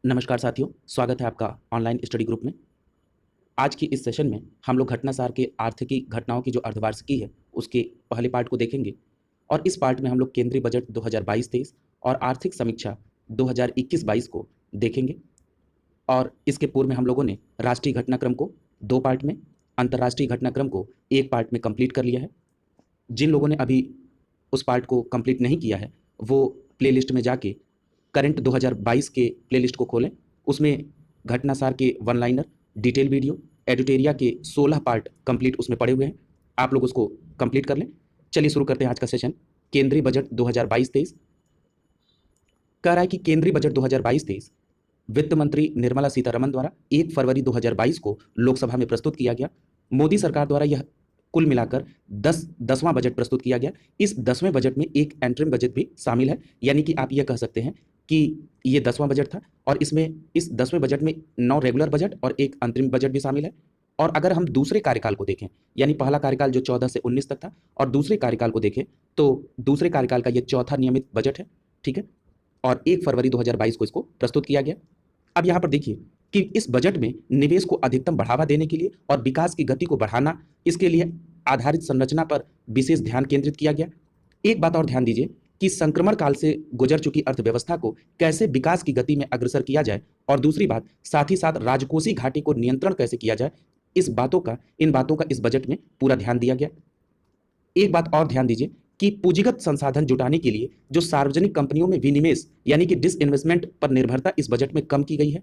नमस्कार साथियों, स्वागत है आपका ऑनलाइन स्टडी ग्रुप में। आज की इस सेशन में हम लोग घटनासार के आर्थिकी घटनाओं की जो अर्धवार्षिकी है, उसके पहले पार्ट को देखेंगे और इस पार्ट में हम लोग केंद्रीय बजट 2022-23 और आर्थिक समीक्षा 2021-22 को देखेंगे। और इसके पूर्व में हम लोगों ने राष्ट्रीय घटनाक्रम को 2 पार्ट में, अंतर्राष्ट्रीय घटनाक्रम को 1 पार्ट में कंप्लीट कर लिया है। जिन लोगों ने अभी उस पार्ट को कंप्लीट नहीं किया है, वो प्लेलिस्ट में जाके करंट 2022 के प्लेलिस्ट को खोलें। उसमें घटनासार के वन लाइनर, डिटेल वीडियो, एडिटोरिया के 16 पार्ट कंप्लीट उसमें पड़े हुए हैं। आप लोग उसको कंप्लीट कर लें। चलिए शुरू करते हैं आज का सेशन। केंद्रीय बजट 2022-23 कह रहा है कि केंद्रीय बजट 2022-23 वित्त मंत्री निर्मला सीतारमण द्वारा 1 फरवरी 2022 को लोकसभा में प्रस्तुत किया गया। मोदी सरकार द्वारा यह कुल मिलाकर 10वां बजट प्रस्तुत किया गया। इस 10वें बजट में एक एंटरिम बजट भी शामिल है, यानी कि आप यह कह सकते हैं कि ये 10वां बजट था और इसमें इस 10वें बजट में 9 रेगुलर बजट और एक अंतरिम बजट भी शामिल है। और अगर हम दूसरे कार्यकाल को देखें, यानी पहला कार्यकाल जो 14 से 19 तक था, और दूसरे कार्यकाल को देखें तो दूसरे कार्यकाल का ये चौथा नियमित बजट है, ठीक है। और 1 फरवरी 2022 को इसको प्रस्तुत किया गया। अब यहाँ पर देखिए कि इस बजट में निवेश को अधिकतम बढ़ावा देने के लिए और विकास की गति को बढ़ाना, इसके लिए आधारित संरचना पर विशेष ध्यान केंद्रित किया गया। एक बात और ध्यान दीजिए कि संक्रमण काल से गुजर चुकी अर्थव्यवस्था को कैसे विकास की गति में अग्रसर किया जाए, और दूसरी बात साथ ही साथ राजकोषीय घाटे को नियंत्रण कैसे किया जाए, इन बातों का इस बजट में पूरा ध्यान दिया गया। एक बात और ध्यान दीजिए कि पूंजीगत संसाधन जुटाने के लिए जो सार्वजनिक कंपनियों में विनिवेश यानी कि डिसइन्वेस्टमेंट पर निर्भरता इस बजट में कम की गई है।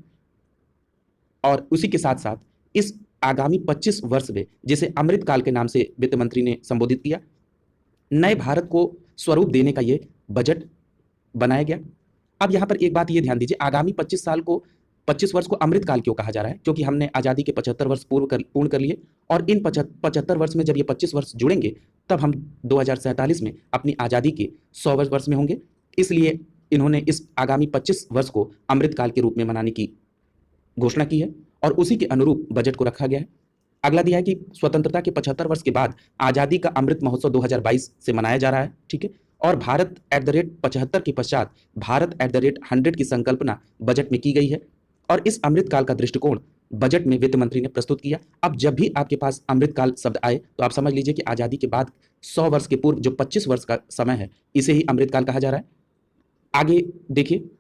और उसी के साथ साथ इस आगामी 25 वर्ष में, जिसे अमृत काल के नाम से वित्त मंत्री ने संबोधित किया, नए भारत को स्वरूप देने का ये बजट बनाया गया। अब यहाँ पर एक बात ये ध्यान दीजिए, आगामी 25 वर्ष को अमृत काल क्यों कहा जा रहा है? क्योंकि हमने आज़ादी के 75 वर्ष पूर्ण कर लिए, और इन 75 वर्ष में जब ये 25 वर्ष जुड़ेंगे तब हम 2047 में अपनी आज़ादी के 100 वर्ष में होंगे। इसलिए इन्होंने इस आगामी 25 वर्ष को अमृत काल के रूप में मनाने की घोषणा की है और उसी के अनुरूप बजट को रखा गया है। अगला दिया है कि स्वतंत्रता के 75 वर्ष के बाद आज़ादी का अमृत महोत्सव 2022 से मनाया जा रहा है, ठीक है। और भारत @75 के पश्चात भारत @100 की संकल्पना बजट में की गई है और इस अमृत काल का दृष्टिकोण बजट में वित्त मंत्री ने प्रस्तुत किया। अब जब भी आपके पास अमृत काल शब्द आए तो आप समझ लीजिए कि आज़ादी के बाद 100 वर्ष के पूर्व जो 25 वर्ष का समय है, इसे ही अमृत काल कहा जा रहा है। आगे देखिए,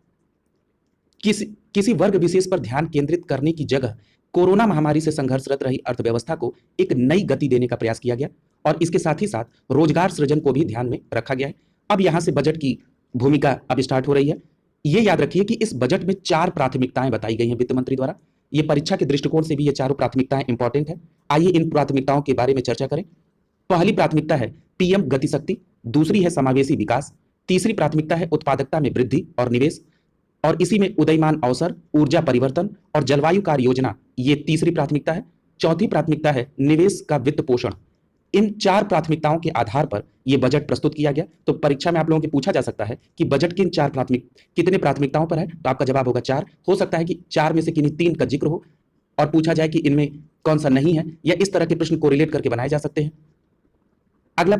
किसी वर्ग विशेष पर ध्यान केंद्रित करने की जगह कोरोना महामारी से संघर्षरत रही अर्थव्यवस्था को एक नई गति देने का प्रयास किया गया और इसके साथ ही साथ रोजगार सृजन को भी ध्यान में रखा गया है। अब यहां से बजट की भूमिका अब स्टार्ट हो रही है। ये याद रखिए कि इस बजट में 4 प्राथमिकताएं बताई गई हैं वित्त मंत्री द्वारा। ये परीक्षा के दृष्टिकोण से भी ये चारों प्राथमिकताएं इंपॉर्टेंट है। आइए इन प्राथमिकताओं के बारे में चर्चा करें। पहली प्राथमिकता है पीएम गतिशक्ति, दूसरी है समावेशी विकास, तीसरी प्राथमिकता है उत्पादकता में वृद्धि और निवेश, और इसी में उदयमान अवसर, ऊर्जा परिवर्तन और जलवायु कार्य योजना, ये तीसरी प्राथमिकता है। चौथी प्राथमिकता है निवेश का वित्त पोषण। इन 4 प्राथमिकताओं के आधार पर यह बजट प्रस्तुत किया गया। तो परीक्षा में आप लोगों से पूछा जा सकता है कि बजट कितने प्राथमिकताओं पर है, तो आपका जवाब होगा 4। हो सकता है कि 4 में से किन्हीं 3 का जिक्र हो और पूछा जाए कि इनमें कौन सा नहीं है, या इस तरह के प्रश्न कोरिलेट करके बनाए जा सकते हैं। अगला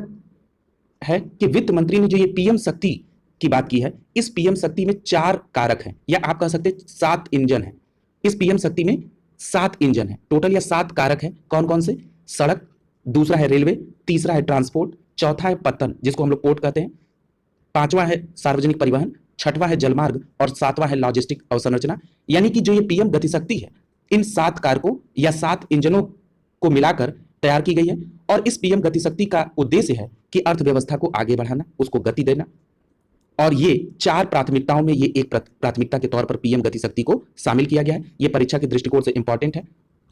है कि वित्त मंत्री ने जो ये पीएम शक्ति की बात की है, इस पीएम शक्ति में 4 कारक हैं, या आप कह सकते हैं 7 इंजन है। इस पीएम शक्ति में 7 इंजन है टोटल, या 7 कारक हैं। कौन कौन से? सड़क, दूसरा है रेलवे, तीसरा है ट्रांसपोर्ट, चौथा है पत्तन जिसको हम लोग पोर्ट कहते हैं, 5वां है सार्वजनिक परिवहन, 6वां है जलमार्ग और 7वां है लॉजिस्टिक अवसंरचना। यानी कि जो ये पीएम गतिशक्ति है, इन 7 कारकों या 7 इंजनों को मिलाकर तैयार की गई है। और इस पीएम गतिशक्ति का उद्देश्य है कि अर्थव्यवस्था को आगे बढ़ाना, उसको गति देना। और ये 4 प्राथमिकताओं में ये एक प्राथमिकता के तौर पर पीएम गतिशक्ति को शामिल किया गया है। ये परीक्षा के दृष्टिकोण से इंपॉर्टेंट है।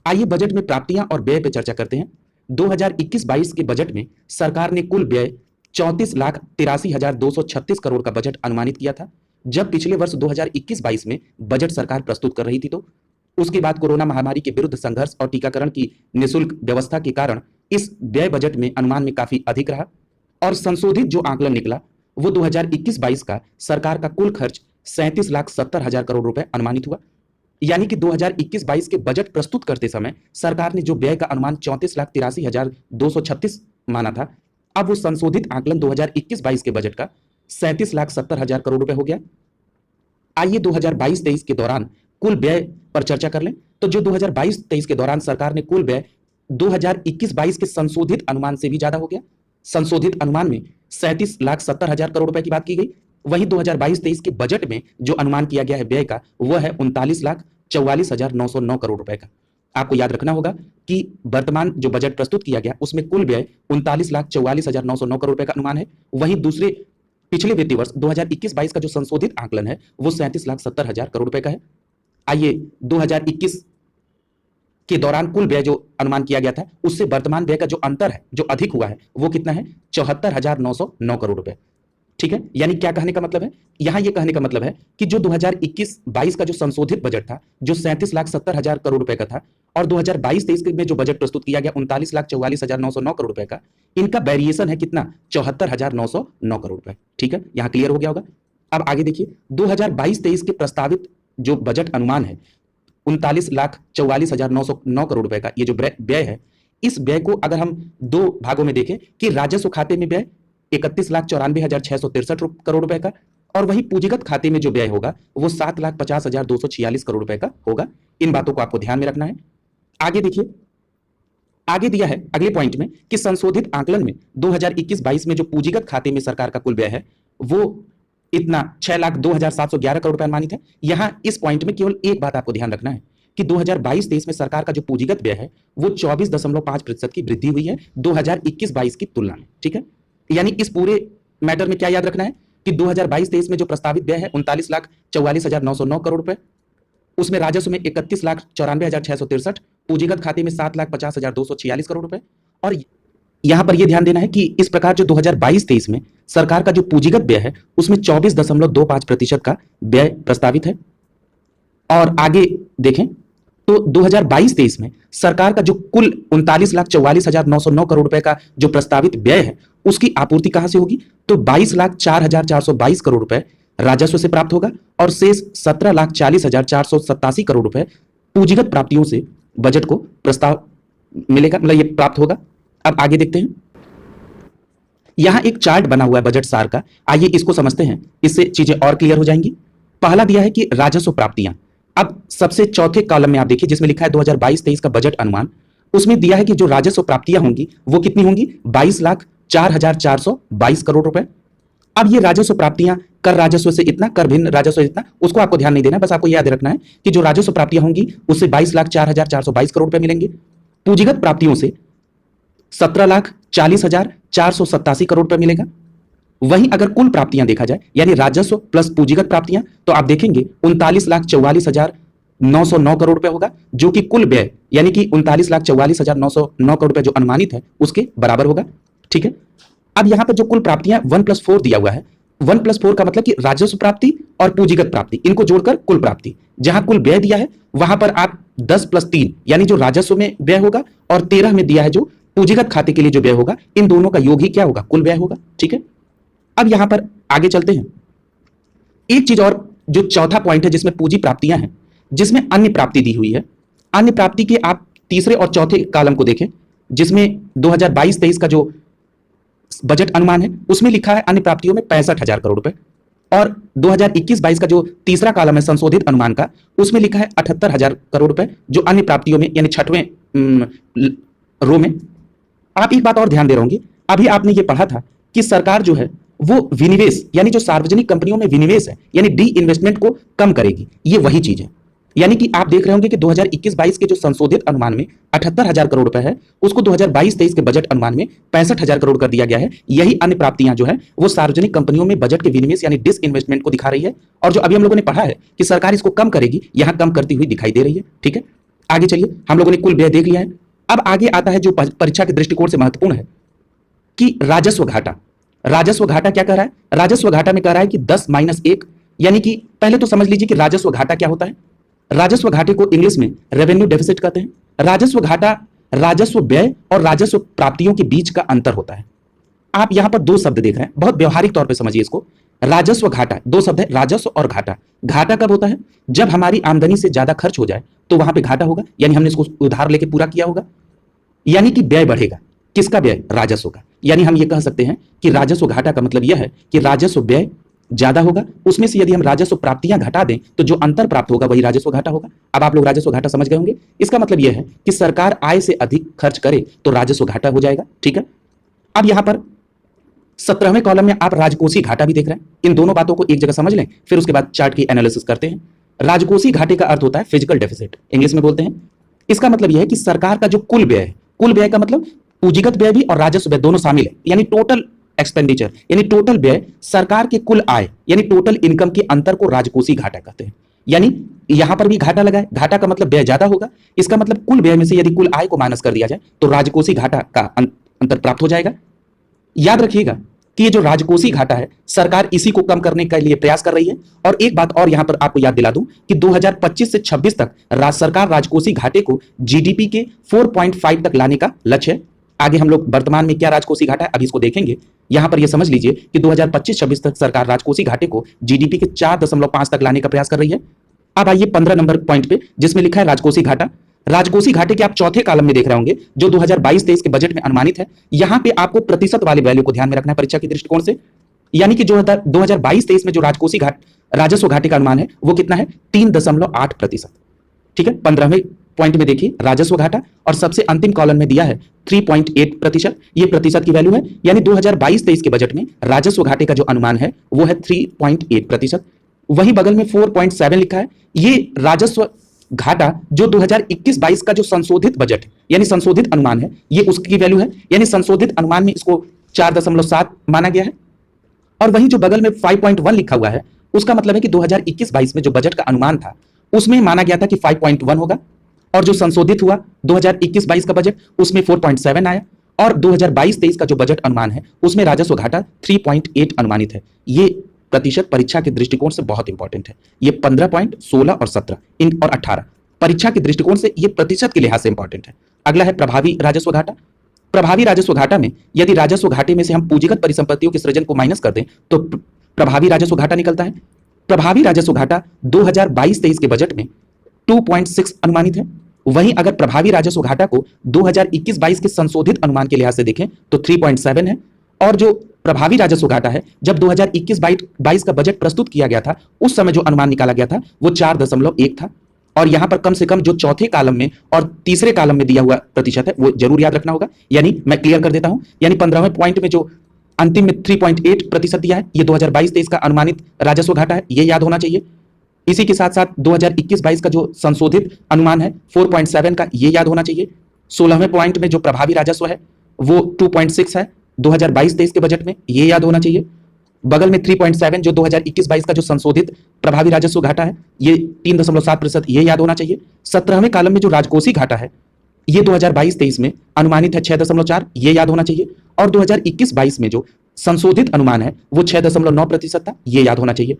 आइए बजट में प्राप्तियां और व्यय पर चर्चा करते हैं। 2021-22 के बजट में सरकार ने कुल व्यय 34,83,236 करोड़ का बजट अनुमानित किया था। जब पिछले वर्ष 2021-22 में बजट सरकार प्रस्तुत कर रही थी, तो उसके बाद कोरोना महामारी के विरुद्ध संघर्ष और टीकाकरण की निःशुल्क व्यवस्था के कारण इस व्यय बजट में अनुमान में काफी अधिक रहा, और संशोधित जो आंकलन निकला वो 2021-22 का सरकार का कुल खर्च 37,70,000 करोड़ रुपए अनुमानित हुआ। यानी कि 2021-22 के बजट प्रस्तुत करते समय सरकार ने जो व्यय का अनुमान 34,83,236 माना था, अब वो संशोधित आंकलन 2021-22 के बजट का 37,70,000 करोड़ रुपए हो गया। आइए 2022-23 के दौरान कुल व्यय पर चर्चा कर लें तो जो 2022-23 के दौरान सरकार ने कुल व्यय 2021-22 के संशोधित अनुमान से भी ज्यादा हो गया। संशोधित अनुमान में 37,70,000 करोड़ रुपए की बात की गई। वहीं 2022-23 के बजट में जो अनुमान किया गया है व्यय का, वह है 39,44,909 करोड़ रुपए का। आपको याद रखना होगा कि वर्तमान जो बजट प्रस्तुत किया गया उसमें कुल व्यय 39,44,909 करोड़ रुपए का अनुमान है। वहीं दूसरे पिछले वित्तीय वर्ष 2021-22 का जो संशोधित आंकलन है वो 37,70,000 करोड़ रुपए का है। आइए 2021 के दौरान कुल व्यय जो अनुमान किया गया था उससे वर्तमान व्यय का जो अंतर है, जो अधिक हुआ है, वो कितना है? 74,909 करोड़ रुपए। ठीक है, यानी क्या कहने का मतलब है? यहां यह कहने का मतलब है कि जो 2021-22 का जो संशोधित बजट था, जो 37,70,000 करोड़ रुपए का था, और 2022-23 में जो बजट प्रस्तुत किया गया 39,44,909 करोड़ रुपए का, इनका वेरिएशन है कितना? 74,909 करोड़ रुपए। ठीक है, यहां क्लियर हो गया होगा। अब आगे देखिए, 2022-23 के प्रस्तावित जो बजट अनुमान है 39,44,909 करोड़ रुपए का, ये जो व्यय है, इस व्यय को अगर हम दो भागों में देखें कि राजस्व खाते में व्यय 31,94,663 करोड़ रुपए का, और वही पूंजीगत खाते में जो व्यय होगा वो 7,50,246 करोड़ रुपए का होगा। इन बातों को आपको ध्यान में रखना है। आगे देखिए, आगे दिया है अगले पॉइंट में कि संशोधित आंकलन में 2021-22 में जो पूंजीगत खाते में सरकार का कुल व्यय है वो इतना 6,02,711 करोड़ रुपए अनुमानित है। यहां इस पॉइंट में केवल एक बात आपको ध्यान रखना है कि 2022-23 में सरकार का जो पूंजीगत व्यय है वो 24.5% की वृद्धि हुई है 2021-22 की तुलना में। ठीक है, यानी इस पूरे मैटर में क्या याद रखना है कि 2022-23 में जो प्रस्तावित व्यय है 39,44,909 करोड़ रुपए, उसमें राजस्व में 31,94,663, पूंजीगत खाते में 7,50,246 करोड़ रुपए। और यहां पर यह ध्यान देना है कि इस प्रकार जो 2022-23 में सरकार का जो पूंजीगत व्यय है उसमें 24.25% का व्यय प्रस्तावित है। और आगे देखें तो 2022-23 में सरकार का जो कुल 39,44,909 करोड़ रुपए का जो प्रस्तावित व्यय है उसकी आपूर्ति कहां से होगी? तो 22,04,422 करोड़ रुपए राजस्व से प्राप्त होगा और शेष 17,40,487 करोड़ रुपए पूंजीगत प्राप्तियों से बजट को प्रस्ताव मिलेगा, मतलब ये प्राप्त होगा। अब आगे देखते हैं, यहां एक चार्ट बना हुआ है बजट सार का, आइए इसको समझते हैं, इससे चीजें और क्लियर हो जाएंगी। पहला दिया है कि राजस्व प्राप्तियां। अब सबसे चौथे कॉलम में आप देखिए जिसमें लिखा है 2022-23 का बजट अनुमान, उसमें दिया है कि जो राजस्व प्राप्तियां होंगी वो कितनी होंगी? 22,04,422 करोड़ रुपए। अब ये राजस्व प्राप्तियां कर राजस्व से इतना, कर भिन्न राजस्व इतना, उसको आपको ध्यान नहीं देना, बस आपको याद रखना है कि जो राजस्व प्राप्तियां होंगी उससे 22,04,422 करोड़ रुपए मिलेंगे। पूंजीगत प्राप्तियों से 17,40,487 करोड़ रुपए मिलेगा। वहीं अगर कुल प्राप्तियां देखा जाए यानी राजस्व प्लस पूंजीगत प्राप्तियां, तो आप देखेंगे 39,44,909 करोड़ रुपए होगा, जो कि कुल व्यय यानी कि 39,44,909 करोड़ रुपए जो अनुमानित है उसके बराबर होगा। ठीक है, अब यहां पर जो कुल प्राप्तियां 1+4 दिया हुआ है, 1+4 का मतलब कि राजस्व प्राप्ति और पूंजीगत प्राप्ति इनको जोड़कर कुल प्राप्ति। जहां कुल व्यय दिया है वहां पर आप 10+3 यानी जो राजस्व में व्यय होगा और 13 में दिया है जो पूंजीगत खाते के लिए जो व्यय होगा, इन दोनों का योग ही क्या होगा? कुल व्यय होगा। ठीक है, अब यहां पर आगे चलते हैं। एक चीज और, जो चौथा पॉइंट है जिसमें पूंजी प्राप्तियां हैं, जिसमें अन्य प्राप्ति दी हुई है, अन्य प्राप्ति के आप तीसरे और चौथे कॉलम को देखें जिसमें 2022-23 का जो बजट अनुमान है उसमें लिखा है अन्य प्राप्तियों में 65,000 करोड़ रुपए, और 2021-22 का जो तीसरा कॉलम है संशोधित अनुमान का उसमें लिखा है 78,000 करोड़ रुपए जो अन्य प्राप्तियों में यानी छठवें रो में। आप एक बात और ध्यान दे रहे होंगे, अभी आपने ये पढ़ा था कि सरकार जो है वो विनिवेश यानी जो सार्वजनिक कंपनियों में विनिवेश है यानी डी इन्वेस्टमेंट को कम करेगी, ये वही चीज है। यानी कि आप देख रहे होंगे कि 2021-22 के जो संशोधित अनुमान में 78,000 करोड़ रुपए है उसको 2022-23 के बजट अनुमान में 65,000 करोड़ कर दिया गया है। यही अन्य प्राप्तियां जो है वो सार्वजनिक कंपनियों में बजट के विनिवेश यानी डिस इन्वेस्टमेंट को दिखा रही है, और जो अभी हम लोगों ने पढ़ा है कि सरकार इसको कम करेगी, यहां कम करती हुई दिखाई दे रही है। ठीक है, आगे चलिए, हम लोगों ने कुल व्यय देख लिया है। अब आगे आता है जो परीक्षा के दृष्टिकोण से महत्वपूर्ण है कि राजस्व घाटा। राजस्व घाटा क्या कह रहा है? राजस्व घाटा में कह रहा है कि 10-1, यानी कि पहले तो समझ लीजिए कि राजस्व घाटा क्या होता है। राजस्व घाटे को इंग्लिश में रेवेन्यू डेफिसिट कहते हैं। राजस्व घाटा राजस्व व्यय और राजस्व प्राप्तियों के बीच का अंतर होता है। आप यहां पर दो शब्द देख रहे हैं, बहुत व्यवहारिक तौर पे समझिए इसको। राजस्व घाटा, दो शब्द है, राजस्व और घाटा। घाटा कब होता है? जब हमारी आमदनी से ज्यादा खर्च हो जाए तो वहां पे घाटा होगा, यानी हमने इसको उधार लेके पूरा किया होगा, यानी कि व्यय बढ़ेगा। किसका व्यय? राजस्व का। यानी हम ये कह सकते हैं कि राजस्व घाटा का मतलब यह है कि राजस्व व्यय ज्यादा होगा, उसमें से यदि हम राजस्व प्राप्तियां घटा दें तो जो अंतर प्राप्त होगा वही राजस्व घाटा होगा। अब आप लोग राजस्व घाटा समझ गए होंगे। इसका मतलब यह है कि सरकार आय से अधिक खर्च करे तो राजस्व घाटा हो जाएगा। ठीक है, अब यहां पर 17वें कॉलम में आप राजकोषीय घाटा भी देख रहे हैं। इन दोनों बातों को एक जगह समझ लें, फिर उसके बाद चार्ट की एनालिसिस करते हैं। राजकोषीय घाटे का अर्थ होता है फिजिकल डेफिसिट, इंग्लिश में बोलते हैं। इसका मतलब यह है कि सरकार का जो कुल व्यय है, कुल व्यय का मतलब पूंजीगत व्यय भी और राजस्व व्यय दोनों शामिल है, यानी टोटल एक्सपेंडिचर यानी टोटल व्यय, सरकार के कुल आय यानी टोटल इनकम के अंतर को राजकोषीय घाटा कहते हैं। यानी यहां पर भी घाटा लगा है, घाटा का मतलब व्यय ज्यादा होगा, इसका मतलब कुल व्यय में से यदि कुल आय को माइनस कर दिया जाए तो राजकोषीय घाटा का अंतर प्राप्त हो जाएगा। याद रखिएगा कि ये जो राजकोषीय घाटा है, सरकार इसी को कम करने के लिए प्रयास कर रही है। और एक बात और यहां पर आपको याद दिला दूं कि 2025 से 26 तक सरकार राजकोषीय घाटे को जीडीपी के 4.5 तक लाने का लक्ष्य है। आगे हम लोग वर्तमान में क्या राजकोषीय घाटा है अभी इसको देखेंगे। यहां पर यह समझ लीजिए कि 2025-26 तक सरकार राजकोषीय घाटे को जीडीपी के 4.5 तक लाने का प्रयास कर रही है। अब आइए 15 नंबर पॉइंट पे, जिसमें लिखा है राजकोषीय घाटा। राजकोषीय घाटे के आप चौथे कॉलम में देख रहे होंगे जो 2022-23 के बजट में अनुमानित है। यहां पे आपको प्रतिशत वाले वैल्यू को ध्यान में रखना है परीक्षा के दृष्टिकोण से। यानी कि जो 2022-23 में जो राजकोषीय राजस्व घाटे का अनुमान है वो कितना है, 3.8%। ठीक है, 15वें पॉइंट में देखिए राजस्व घाटा, और सबसे अंतिम कॉलम में दिया है 3.8%। ये प्रतिशत की वैल्यू है, यानी 2022-23 के बजट में राजस्व घाटे का जो अनुमान है वो है 3.8%। वहीं बगल में 4.7 लिखा है, ये राजस्व घाटा जो 2021-22 का जो संशोधित बजट यानी संशोधित अनुमान है, ये उसकी वैल्यू है, यानी संशोधित अनुमान में इसको 4.7 माना गया है। और वहीं जो बगल में 5.1 लिखा हुआ है, उसका मतलब है कि 2021-22 में जो बजट का अनुमान था उसमें माना गया था कि 5.1 होगा, और जो संशोधित हुआ 2021-22 का बजट उसमें 4.7 आया, और 2022-23 का जो बजट अनुमान है उसमें राजस्व घाटा 3.8 अनुमानित है। ये प्रतिशत परीक्षा के दृष्टिकोण से बहुत इंपॉर्टेंट है। ये 15 पॉइंट, 16 और 17 इन और 18 परीक्षा के दृष्टिकोण से ये प्रतिशत के लिहाज से इंपॉर्टेंट है। अगला है प्रभावी राजस्व घाटा। प्रभावी राजस्व घाटा में यदि राजस्व घाटे में से हम पूंजीगत परिसंपत्तियों के सृजन को माइनस कर दें तो प्रभावी राजस्व घाटा निकलता है। प्रभावी राजस्व घाटा 2022-23 के बजट में 2.6 अनुमानित है। वहीं अगर प्रभावी राजस्व घाटा को 2021-22 के संशोधित अनुमान के लिहाज से देखें तो 3.7 है। और जो प्रभावी राजस्व घाटा है, जब 2021-22 का बजट प्रस्तुत किया गया था उस समय जो अनुमान निकाला गया था वो 4.1 था। और यहां पर कम से कम जो चौथे कॉलम में और तीसरे कॉलम में दिया हुआ प्रतिशत है वो जरूर याद रखना होगा। यानी मैं क्लियर कर देता हूं, यानी 15वें पॉइंट में जो अंतिम में 3.8% दिया है, ये 2022-23 का अनुमानित राजस्व घाटा है, ये याद होना चाहिए। इसी के साथ साथ 2021-22 का जो संशोधित अनुमान है 4.7 का, ये याद होना चाहिए। 16वें पॉइंट में जो प्रभावी राजस्व है वो 2.6 है 2022-23 के बजट में, ये याद होना चाहिए। बगल में 3.7 जो 2021-22 का जो संशोधित प्रभावी राजस्व घाटा है ये 3.7%, ये याद होना चाहिए। 17वें कॉलम में जो राजकोषीय घाटा है ये 2022-23 में अनुमानित है 6.4, ये याद होना चाहिए। और 2021-22 में जो संशोधित अनुमान है वो 6.9% था, ये याद होना चाहिए।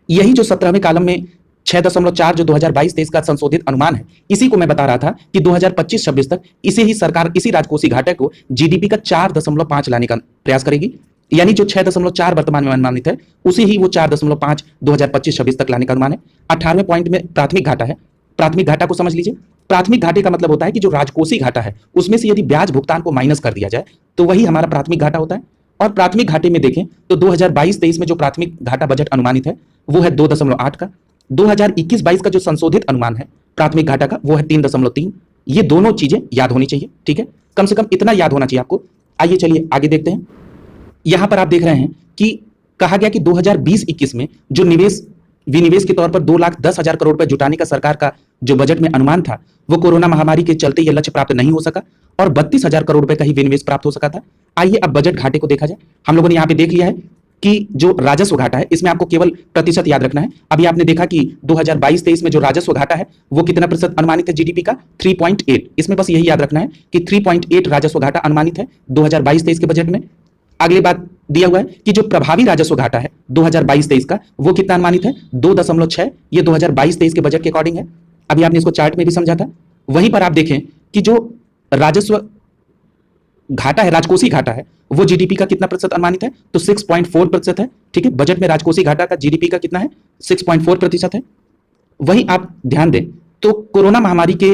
यही जो 17वें कॉलम में 6.4 जो 2022-23 का संशोधित अनुमान है, इसी को मैं बता रहा था कि 2025-26 तक इसे ही सरकार इसी राजकोषीय घाटे को जीडीपी का 4.5 लाने का प्रयास करेगी। यानी जो 6.4 वर्तमान में अनुमानित है उसे ही वो 4.5 2025-26 तक लाने का अनुमान है। 18वें पॉइंट में प्राथमिक घाटा है। प्राथमिक घाटा को समझ लीजिए। प्राथमिक घाटे का मतलब होता है कि जो राजकोषीय घाटा है उसमें से यदि ब्याज भुगतान को माइनस कर दिया जाए तो वही हमारा प्राथमिक घाटा होता है। और प्राथमिक घाटे में देखें तो 2022-23 में जो प्राथमिक घाटा बजट अनुमानित है वो है 2.8 का। 2021-22 का जो संशोधित अनुमान है प्राथमिक घाटा का वो है 3.3। ये दोनों चीजें याद होनी चाहिए, ठीक है, कम से कम इतना याद होना चाहिए आपको। आइए चलिए आगे देखते हैं। यहां पर आप देख रहे हैं कि कहा गया कि 2020-21 में जो विनिवेश के तौर पर 2,10,000 करोड़ रुपए जुटाने का सरकार का जो बजट में अनुमान था वो कोरोना महामारी के चलते यह लक्ष्य प्राप्त नहीं हो सका और 32,000 करोड़ रुपए का ही विनिवेश प्राप्त हो सका था। आइए अब बजट घाटे को देखा जाए। हम लोगों ने यहाँ पे देख लिया है कि जो राजस्व घाटा है इसमें आपको केवल प्रतिशत याद रखना है। अभी आपने देखा कि 2022-23 में जो राजस्व घाटा है वो कितना प्रतिशत अनुमानित है जीडीपी का, 3.8। इसमें बस यही याद रखना है कि 3.8 राजस्व घाटा अनुमानित है 2022-23 के बजट में। अगली बात दिया हुआ है कि जो प्रभावी राजस्व घाटा है 2022-23 का वो कितना अनुमानित है, 2.6। ये 2022-23 के बजट के अकॉर्डिंग है। अभी आपने इसको चार्ट में भी समझा था। वहीं पर आप देखें कि जो राजस्व घाटा है, राजकोषीय घाटा है, वो जीडीपी का कितना प्रतिशत अनुमानित है, तो 6.4% है। ठीक है, बजट में राजकोषीय घाटा का जीडीपी का कितना है, 6.4% है। वहीं आप ध्यान दें तो कोरोना महामारी के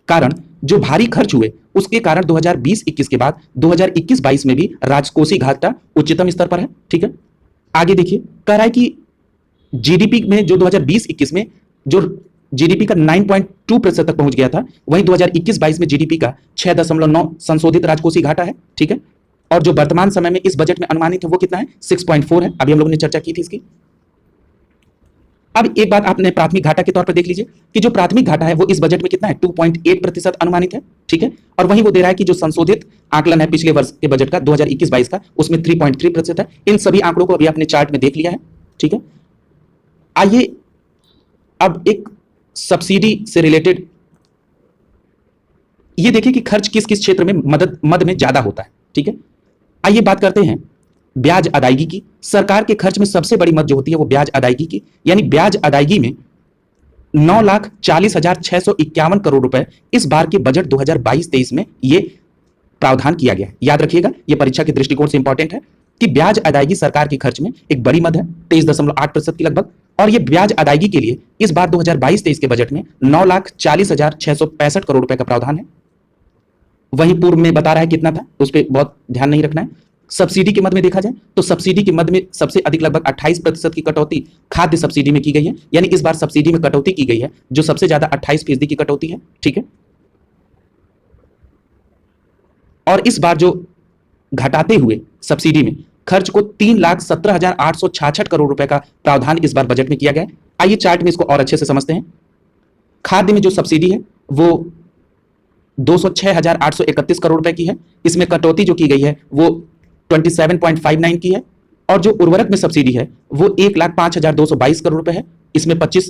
कारण जो भारी खर्च हुए उसके कारण 2020-21 के बाद 2021-22 में भी राजकोषीय घाटा उच्चतम स्तर पर है। ठीक है, आगे देखिए, कह रहा है कि जीडीपी में जो 2020-21 में जो जीडीपी का 9.2% तक पहुंच गया था, वहीं 2021-22 में जीडीपी का 6.9 संशोधित राजकोषीय घाटा है। ठीक है, और जो वर्तमान समय में इस बजट में अनुमानित है वो कितना है, 6.4 है। अभी हम लोगों ने चर्चा की थी इसकी। अब एक बात आपने प्राथमिक घाटा के तौर पर देख लीजिए कि जो प्राथमिक घाटा है वो इस बजट में कितना है, 2.8% अनुमानित है। ठीक है, और वहीं वो दे रहा है कि जो संशोधित आकलन है पिछले वर्ष के बजट का 2021-22 का, उसमें 3.3% है। इन सभी आंकड़ों को अभी आपने चार्ट में देख लिया है। ठीक है, आइए अब एक सब्सिडी से रिलेटेड ये देखिए कि खर्च किस किस क्षेत्र में मद में ज्यादा होता है। ठीक है, आइए बात करते हैं ब्याज अदायगी की। सरकार के खर्च में सबसे बड़ी मद जो होती है वो ब्याज अदायगी की, यानी ब्याज अदायगी में 9,40,651 करोड़ रुपए इस बार के बजट 2022-23 में ये प्रावधान किया गया है। याद रखिएगा, ये परीक्षा के दृष्टिकोण से इंपॉर्टेंट है कि ब्याज अदायगी सरकार के खर्च में एक बड़ी मद है, 23.8% की लगभग। और ये ब्याज अदायगी के लिए इस बार 2022-23 के बजट में 9,40,665 करोड़ रुपए का प्रावधान है। वहीं पूर्व में बता रहा है कितना था, उस पर बहुत ध्यान नहीं रखना है। सब्सिडी के मद में देखा जाए तो सब्सिडी के मद में सबसे अधिक लगभग 28% की कटौती खाद्य सब्सिडी में की गई है, यानी इस बार सब्सिडी में कटौती की गई है जो सबसे ज्यादा 28% की कटौती है। ठीक है, और इस बार जो घटाते हुए सब्सिडी में खर्च को 3,17,866 करोड़ रुपए का प्रावधान इस बार बजट में किया गया है। आइए चार्ट में इसको और अच्छे से समझते हैं। खाद्य में जो सब्सिडी है वो 206,831 करोड़ रुपए की है। इसमें कटौती जो की गई है वो 27.59 की है। और जो उर्वरक में सब्सिडी है वो 1,05,222 करोड़ रुपए है, इसमें 25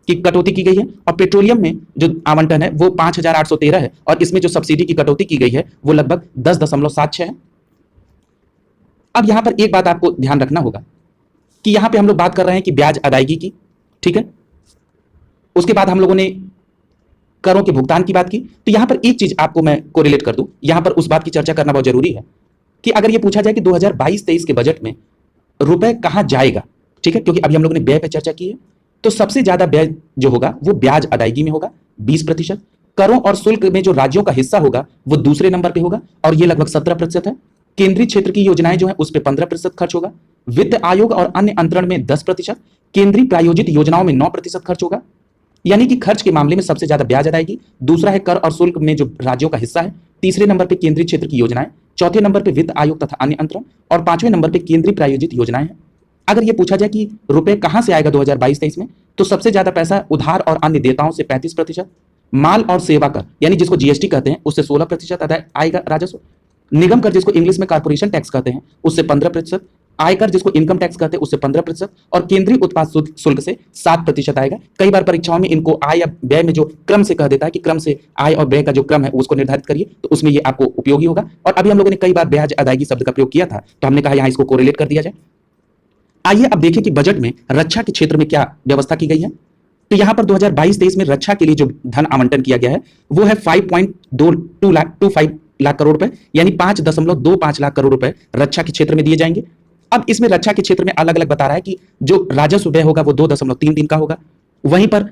की कटौती की गई है। और पेट्रोलियम में जो आवंटन है वो 5,813 है, और इसमें जो सब्सिडी की कटौती की गई है वो लगभग 10.76 है। अब यहां पर एक बात आपको ध्यान रखना होगा कि यहां पे हम लोग बात कर रहे हैं कि ब्याज अदायगी की। ठीक है, उसके बाद हम लोगों ने करों के भुगतान की बात की। तो यहां पर एक चीज आपको मैं कोरिलेट कर दूं, यहां पर उस बात की चर्चा करना बहुत जरूरी है कि अगर ये पूछा जाए कि 2022-23 के बजट में रुपए कहां जाएगा, ठीक है, क्योंकि अभी हम लोगों ने व्यय पर चर्चा की है, तो सबसे ज्यादा व्यय जो होगा वो ब्याज अदायगी में होगा 20%। करों और शुल्क में जो राज्यों का हिस्सा होगा वो दूसरे नंबर पे होगा और ये लगभग 17% है। केंद्रीय क्षेत्र की योजनाएं जो है उस पर 15% खर्च होगा। वित्त आयोग और अन्य अंतरण में 10%, केंद्रीय प्रायोजित योजनाओं में 9% खर्च होगा। यानी कि खर्च के मामले में सबसे ज्यादा ब्याज अदायगी, दूसरा है कर और शुल्क में जो राज्यों का हिस्सा है, तीसरे नंबर पे केंद्रीय क्षेत्र की योजनाएं, चौथे नंबर पे वित्त आयोग तथा अन्य अंतरण, और पांचवें नंबर पे केंद्रीय प्रायोजित योजनाएं हैं। अगर ये पूछा जाए कि रुपए कहां से आएगा 2022-23 में, तो सबसे ज्यादा पैसा उधार और अन्य देयताओं से 35%, माल और सेवा कर यानी जिसको जीएसटी कहते हैं उससे 16% आएगा राजस्व, निगम कर जिसको इंग्लिश में कारपोरेशन टैक्स कहते हैं उससे 15%, आयकर जिसको इनकम टैक्स कहते हैं उससे 15%, और केंद्रीय उत्पाद शुल्क से 7% आएगा। कई बार परीक्षाओं में इनको आय या व्यय में जो क्रम से कह देता है कि क्रम से आय और व्यय का जो क्रम है उसको निर्धारित करिए, तो उसमें ये आपको उपयोगी होगा। और अभी हम लोगों ने कई बार ब्याज अदायगी शब्द का प्रयोग किया था, तो हमने कहा यहाँ इसको कोरिलेट कर दिया जाए। आइए अब देखें कि बजट में रक्षा के क्षेत्र में क्या व्यवस्था की गई है। तो यहां पर 2022-23 में रक्षा के लिए जो धन आवंटन किया गया है वो है 5.25 लाख करोड़ रुपए, यानी 5.25 लाख करोड़ रुपए रक्षा के क्षेत्र में दिए जाएंगे। अब इसमें रक्षा के क्षेत्र में अलग अलग बता रहा है कि जो राजस्व व्यय होगा वो 2.33 का होगा, वहीं पर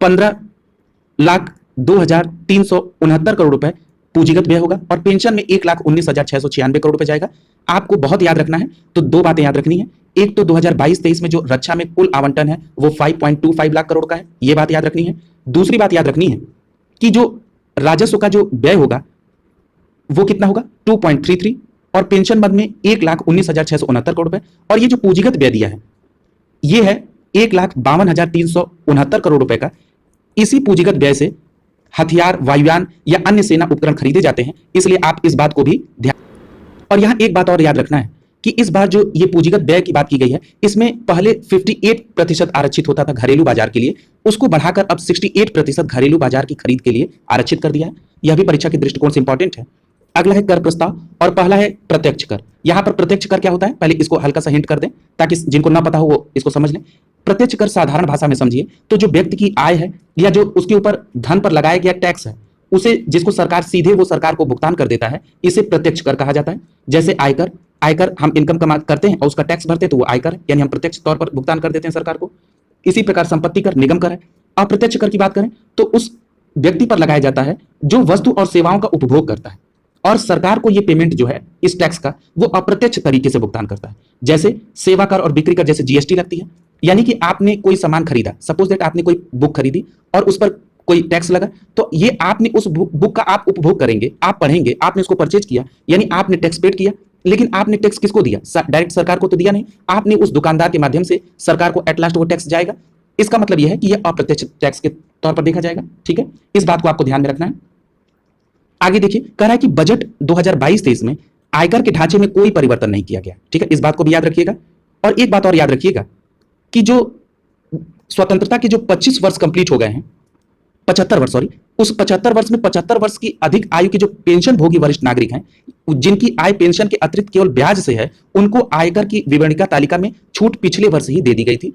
15,02,369 करोड़ रुपए पूंजीगत व्यय होगा, और पेंशन में 1,19,696 करोड़ रुपए जाएगा। आपको बहुत याद रखना है, तो दो बातें याद रखनी है। एक तो 2022-23 में जो रक्षा में कुल आवंटन है वो 5.25 लाख करोड़ का है, ये बात याद रखनी है। दूसरी बात याद रखनी है कि जो राजस्व का जो व्यय होगा वो कितना होगा 2.33, और पेंशन मद में 1,19,669 करोड़ रुपए, और ये जो पूंजीगत व्यय दिया है ये है 1,52,369 करोड़ रुपए का। इसी पूंजीगत व्यय से हथियार, वायुयान या अन्य सेना उपकरण खरीदे जाते हैं, इसलिए आप इस बात को भी ध्यान। और यहां एक बात और याद रखना है कि इस बार जो ये पूंजीगत व्यय की बात की गई है इसमें पहले 58% आरक्षित होता था घरेलू बाजार के लिए, उसको बढ़ाकर अब 68% घरेलू बाजार की खरीद के लिए आरक्षित कर दिया है। यह भी परीक्षा के दृष्टिकोण से इंपॉर्टेंट है। अगला है कर प्रस्ताव, और पहला है प्रत्यक्ष कर। यहां पर प्रत्यक्ष कर क्या होता है, पहले इसको हल्का सा हिंट कर दें ताकि जिनको ना पता हो वो इसको समझ लें। प्रत्यक्ष कर साधारण भाषा में समझिए तो जो व्यक्ति की आय है या जो उसके ऊपर धन पर लगाया गया टैक्स है उसे जिसको सरकार सीधे वो सरकार को भुगतान कर देता है, इसे प्रत्यक्ष कर कहा जाता है। जैसे आयकर, आयकर हम इनकम कमा करते हैं और उसका टैक्स भरते हैं तो वो आयकर है, यानी हम प्रत्यक्ष तौर पर भुगतान कर देते हैं सरकार को। इसी प्रकार संपत्ति कर निगम कर है। अप्रत्यक्ष कर की बात करें तो उस व्यक्ति पर लगाया जाता है जो वस्तु और सेवाओं का उपभोग करता है। और सरकार को ये पेमेंट जो है इस टैक्स का वो अप्रत्यक्ष तरीके से भुगतान करता है। जैसे सेवा कर और बिक्री कर जैसे जीएसटी लगती है, यानी कि आपने कोई सामान खरीदा, सपोज दैट आपने कोई बुक खरीदी और उस पर कोई टैक्स लगा, तो ये आपने उस बुक का आप उपभोग करेंगे, आप पढ़ेंगे, आपने उसको परचेज किया, यानी आपने टैक्स पेड किया। लेकिन आपने टैक्स किसको दिया? डायरेक्ट सरकार को तो दिया नहीं, आपने उस दुकानदार के माध्यम से सरकार को एट लास्ट वो टैक्स जाएगा। इसका मतलब यह है कि यह अप्रत्यक्ष टैक्स के तौर पर देखा जाएगा। ठीक है, इस बात को आपको ध्यान में रखना है। आगे देखिए, कह रहा है कि बजट 2022-23 में आयकर के ढांचे में कोई परिवर्तन नहीं किया गया। ठीक है, इस बात को भी याद रखिएगा। और एक बात और याद रखिएगा कि जो स्वतंत्रता के जो 25 वर्ष कंप्लीट हो गए हैं, 75 वर्ष सॉरी, उस 75 वर्ष में 75 वर्ष की अधिक आयु के जो पेंशन भोगी वरिष्ठ नागरिक हैं, जिनकी आय पेंशन के अतिरिक्त केवल ब्याज से है, उनको आयकर की विवरणिका तालिका में छूट पिछले वर्ष ही दे दी गई थी।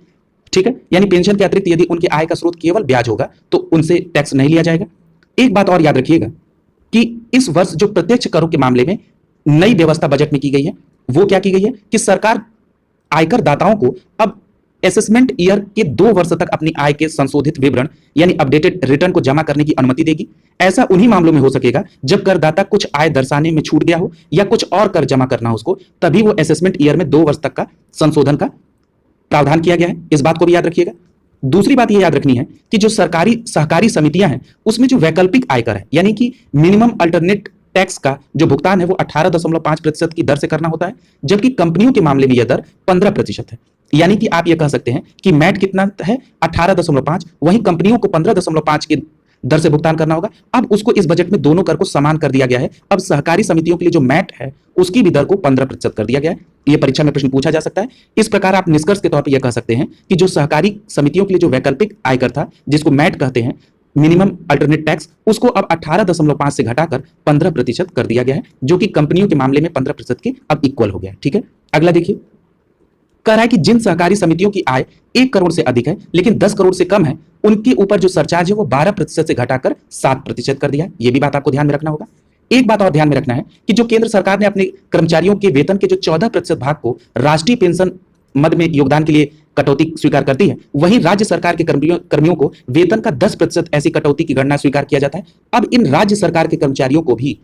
ठीक है, यानी पेंशन के अतिरिक्त यदि उनकी आय का स्रोत केवल ब्याज होगा तो उनसे टैक्स नहीं लिया जाएगा। एक बात और याद रखिएगा कि इस वर्ष जो प्रत्यक्ष करों के मामले में नई व्यवस्था बजट में की गई है, वो क्या की गई है कि सरकार आयकर दाताओं को अब असेसमेंट ईयर के 2 वर्ष तक अपनी आय के संशोधित विवरण यानी अपडेटेड रिटर्न को जमा करने की अनुमति देगी। ऐसा उन्हीं मामलों में हो सकेगा जब करदाता कुछ आय दर्शाने में छूट गया हो या कुछ और कर जमा करना हो उसको, तभी वो असेसमेंट ईयर में 2 वर्ष तक का संशोधन का प्रावधान किया गया है। इस बात को भी याद रखिएगा। दूसरी बात यह याद रखनी है कि जो सरकारी सहकारी समितियां हैं, उसमें जो वैकल्पिक आयकर है यानी कि मिनिमम अल्टरनेट टैक्स का जो भुगतान है वो 18.5% की दर से करना होता है, जबकि कंपनियों के मामले में यह दर 15% है। यानी कि आप यह कह सकते हैं कि मैट कितना है 18.5, वहीं कंपनियों को 15.5 की दर से भुगतान करना होगा। अब उसको इस बजट में दोनों कर को समान कर दिया गया है। अब सहकारी समितियों के लिए जो मैट है उसकी भी दर को 15% कर दिया गया है। यह परीक्षा में प्रश्न पूछा जा सकता है। इस प्रकार आप निष्कर्ष के तौर पर यह कह सकते हैं कि जो सहकारी समितियों के लिए जो वैकल्पिक आयकर था, जिसको मैट कहते हैं, मिनिमम अल्टरनेट टैक्स, उसको अब 18.5 से घटाकर 15% कर दिया गया है, जो कि कंपनियों के मामले में 15% के अब इक्वल हो गया है। ठीक है, अगला देखिए, कह रहा है कि जिन सहकारी समितियों की आय 1 करोड़ से अधिक है लेकिन 10 करोड़ से कम है, उनके ऊपर जो सरचार्ज है वो 12% से घटाकर 7% कर दिया है। यह भी बात आपको ध्यान में रखना होगा। एक बात और ध्यान में रखना है कि जो केंद्र सरकार ने अपने कर्मचारियों के वेतन के जो 14% भाग को राष्ट्रीय पेंशन मद में योगदान के लिए कटौती स्वीकार करती है, वहीं राज्य सरकार के कर्मियों को वेतन का 10% ऐसी कटौती की गणना स्वीकार किया जाता है। अब इन राज्य सरकार के कर्मचारियों को भी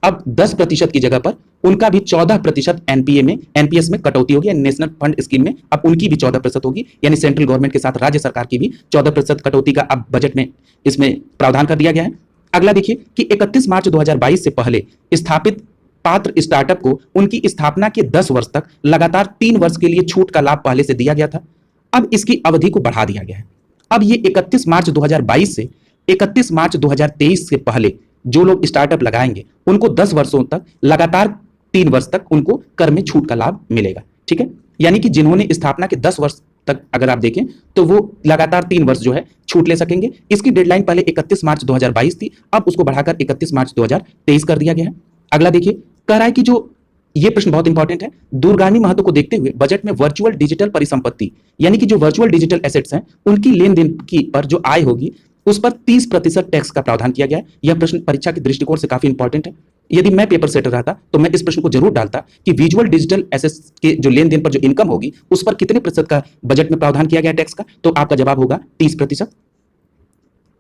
अब 10% की जगह पर उनका भी 14% एनपीएस में कटौती होगी, नेशनल फंड स्कीम में अब उनकी भी 14% होगी, यानी सेंट्रल गवर्नमेंट के साथ राज्य सरकार की भी 14% कटौती का अब बजट में इसमें प्रावधान कर दिया गया है। अगला देखिए कि 31 मार्च 2022 से पहले स्थापित पात्र स्टार्टअप को उनकी स्थापना के 10 वर्ष तक लगातार 3 वर्ष के लिए छूट का लाभ पहले से दिया गया था। अब इसकी अवधि को बढ़ा दिया गया है। अब ये 31 मार्च 2022 से 31 मार्च 2023 से पहले जो लोग स्टार्टअप लगाएंगे उनको 10 वर्षों तक लगातार 3 वर्ष तक उनको कर में छूट का लाभ मिलेगा। ठीक है, यानी कि जिन्होंने स्थापना के 10 वर्ष तक अगर आप देखें तो वो लगातार 3 वर्ष जो है छूट ले सकेंगे। इसकी डेडलाइन पहले 31 मार्च 2022 थी, अब उसको बढ़ाकर 31 मार्च 2023 कर दिया गया है। अगला देखिए, कह रहा है कि जो ये प्रश्न बहुत इंपॉर्टेंट है, दूरगामी महत्व को देखते हुए बजट में वर्चुअल डिजिटल परिसंपत्ति यानी कि जो वर्चुअल डिजिटल एसेट्स हैं उनकी लेन देन की पर जो आय होगी उस पर 30% टैक्स का प्रावधान किया गया है। यह प्रश्न परीक्षा के दृष्टिकोण से काफी इंपॉर्टेंट है। यदि मैं पेपर सेटर रहता तो मैं इस प्रश्न को जरूर डालता कि विजुअल डिजिटल एसेट्स के जो लेन देन पर जो इनकम होगी उस पर कितने प्रतिशत का बजट में प्रावधान किया गया टैक्स का, तो आपका जवाब होगा 30%।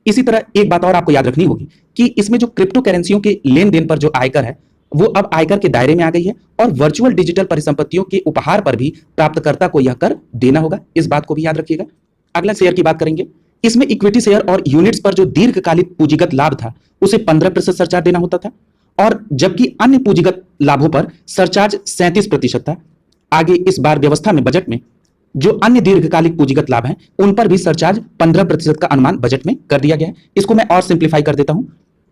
इसी तरह एक बात और आपको याद रखनी होगी कि इसमें जो क्रिप्टो करेंसियों के लेन देन पर जो आयकर है वो अब आयकर के दायरे में आ गई है और वर्चुअल डिजिटल परिसंपत्तियों के उपहार पर भी प्राप्तकर्ता को यह कर देना होगा। इस बात को भी याद रखिएगा। अगला शेयर की बात करेंगे। इसमें इक्विटी शेयर और यूनिट्स पर जो दीर्घकालिक पूंजीगत लाभ था उसे 15% सरचार्ज देना होता था, और जबकि अन्य पूंजीगत लाभों पर सरचार्ज 37% था। आगे इस बार व्यवस्था में बजट में जो अन्य दीर्घकालिक पूंजीगत लाभ हैं उन पर भी सरचार्ज 15% का अनुमान बजट में कर दिया गया है। इसको मैं और सिंप्लीफाई कर देता हूं।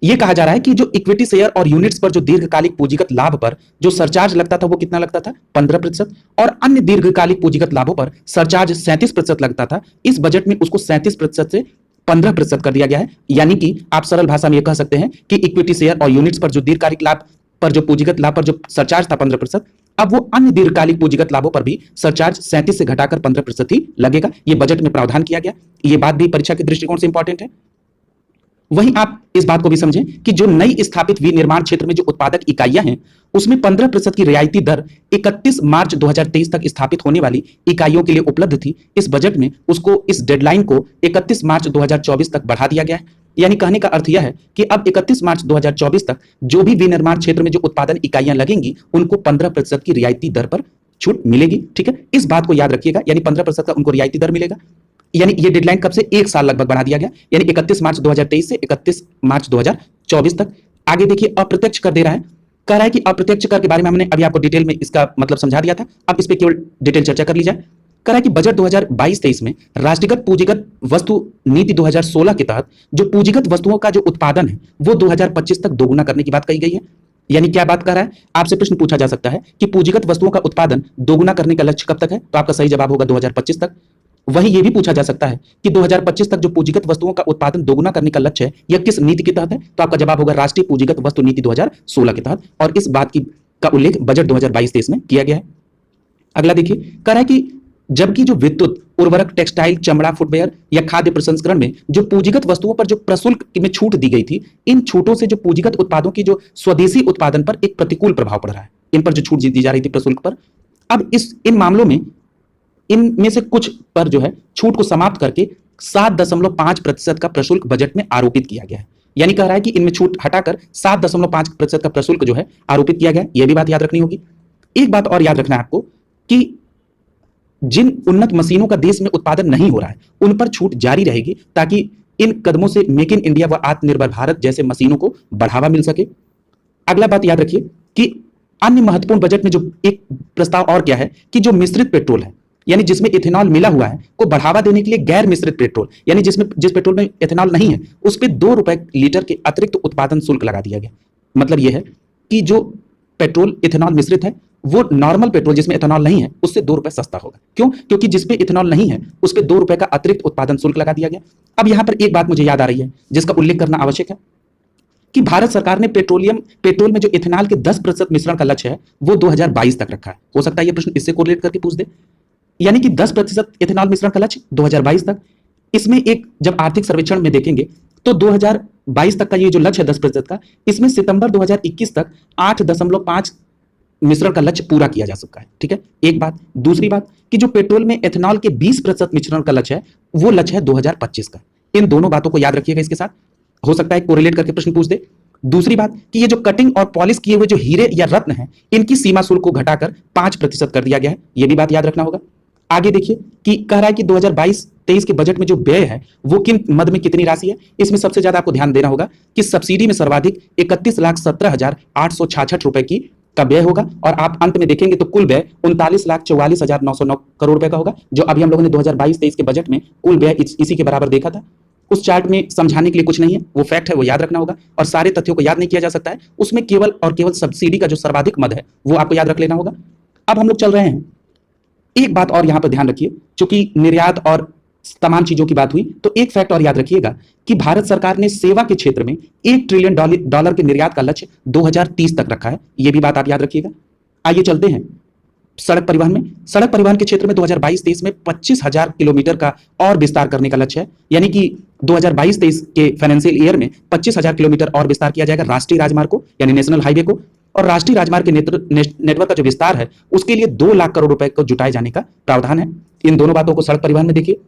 यह कहा जा रहा है कि जो इक्विटी शेयर और यूनिट्स पर जो दीर्घकालिक पूंजीगत लाभ पर जो सरचार्ज लगता था वो कितना लगता था 15%, और अन्य दीर्घकालिक पूंजीगत लाभों पर सरचार्ज 37% लगता था। इस बजट में उसको 37% से 15% कर दिया गया है। यानी कि आप सरल भाषा में यह कह सकते हैं कि इक्विटी शेयर और यूनिट्स पर जो दीर्घकालिक लाभ पर जो पूंजीगत लाभ पर जो सरचार्ज था 15%, अब वो अन्य दीर्घकालिक पूंजीगत लाभों पर भी सरचार्ज 37 से घटाकर 15% ही लगेगा। ये बजट में प्रावधान किया गया। ये बात भी परीक्षा के दृष्टिकोण से इंपॉर्टेंट है। वहीं आप इस बात को भी समझें कि जो नई स्थापित विनिर्माण क्षेत्र में जो उत्पादक इकाइयां हैं उसमें 15% की रियायती दर 31 मार्च 2023 तक स्थापित होने वाली इकाइयों के लिए उपलब्ध थी। इस बजट में उसको इस डेडलाइन को 31 मार्च 2024 तक बढ़ा दिया गया है। यानी कहने का अर्थ यह है कि अब 31 मार्च 2024 तक जो भी विनिर्माण क्षेत्र में जो उत्पादन इकाइयां लगेंगी उनको 15% की रियायती दर पर छूट मिलेगी। ठीक है, इस बात को याद रखिएगा, यानी 15% का उनको रियायती दर मिलेगा। यानी ये डेडलाइन कब से, एक साल लगभग बढ़ा दिया गया, यानी 31 मार्च 2023 से 31 मार्च 2024 तक। आगे देखिए, अप्रत्यक्ष कर दे रहा है, कह रहा है कि अप्रत्यक्ष कर के बारे में हमने अभी आपको डिटेल में इसका मतलब समझा दिया था, अब इस पे केवल डिटेल चर्चा कर ली जाए। कह रहा है कि बजट 2022-23 में राष्ट्रीयगत पूंजीगत वस्तु नीति 2016 के तहत जो पूंजीगत वस्तुओं का जो उत्पादन है वो 2025 तक दोगुना करने की बात कही गई है। यानी क्या बात कर रहा है, आपसे प्रश्न पूछा जा सकता है कि पूंजीगत वस्तुओं का उत्पादन दोगुना करने का लक्ष्य कब तक है, तो आपका सही जवाब होगा 2025 तक। वहीं यह भी पूछा जा सकता है कि 2025 तक जो पूंजीगत वस्तुओं का उत्पादन दोगुना करने का लक्ष्य है यह किस नीति के तहत है, तो आपका जवाब होगा राष्ट्रीय पूंजीगत वस्तु नीति 2016 के तहत, और इस बात का उल्लेख बजट 2022-23 में किया गया है। अगला देखिए, कह रहा है कि जबकि जो विद्युत, उर्वरक, टेक्सटाइल, चमड़ा, फुटवेयर या खाद्य प्रसंस्करण में जो पूंजीगत वस्तुओं पर जो प्रशुल्क में छूट दी गई थी, इन छूटों से जो पूंजीगत उत्पादों की जो स्वदेशी उत्पादन पर एक प्रतिकूल प्रभाव पड़ रहा है। इन पर जो छूट दी जा रही थी प्रशुल्क पर, अब इन मामलों में इनमें से कुछ पर जो है छूट को समाप्त करके 7.5% का प्रशुल्क बजट में आरोपित किया गया है। यानी कह रहा है कि इनमें छूट हटाकर 7.5% का प्रशुल्क जो है आरोपित किया गया। यह भी बात याद रखनी होगी। एक बात और याद रखना है आपको कि जिन उन्नत मशीनों का देश में उत्पादन नहीं हो रहा है उन पर छूट जारी रहेगी, ताकि इन कदमों से मेक इन इंडिया व आत्मनिर्भर भारत जैसे मशीनों को बढ़ावा मिल सके। अगला बात याद रखिए कि अन्य महत्वपूर्ण बजट में जो एक प्रस्ताव और क्या है कि जो मिश्रित पेट्रोल है, यानी जिसमें इथेनॉल मिला हुआ है, को बढ़ावा देने के लिए गैर मिश्रित पेट्रोल, यानी जिस पेट्रोल में इथेनॉल नहीं है उस पर 2 रुपए लीटर के अतिरिक्त उत्पादन शुल्क लगा दिया गया। मतलब यह है कि जो पेट्रोल इथेनॉल मिश्रित है वो नॉर्मल पेट्रोल जिसमें इथेनॉल नहीं है उससे 2 रुपए सस्ता होगा। क्यों? क्योंकि जिसपे इथेनॉल नहीं है उस पर 2 रुपए का अतिरिक्त उत्पादन शुल्क लगा दिया गया। अब यहां पर एक बात मुझे याद आ रही है जिसका उल्लेख करना आवश्यक है कि भारत सरकार ने पेट्रोल में जो इथेनॉल के 10% मिश्रण का लक्ष्य है वो 2022 तक रखा है। हो सकता है ये प्रश्न इससे कोरिलेट करके पूछ दे, यानी कि 10% इथेनॉल मिश्रण का लक्ष्य 2022 तक। इसमें एक जब आर्थिक सर्वेक्षण में देखेंगे तो 2022 तक का ये जो लक्ष्य है 10% का, इसमें सितंबर 2021 तक 8.5 मिश्रण का लक्ष्य पूरा किया जा सकता है। ठीक है, एक बात। दूसरी बात कि जो पेट्रोल में एथेनॉल के 20% मिश्रण का लक्ष्य है वो लक्ष्य है 2025 का। इन दोनों बातों को याद रखिएगा, इसके साथ हो सकता है कोरिलेट करके प्रश्न पूछ दे। दूसरी बात कि ये जो कटिंग और पॉलिश किए हुए जो हीरे या रत्न है इनकी सीमा शुल्क को घटाकर 5% कर दिया गया है। यह भी बात याद रखना होगा। आगे देखिए कि कह रहा है कि 2022-23 के बजट में जो व्यय है वो किन मद में कितनी राशि है। इसमें सबसे ज्यादा आपको ध्यान देना होगा कि सब्सिडी में सर्वाधिक 31,17,866 रुपए की का व्यय होगा, और आप अंत में देखेंगे तो कुल व्यय 39,44,909 करोड़ रुपए का होगा, जो अभी हम लोगों ने 2022-23 के बजट में कुल व्यय इसी के बराबर देखा था। उस चार्ट में समझाने के लिए कुछ नहीं है, वो फैक्ट है, वो याद रखना होगा, और सारे तथ्यों को याद नहीं किया जा सकता है। उसमें केवल और केवल सब्सिडी का जो सर्वाधिक मद है वो आपको याद रख लेना होगा। अब हम लोग चल रहे हैं, एक बात और यहां पर ध्यान रखिए, चूंकि निर्यात और तमाम चीजों की बात हुई तो एक फैक्ट और याद रखिएगा कि भारत सरकार ने सेवा के क्षेत्र में $1 ट्रिलियन के निर्यात का लक्ष्य 2030 तक रखा है। यह भी बात आप याद रखिएगा। आइए चलते हैं सड़क परिवहन में। सड़क परिवहन के क्षेत्र में 2022-23 में 25,000 किलोमीटर का और विस्तार करने का लक्ष्य है, यानी कि 2022-23 के फाइनेंशियल ईयर में 25,000 किलोमीटर और विस्तार किया जाएगा राष्ट्रीय राजमार्ग को, यानी नेशनल हाईवे को। और राष्ट्रीय राजमार्ग के नेटवर्क का जो विस्तार है उसके लिए 2 लाख करोड़ रुपए को जुटाए जाने का प्रावधान है। इन दोनों बातों को सड़क परिवहन में देखिए।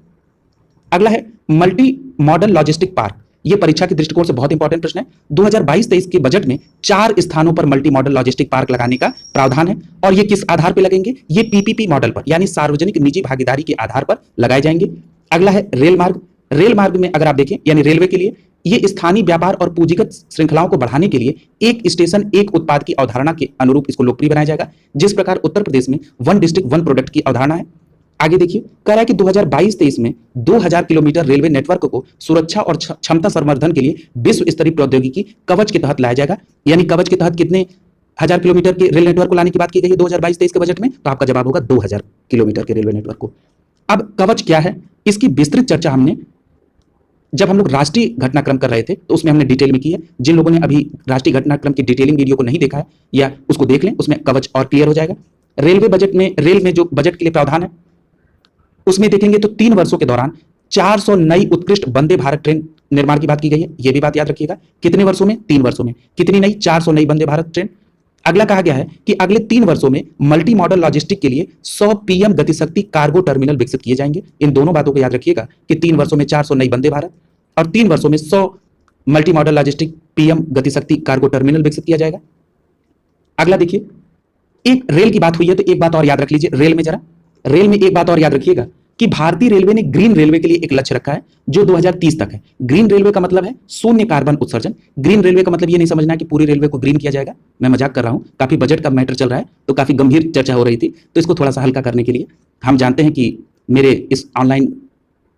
अगला है मल्टी मॉडल लॉजिस्टिक पार्क। यह परीक्षा के दृष्टिकोण से बहुत इंपॉर्टेंट प्रश्न है। 2022-23 के बजट में 4 स्थानों पर मल्टी मॉडल लॉजिस्टिक पार्क लगाने का प्रावधान है, और ये किस आधार पर लगेंगे? ये पीपीपी मॉडल पर, यानी सार्वजनिक निजी भागीदारी के आधार पर लगाए जाएंगे। अगला है रेल मार्ग। रेल मार्ग में अगर आप देखें, यानी रेलवे के लिए ये स्थानीय व्यापार और पूंजीगत श्रृंखलाओं को बढ़ाने के लिए एक स्टेशन एक उत्पाद की अवधारणा के अनुरूप इसको लोकप्रिय बनाया जाएगा, जिस प्रकार उत्तर प्रदेश में 1 डिस्ट्रिक्ट 1 प्रोडक्ट की अवधारणा है। आगे देखिए, कह रहा है कि 2022-23 में 2000 किलोमीटर रेलवे नेटवर्क को सुरक्षा और क्षमता संवर्धन के लिए विश्व स्तरीय प्रौद्योगिकी कवच के तहत लाया जाएगा। यानी कवच के तहत कितने 1000 किलोमीटर के रेल नेटवर्क को लाने की बात की गई है 2022-23 के बजट में, तो आपका जवाब होगा 2000 किलोमीटर के रेलवे नेटवर्क को। अब कवच क्या है, इसकी विस्तृत चर्चा हमने जब हम लोग राष्ट्रीय घटनाक्रम कर रहे थे तो उसमें हमने डिटेल में की है। जिन लोगों ने अभी राष्ट्रीय घटनाक्रम की डिटेलिंग वीडियो को नहीं देखा है या उसको देख लें, उसमें कवच और क्लियर हो जाएगा। रेल में जो बजट के लिए प्रावधान है उसमें देखेंगे तो 3 वर्षों के दौरान 400 नई उत्कृष्ट वंदे भारत ट्रेन निर्माण की बात की गई है। यह भी बात याद रखिएगा। कितने वर्षों में? 3 वर्षों में। कितनी नई? 400 नई वंदे भारत ट्रेन। अगला कहा गया है कि अगले 3 वर्षों में मल्टी मॉडल लॉजिस्टिक के लिए 100 पीएम गतिशक्ति कार्गो टर्मिनल विकसित किए जाएंगे। इन दोनों बातों को याद रखिएगा कि 3 वर्षों में 400 नई वंदे भारत और 3 वर्षों में 100 multi modal logistic PM Gatishakti cargo terminal विकसित किया जाएगा। अगला देखिए, एक रेल की बात हुई है तो एक बात और याद रख लीजिए रेल में, जरा रेल में एक बात और याद रखिएगा कि भारतीय रेलवे ने ग्रीन रेलवे के लिए एक लक्ष्य रखा है जो 2030 तक है। ग्रीन रेलवे का मतलब है शून्य कार्बन उत्सर्जन। ग्रीन रेलवे का मतलब ये नहीं समझना कि पूरी रेलवे को ग्रीन किया जाएगा, मैं मजाक कर रहा हूं। काफी बजट का मैटर चल रहा है तो काफी गंभीर चर्चा हो रही थी, तो इसको थोड़ा सा हल्का करने के लिए हम जानते हैं कि मेरे इस ऑनलाइन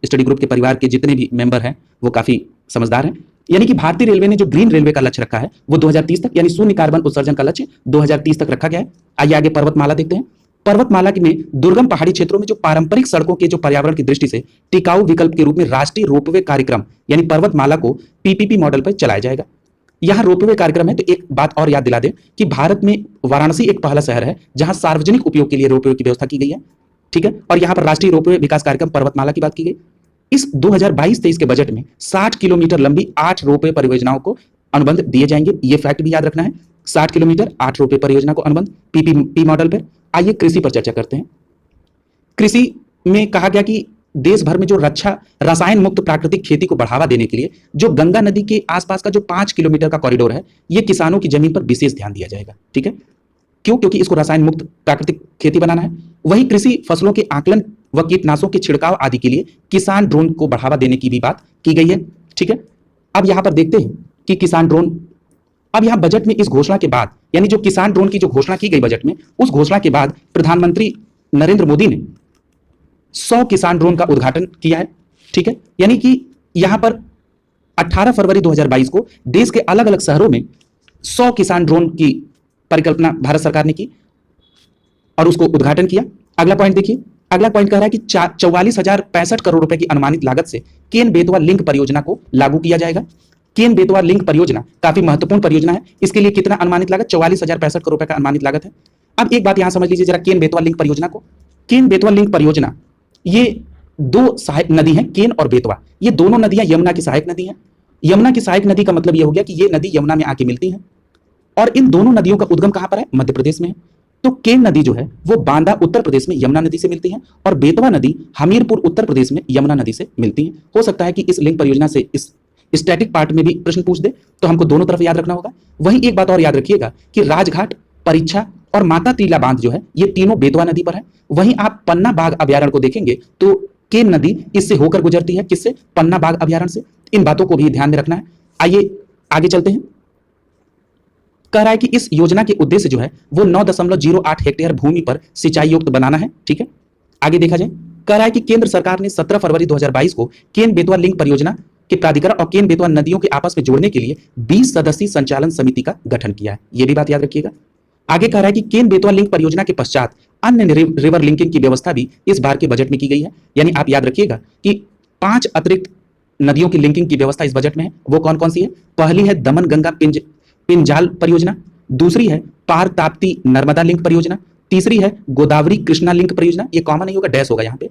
स्टडी ग्रुप के परिवार के जितने भी मेंबर हैं वो काफी समझदार हैं। यानी कि भारतीय रेलवे ने जो ग्रीन रेलवे का लक्ष्य रखा है वो 2030 तक, यानी शून्य कार्बन उत्सर्जन का लक्ष्य 2030 तक रखा गया है। आइए आगे पर्वतमाला देखते हैं। पर्वतमाला में दुर्गम पहाड़ी क्षेत्रों में जो पारंपरिक सड़कों के जो पर्यावरण की दृष्टि से टिकाऊ विकल्प के रूप में राष्ट्रीय रोपवे कार्यक्रम यानी पर्वतमाला को पीपीपी मॉडल पर चलाया जाएगा। यहां रोपवे कार्यक्रम है तो एक बात और याद दिला दें कि भारत में वाराणसी एक पहला शहर है जहां सार्वजनिक उपयोग के लिए रोपवे की व्यवस्था की गई है, ठीक है। और यहां पर राष्ट्रीय रोपवे विकास कार्यक्रम पर्वतमाला की बात की गई। इस 2022-23 के बजट में 60 किलोमीटर लंबी 8 रोपवे परियोजनाओं को अनुबंध दिए जाएंगे। ये फैक्ट भी याद रखना है, 60 किलोमीटर 8 रोपवे परियोजना को अनुबंध पीपीपी मॉडल पर। आइए कृषि पर चर्चा करते हैं। कृषि में कहा गया कि देश भर में जो रसायन मुक्त प्राकृतिक खेती को बढ़ावा देने के लिए जो गंगा नदी के आसपास का जो 5 किलोमीटर का कॉरिडोर है, ये किसानों की जमीन पर विशेष ध्यान दिया जाएगा, ठीक है। क्यों? क्योंकि इसको रसायन मुक्त प्राकृतिक खेती बनाना है। वहीं कृषि फसलों के आकलन व कीटनाशकों के छिड़काव आदि के लिए किसान ड्रोन को बढ़ावा देने की भी बात की गई है, ठीक है। अब यहां पर देखते हैं कि किसान ड्रोन, अब यहां बजट में इस घोषणा के बाद, यानी जो किसान ड्रोन की जो घोषणा की गई बजट में, उस घोषणा के बाद प्रधानमंत्री नरेंद्र मोदी ने 100 किसान ड्रोन का उद्घाटन किया है, ठीक है। यानी कि यहां पर 18 फरवरी 2022 को देश के अलग अलग शहरों में 100 किसान ड्रोन की परिकल्पना भारत सरकार ने की और उसको उद्घाटन किया। अगला पॉइंट देखिए, अगला पॉइंट कह रहा है कि 44,065 करोड़ रुपए की अनुमानित लागत से केन बेतवा लिंक परियोजना को लागू किया जाएगा। केन बेतवा लिंक परियोजना काफी महत्वपूर्ण परियोजना है। इसके लिए कितना अनुमानित लागत? 44,065 करोड़ रुपए का अनुमानित लागत है। अब एक बात यहां समझ लीजिए जरा, केन बेतवा लिंक परियोजना को। केन बेतवा लिंक परियोजना, ये दो सहायक नदी हैं, केन और बेतवा। ये दोनों नदियां यमुना की सहायक नदी हैं। यमुना की सहायक नदी का मतलब यह हो गया कि ये नदी यमुना में आके मिलती है और इन दोनों नदियों का उद्गम कहां पर है? मध्य प्रदेश में है। तो केन नदी जो है वो बांदा उत्तर प्रदेश में यमुना नदी से मिलती है और बेतवा नदी हमीरपुर उत्तर प्रदेश में यमुना नदी से मिलती है। हो सकता है कि इस लिंक परियोजना से इस स्टैटिक पार्ट में भी प्रश्न पूछ दे, तो हमको दोनों तरफ याद रखना होगा। वहीं एक बात और याद रखिएगा कि राजघाट, परीक्षा और माता तीला बांध जो है ये तीनों बेतवा नदी पर है। वहीं आप पन्ना बाघ अभ्यारण्य को देखेंगे तो केन नदी इससे होकर गुजरती है। किससे? पन्ना बाघ अभ्यारण्य से। इन बातों को भी ध्यान में रखना है। आइए आगे चलते हैं। कह रहा है कि इस योजना के उद्देश्य जो है वो 9.08 हेक्टेयर भूमि पर सिंचाई युक्त बनाना है, ठीक है। आगे देखा जाए, कह रहा है कि केंद्र सरकार ने 17 फरवरी 2022 को केन बेतवा लिंक परियोजना के प्राधिकरण और केन बेतवा नदियों के आपस में जोड़ने के लिए 20 सदस्यीय संचालन समिति का गठन किया है। यह भी बात याद रखिएगा। आगे कह रहा है कि केन बेतवा लिंक परियोजना के पश्चात अन्य रिवर लिंकिंग की व्यवस्था भी इस बार के बजट में की गई है। यानी आप याद रखिएगा कि 5 अतिरिक्त नदियों की लिंकिंग की व्यवस्था इस बजट में है। वो कौन कौन सी है? पहली है दमन गंगा पिंजाल परियोजना, दूसरी है पार ताप्ती नर्मदा लिंक परियोजना, तीसरी है गोदावरी कृष्णा लिंक परियोजना, ये कॉमन नहीं होगा, डैश होगा यहाँ पे।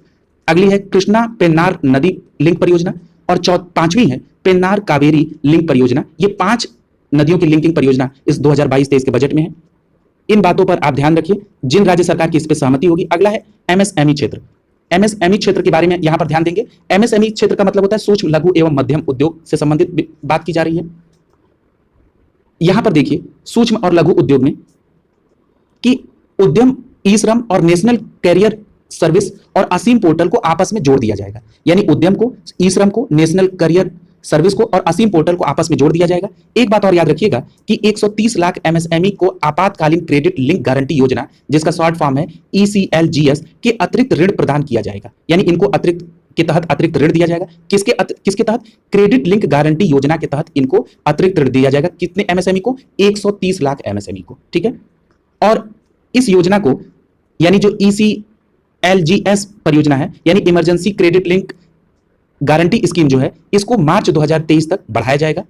अगली है कृष्णा पेन्नार नदी लिंक परियोजना और पांचवी है पेन्नार कावेरी लिंक परियोजना। ये 5 नदियों की लिंकिंग परियोजना इस 2022-23 के बजट में है। इन बातों पर आप ध्यान रखिए, जिन राज्य सरकार की इस पर सहमति होगी। अगला है एमएसएमई क्षेत्र। एमएसएमई क्षेत्र के बारे में यहां पर ध्यान देंगे। एमएसएमई क्षेत्र का मतलब होता है सूक्ष्म लघु एवं मध्यम उद्योग से संबंधित बात की जा रही है। यहां पर देखिए सूक्ष्म और लघु उद्योग में कि उद्यम ई श्रम और नेशनल कैरियर सर्विस और असीम पोर्टल को आपस में जोड़ दिया जाएगा। यानी उद्यम को, ई श्रम को, नेशनल कैरियर सर्विस को और असीम पोर्टल को आपस में जोड़ दिया जाएगा। एक बात और याद रखिएगा कि 130 लाख एमएसएमई को आपातकालीन क्रेडिट लिंक गारंटी योजना, जिसका शॉर्ट फॉर्म है ईसीएलजीएस, के अतिरिक्त ऋण प्रदान किया जाएगा। यानी इनको अतिरिक्त के तहत अतिरिक्त ऋण दिया जाएगा। किसके तहत? क्रेडिट लिंक गारंटी योजना के तहत इनको अतिरिक्त ऋण दिया जाएगा। कितने एमएसएमई को? 130 लाख एमएसएमई को, ठीक है। और इस योजना को, यानी जो ईसीएलजीएस परियोजना है, यानी emergency credit link guarantee scheme जो है, इसको मार्च 2023 तक बढ़ाया जाएगा।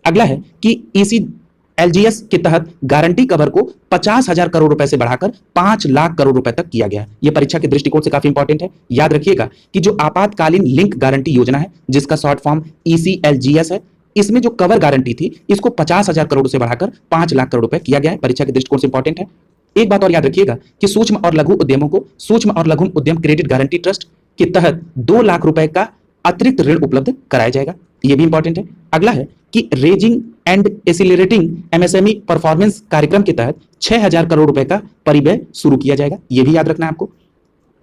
अगला है कि ईसीएलजीएस के तहत गारंटी कवर को 50,000 करोड़ रुपए से बढ़ाकर 5 लाख करोड़ रुपए तक किया गया है। यह परीक्षा के दृष्टिकोण से काफी इंपॉर्टेंट है। याद रखिएगा कि जो आपातकालीन लिंक गारंटी योजना है, जिसका शॉर्ट फॉर्म ईसीएलजीएस है, इसमें जो कवर गारंटी थी इसको 50,000 करोड़ से बढ़ाकर 5 लाख करोड़ रुपए किया गया है। परीक्षा के दृष्टिकोण से इंपॉर्टेंट है। एक बात और याद रखिएगा कि सूक्ष्म और लघु उद्यमों को सूक्ष्म और लघु उद्यम क्रेडिट गारंटी ट्रस्ट के तहत 2 लाख रुपए का अतिरिक्त ऋण उपलब्ध कराया जाएगा। यह भी इंपॉर्टेंट है। अगला है कि raising and accelerating MSME performance कार्यक्रम के तहत 6000 करोड़ रुपए का परिव्यय शुरू किया जाएगा। यह भी याद रखना है आपको।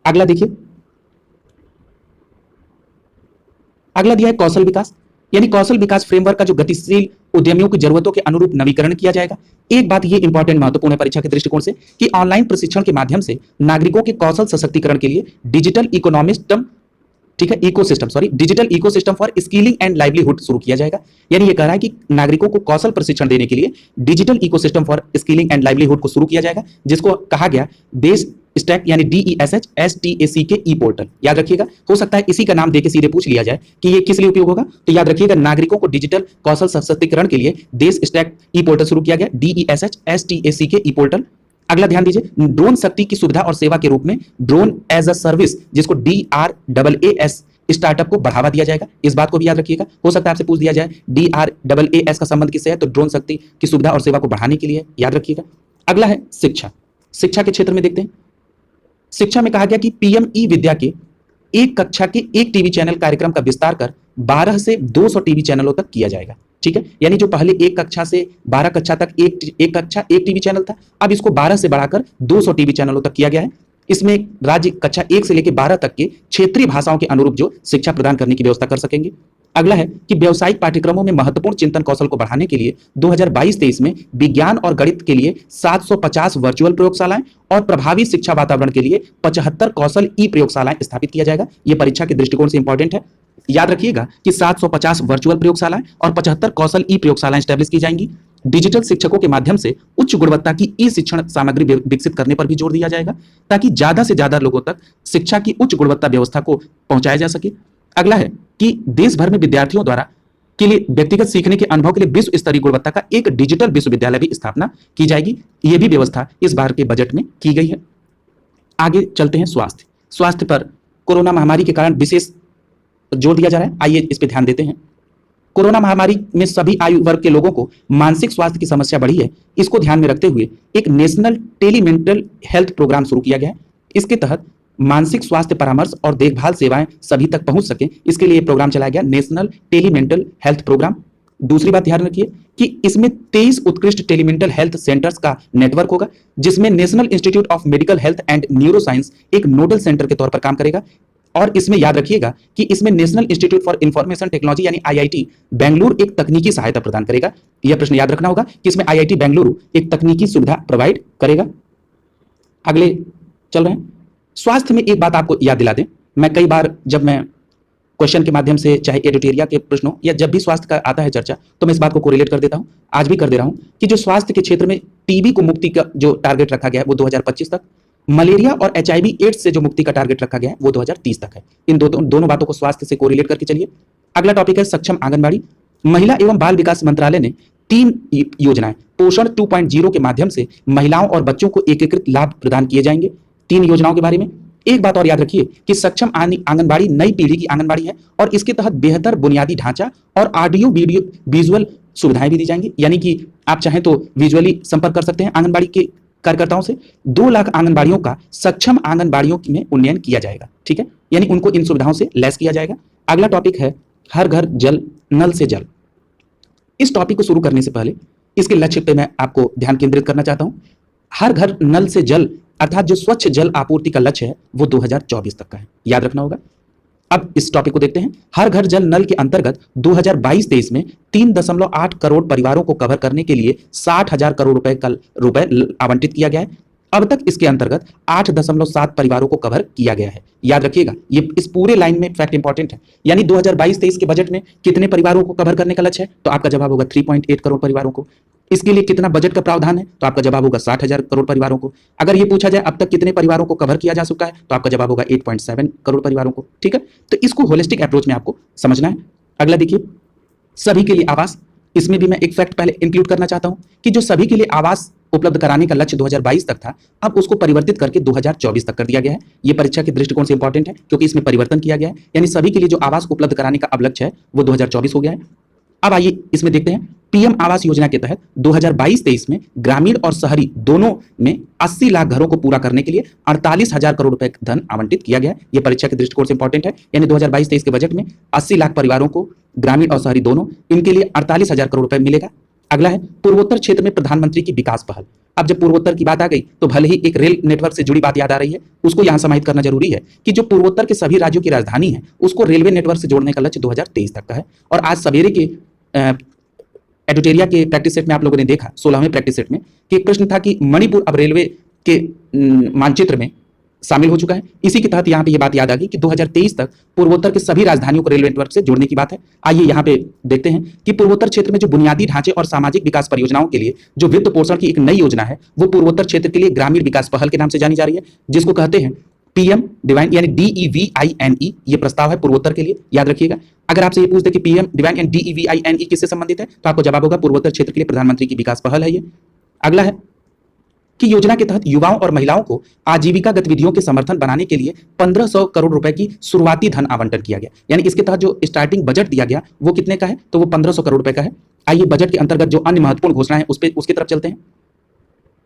अगला देखिए, अगला दिया है कौशल विकास, यानी कौशल विकास फ्रेमवर्क का जो गतिशील उद्यमियों की जरूरतों के अनुरूप नवीकरण किया जाएगा। एक बात ये इंपॉर्टेंट महत्वपूर्ण है परीक्षा के दृष्टिकोण से कि ऑनलाइन प्रशिक्षण के माध्यम से नागरिकों के कौशल सशक्तिकरण के लिए डिजिटल इकोनॉमिज्म, ठीक है, digital ecosystem for skilling and livelihood शुरू किया जाएगा। यानी ये कह रहा है कि नागरिकों को कौशल प्रशिक्षण देने के लिए digital ecosystem for skilling and livelihood को शुरू किया जाएगा, जिसको कहा गया देश स्टैक यानी DESHSTAC के ई पोर्टल। याद रखिएगा, हो सकता है इसी का नाम देके सीधे पूछ लिया जाए कि ये किस लिए उपयोग होगा, तो याद रखिएगा नागरिकों को डिजिटल कौशल सशक्तिकरण के लिए देश स्टैक ई पोर्टल शुरू किया गया, DESHSTAC के ई पोर्टल। अगला ध्यान दीजिए, ड्रोन शक्ति की सुविधा और सेवा के रूप में ड्रोन एज अ सर्विस, जिसको DRAAS स्टार्टअप को बढ़ावा दिया जाएगा। इस बात को भी याद रखिएगा, हो सकता है आपसे पूछ दिया जाए DRAAS का संबंध किससे है, तो ड्रोन शक्ति की सुविधा और सेवा को बढ़ाने के लिए, याद रखिएगा। अगला है शिक्षा। शिक्षा के क्षेत्र में देखते हैं, शिक्षा में कहा गया कि PM ई विद्या के एक कक्षा के एक टीवी चैनल कार्यक्रम का विस्तार कर 12 से 200 टीवी चैनलों तक किया जाएगा। ठीक है, यानी जो पहले एक कक्षा से 12 कक्षा तक एक कक्षा एक टीवी चैनल था, अब इसको 12 से बढ़ाकर 200 टीवी चैनलों तक किया गया है। इसमें राज्य कक्षा 1 से लेकर 12 तक के क्षेत्रीय भाषाओं के अनुरूप जो शिक्षा प्रदान करने की व्यवस्था कर सकेंगे। अगला है कि व्यावसायिक पाठ्यक्रमों में महत्वपूर्ण चिंतन कौशल को बढ़ाने के लिए 2022-23 में विज्ञान और गणित के लिए 750 वर्चुअल प्रयोगशालाएं और प्रभावी शिक्षा वातावरण के लिए 75 कौशल ई प्रयोगशालाएं स्थापित किया जाएगा। यह परीक्षा के दृष्टिकोण से इंपॉर्टेंट है। याद रखिएगा कि 750 वर्चुअल प्रयोगशालाएं और 75 कौशल ई प्रयोगशालाएं स्टैब्लिश की जाएंगी। डिजिटल शिक्षकों के माध्यम से उच्च गुणवत्ता की ई शिक्षण सामग्री विकसित करने पर भी जोर दिया जाएगा, ताकि ज्यादा से ज्यादा लोगों तक शिक्षा की उच्च गुणवत्ता व्यवस्था को पहुंचाया जा सके। अगला है कि देश भर में विद्यार्थियों द्वारा के लिए व्यक्तिगत सीखने के अनुभव के लिए विश्व स्तरीय गुणवत्ता का एक डिजिटल विश्वविद्यालय भी स्थापना की जाएगी। यह भी व्यवस्था इस बार के बजट में की गई है। आगे चलते हैं स्वास्थ्य। स्वास्थ्य पर कोरोना महामारी के कारण विशेष जोर दिया जा रहा है। आइए इस पर ध्यान देते हैं। कोरोना महामारी में सभी आयु वर्ग के लोगों को मानसिक स्वास्थ्य की समस्या बढ़ी है। इसको ध्यान में रखते हुए एक नेशनल टेलीमेंटल हेल्थ प्रोग्राम शुरू किया गया है। इसके तहत मानसिक स्वास्थ्य परामर्श और देखभाल सेवाएं सभी तक पहुंच सके, इसके लिए प्रोग्राम चलाया गया, नेशनल टेलीमेंटल हेल्थ प्रोग्राम। दूसरी बात ध्यान रखिए कि इसमें 23 उत्कृष्ट टेलीमेंटल हेल्थ सेंटर्स का नेटवर्क होगा, जिसमें national institute of medical health and neuro science एक नोडल सेंटर के तौर पर काम करेगा। और इसमें याद रखिएगा कि इसमें national institute for information technology यानी IIT बेंगलुरु एक तकनीकी सहायता प्रदान करेगा। यह प्रश्न याद रखना होगा कि इसमें IIT बेंगलुरु एक तकनीकी सुविधा प्रोवाइड करेगा। अगले चल रहे हैं, स्वास्थ्य में एक बात आपको याद दिला दें, मैं कई बार जब मैं क्वेश्चन के माध्यम से चाहे एडिटोरिया के प्रश्नों या जब भी स्वास्थ्य का आता है चर्चा, तो मैं इस बात को कोरिलेट कर देता हूं, आज भी कर दे रहा हूं कि जो स्वास्थ्य के क्षेत्र में टीबी को मुक्ति का जो टारगेट रखा गया है वो 2025 तक, मलेरिया और HIV एड्स से जो मुक्ति का टारगेट रखा गया है वो 2030 तक है। इन दोनों बातों को स्वास्थ्य से कोरिलेट करके चलिए। अगला टॉपिक है सक्षम आंगनबाड़ी। महिला एवं बाल विकास मंत्रालय ने 3 योजनाएं पोषण 2.0 के माध्यम से महिलाओं और बच्चों को एकीकृत लाभ प्रदान किए जाएंगे। 3 योजनाओं के बारे में एक बात और याद रखिए कि सक्षम आंगनबाड़ी नई पीढ़ी की आंगनबाड़ी है और इसके तहत बेहतर बुनियादी ढांचा और ऑडियो वीडियो विजुअल सुविधाएं भी दी जाएंगी। यानी कि आप चाहें तो विजुअली संपर्क कर सकते हैं आंगनबाड़ी के कार्यकर्ताओं से। 2 लाख आंगनबाड़ियों का सक्षम आंगनबाड़ियों में उन्नयन किया जाएगा। ठीक है, यानी उनको इन सुविधाओं से लैस किया जाएगा। अगला टॉपिक है हर घर जल, नल से जल। इस टॉपिक को शुरू करने से पहले इसके लक्ष्य पे मैं आपको ध्यान केंद्रित करना चाहता हूं। हर घर नल से जल अर्थात जो स्वच्छ जल आपूर्ति का लक्ष्य है वो 2024 तक का है, याद रखना होगा। अब इस टॉपिक को देखते हैं। हर घर जल नल के अंतर्गत 2022-23 में 3.8 करोड़ परिवारों को कवर करने के लिए 60,000 करोड़ रुपए आवंटित किया गया है। अब तक इसके अंतर्गत 8.7 परिवारों को कवर किया गया है। याद रखिएगा, ये इस पूरे लाइन में फैक्ट इंपॉर्टेंट है। यानी 2022-23 के बजट में कितने परिवारों को कवर करने का लक्ष्य है, तो आपका जवाब होगा 3.8 करोड़ परिवारों को। इसके लिए कितना बजट का प्रावधान है, तो आपका जवाब होगा 60,000 करोड़ परिवारों को। अगर ये पूछा जाए अब तक कितने परिवारों को कवर किया जा चुका है, तो आपका जवाब होगा 8.7 करोड़ परिवारों को। ठीक है, तो इसको होलिस्टिक अप्रोच में आपको समझना है। अगला देखिए, सभी के लिए आवास। इसमें भी मैं एक फैक्ट पहले इंक्लूड करना चाहता हूं कि जो सभी के लिए आवास उपलब्ध कराने का लक्ष्य 2022 तक था, अब उसको परिवर्तित करके 2024 तक कर दिया गया है। ये परीक्षा के दृष्टिकोण से इंपॉर्टेंट है क्योंकि इसमें परिवर्तन किया गया है। यानी सभी के लिए जो आवास उपलब्ध कराने का अब लक्ष्य है वो 2024 हो गया है। अब आइए इसमें देखते हैं, PM आवास योजना के तहत 2022-23 में ग्रामीण और शहरी दोनों में 80 लाख घरों को पूरा करने के लिए 48,000 करोड़ रुपए धन आवंटित किया गया है। यह परीक्षा के दृष्टिकोण से इंपॉर्टेंट है। यानी 2022-23 के बजट में 80 लाख परिवारों को ग्रामीण और शहरी दोनों, इनके लिए 48,000 करोड़ रुपए मिलेगा। अगला है पूर्वोत्तर क्षेत्र में प्रधानमंत्री की विकास पहल। अब जब पूर्वोत्तर की बात आ गई तो भले ही एक रेल नेटवर्क से जुड़ी बात याद आ रही है, उसको यहां समाहित करना जरूरी है कि जो पूर्वोत्तर के सभी राज्यों की राजधानी है उसको रेलवे नेटवर्क से जोड़ने का लक्ष्य 2023 तक का है। और आज सवेरे के एडुटेरिया के प्रैक्टिस सेट में आप लोगों ने देखा 16वें प्रैक्टिस सेट में कि एक प्रश्न था कि मणिपुर अब रेलवे के मानचित्र में शामिल हो चुका है। इसी के तहत यहाँ पे ये बात याद आ गई कि 2023 तक पूर्वोत्तर के सभी राजधानियों को रेलवे नेटवर्क से जोड़ने की बात है। आइए यहाँ पे देखते हैं कि पूर्वोत्तर क्षेत्र में जो बुनियादी ढांचे और सामाजिक विकास परियोजनाओं के लिए जो वित्त पोषण की एक नई योजना है वो पूर्वोत्तर क्षेत्र के लिए ग्रामीण विकास पहल के नाम से जानी जा रही है, जिसको कहते हैं पीएम डिवाइन यानी DEVINE। ये प्रस्ताव है पूर्वोत्तर के लिए, याद रखिएगा। अगर आपसे ये पूछते कि पीएम डिवाइन यानी DEVINE किससे संबंधित है तो आपको जवाब होगा पूर्वोत्तर क्षेत्र के लिए प्रधानमंत्री की विकास पहल है ये। अगला है कि योजना के तहत युवाओं और महिलाओं को आजीविका गतिविधियों के समर्थन बनाने के लिए 1500 करोड़ रुपए की शुरुआती धन आवंटन किया गया। यानी इसके तहत जो स्टार्टिंग बजट दिया गया वो कितने का है तो वो 1500 करोड़ रुपए का है। आइए बजट के अंतर्गत जो अन्य महत्वपूर्ण घोषणा है उसकी तरफ चलते हैं।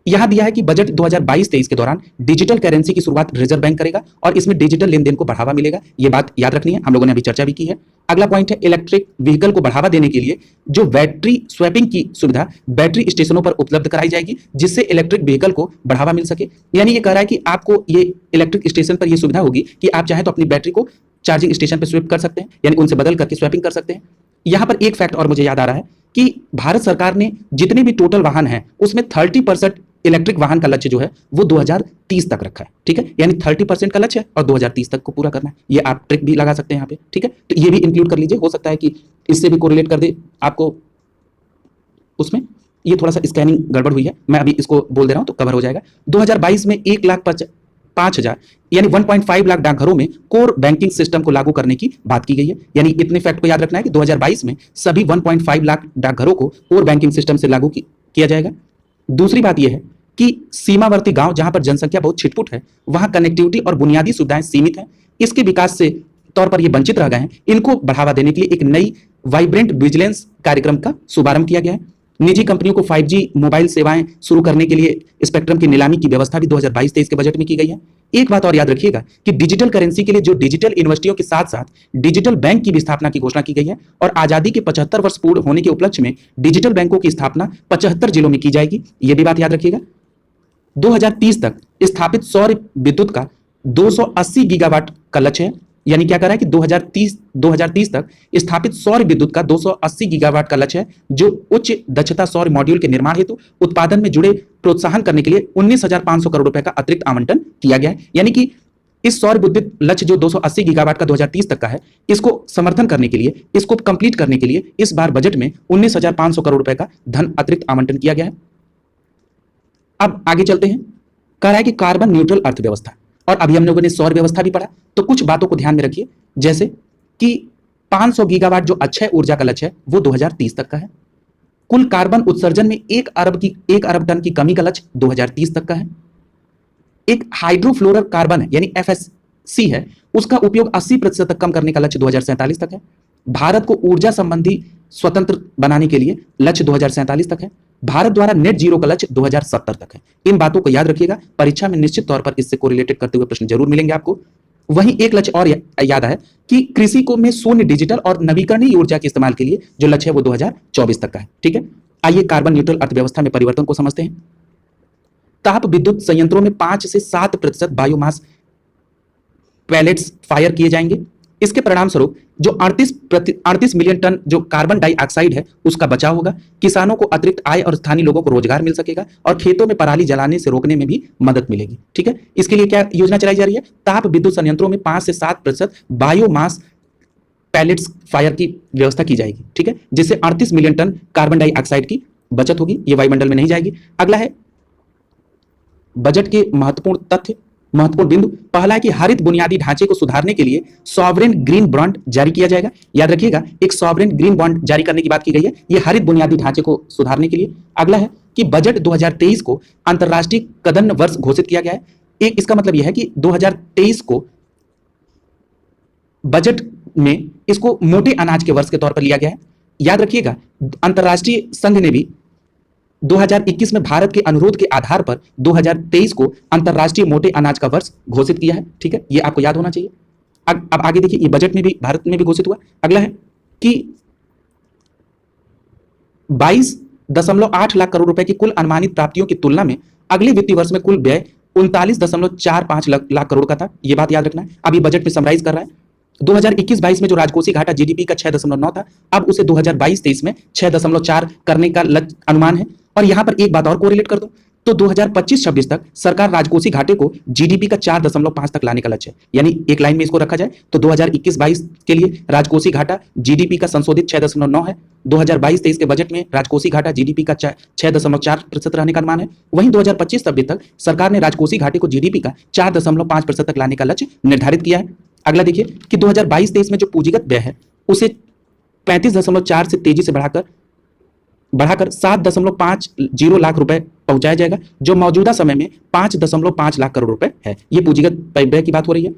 यहां दिया है कि बजट 2022-23 के दौरान डिजिटल करेंसी की शुरुआत रिजर्व बैंक करेगा और इसमें डिजिटल लेन देन को बढ़ावा मिलेगा। ये बात याद रखनी है, हम लोगों ने अभी चर्चा भी की है। अगला पॉइंट है इलेक्ट्रिक व्हीकल को बढ़ावा देने के लिए जो बैटरी स्वैपिंग की सुविधा बैटरी स्टेशनों पर उपलब्ध कराई जाएगी, जिससे इलेक्ट्रिक व्हीकल को बढ़ावा मिल सके। यानी ये कह रहा है कि आपको ये इलेक्ट्रिक स्टेशन पर यह सुविधा होगी कि आप चाहें तो अपनी बैटरी को चार्जिंग स्टेशन पर स्विप कर सकते हैं, यानी उनसे बदल करके स्वैपिंग कर सकते हैं। यहां पर एक फैक्ट और मुझे याद आ रहा है कि भारत सरकार ने जितने भी टोटल वाहन हैं उसमें 30% इलेक्ट्रिक वाहन का लक्ष्य जो है वो 2030 तक रखा है। ठीक है, यानी 30% का लक्ष्य है और 2030 तक को पूरा करना है। ये आप ट्रिक भी लगा सकते हैं यहाँ पे। ठीक है, तो ये भी इंक्लूड कर लीजिए, हो सकता है कि इससे भी कोरिलेट कर दे आपको उसमें। ये थोड़ा सा स्कैनिंग गड़बड़ हुई है, मैं अभी इसको बोल दे रहा हूं तो कवर हो जाएगा। 2022 में 1,05,000 यानी 1.5 लाख डाकघरों में कोर बैंकिंग सिस्टम को लागू करने की बात की गई है। यानी इतने फैक्ट को याद रखना है कि 2022 में सभी 1.5 लाख डाकघरों को कोर बैंकिंग सिस्टम से लागू किया जाएगा। दूसरी बात यह है कि सीमावर्ती गांव जहां पर जनसंख्या बहुत छिटपुट है वहां कनेक्टिविटी और बुनियादी सुविधाएं सीमित हैं, इसके विकास से तौर पर ये वंचित रह गए हैं। इनको बढ़ावा देने के लिए एक नई वाइब्रेंट विजिलेंस कार्यक्रम का शुभारंभ किया गया है। निजी कंपनियों को 5G मोबाइल सेवाएं शुरू करने के लिए स्पेक्ट्रम की नीलामी की व्यवस्था भी 2022-23 के बजट में की गई है। एक बात और याद रखिएगा कि डिजिटल करेंसी के लिए जो डिजिटल यूनिवर्सिटियों के साथ साथ डिजिटल बैंक की भी स्थापना की घोषणा की गई है और आजादी के 75 वर्ष पूर्ण होने के उपलक्ष्य में डिजिटल बैंकों की स्थापना 75 जिलों में की जाएगी। यह भी बात याद रखिएगा। 2030 तक स्थापित सौर विद्युत का 280 गीगावाट का लक्ष्य है। यानी क्या कर रहा है कि 2030 तक स्थापित सौर विद्युत का 280 गीगावाट का लक्ष्य है, जो उच्च दक्षता सौर मॉड्यूल के निर्माण हेतु उत्पादन में जुड़े प्रोत्साहन करने के लिए 19,500 करोड़ रुपए का अतिरिक्त आवंटन किया गया है। यानी कि इस सौर विद्युत लक्ष्य जो 280 गीगावाट का 2030 तक का है, इसको समर्थन करने के लिए, इसको कंप्लीट करने के लिए इस बार बजट में 19,500 करोड़ रुपए का धन अतिरिक्त आवंटन किया गया है। अब आगे चलते हैं। कह रहा है कि कार्बन न्यूट्रल अर्थव्यवस्था, और अभी हम लोगों ने सौर व्यवस्था भी पढ़ा, तो कुछ बातों को ध्यान में रखिए, जैसे कि 500 गीगावाट जो अक्षय ऊर्जा का लक्ष्य है वो 2030 तक का है। कुल कार्बन उत्सर्जन में 1 अरब टन की कमी का लक्ष्य 2030 तक का है। एक हाइड्रोफ्लोरर कार्बन है यानी FSC है, उसका उपयोग 80% तक कम करने का लक्ष्य 2047 तक है। भारत को ऊर्जा संबंधी स्वतंत्र बनाने के लिए लक्ष्य 2047 तक है। भारत द्वारा नेट जीरो का लक्ष्य 2070 तक है। इन बातों को याद रखिएगा, परीक्षा में निश्चित तौर पर इससे कोरिलेटेड करते हुए प्रश्न जरूर मिलेंगे आपको। वहीं एक लक्ष्य और याद है कि कृषि को में शून्य डिजिटल और नवीकरणीय ऊर्जा के इस्तेमाल के लिए जो लक्ष्य है वो 2024 तक का है। ठीक है, आइए कार्बन न्यूट्रल अर्थव्यवस्था में परिवर्तन को समझते हैं। ताप विद्युत संयंत्रों में 5 से 7% बायोमास पैलेट्स फायर किए जाएंगे। इसके परिणाम स्वरूप जो 38 मिलियन टन जो कार्बन डाइऑक्साइड है उसका बचाव होगा। किसानों को अतिरिक्त आय और स्थानीय लोगों को रोजगार मिल सकेगा और खेतों में पराली जलाने से रोकने में भी मदद मिलेगी। ठीक है, इसके लिए क्या योजना चलाई जा रही है? ताप विद्युत संयंत्रों में 5 से 7% बायोमास पैलेट्स फायर की व्यवस्था की जाएगी। ठीक है, जिससे 38 मिलियन टन कार्बन डाइऑक्साइड की बचत होगी, ये वायुमंडल में नहीं जाएगी। अगला है बजट के महत्वपूर्ण बिंदु। पहला है कि हरित बुनियादी ढांचे को सुधारने के लिए सॉवरेन ग्रीन बॉन्ड जारी किया जाएगा। याद रखिएगा, एक सॉवरेन ग्रीन बॉन्ड जारी करने की बात की गई है, ये हरित बुनियादी ढांचे को सुधारने के लिए। अगला है कि बजट 2023 को अंतर्राष्ट्रीय कदम वर्ष घोषित किया गया है। एक इसका मतलब यह है कि 2023 को बजट में इसको मोटे अनाज के वर्ष के तौर पर लिया गया है। याद रखिएगा, अंतर्राष्ट्रीय संघ ने भी 2021 में भारत के अनुरोध के आधार पर 2023 को अंतर्राष्ट्रीय मोटे अनाज का वर्ष घोषित किया है। ठीक है, ये आपको याद होना चाहिए। अब आगे देखिए, ये बजट में भी भारत में भी घोषित हुआ। अगला है कि 22.8 लाख करोड़ रुपए की कुल अनुमानित प्राप्तियों की तुलना में अगले वित्तीय वर्ष में कुल व्यय 39.45 लाख करोड़ का था। ये बात याद रखना है। अब ये बजट में समराइज कर रहा है। 2021-22 में जो राजकोषीय घाटा जीडीपी का 6.9 था, अब उसे 2022-23 में 6.4 करने का अनुमान है। और यहां पर एक बात और कोरिलेट कर दो तो 2025-26 तक सरकार राजकोषीय घाटे को जीडीपी का 4.5 तक लाने का लक्ष्य है। यानी एक लाइन में इसको रखा जाए तो 2021-22 के लिए राजकोषीय घाटा जीडीपी का संशोधित 6.9 है। 2022-23 के बजट में राजकोषीय घाटा जीडीपी का 6.4% रहने का अनुमान है। वहीं 2025-26 तक सरकार ने राजकोषीय घाटे को जीडीपी का 4.5% तक लाने का लक्ष्य निर्धारित किया है। अगला देखिए कि 2022-23 में जो पूंजीगत व्यय है उसे 35.4 से तेजी से बढ़ाकर 7.50 लाख रुपए पहुंचाया जाएगा, जो मौजूदा समय में 5.5 लाख करोड़ रुपए है। ये पूंजीगत व्यय की बात हो रही है।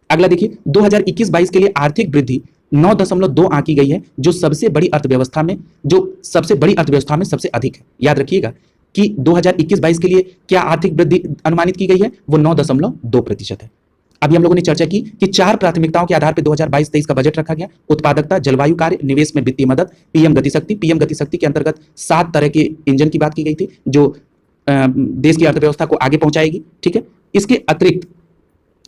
अगला देखिए 2021-22 के लिए आर्थिक वृद्धि 9.2 आंकी गई है, जो सबसे बड़ी अर्थव्यवस्था में सबसे अधिक है। याद रखिएगा कि 2021-22 के लिए क्या आर्थिक वृद्धि अनुमानित की गई है, वो 9.2% है। अभी हम लोगों ने चर्चा की कि 4 प्राथमिकताओं के आधार पर 2022-23 का बजट रखा गया। उत्पादकता, जलवायु कार्य, निवेश में वित्तीय मदद, पीएम गति शक्ति के अंतर्गत 7 तरह के इंजन की बात की गई थी जो देश की अर्थव्यवस्था को आगे पहुंचाएगी। ठीक है, इसके अतिरिक्त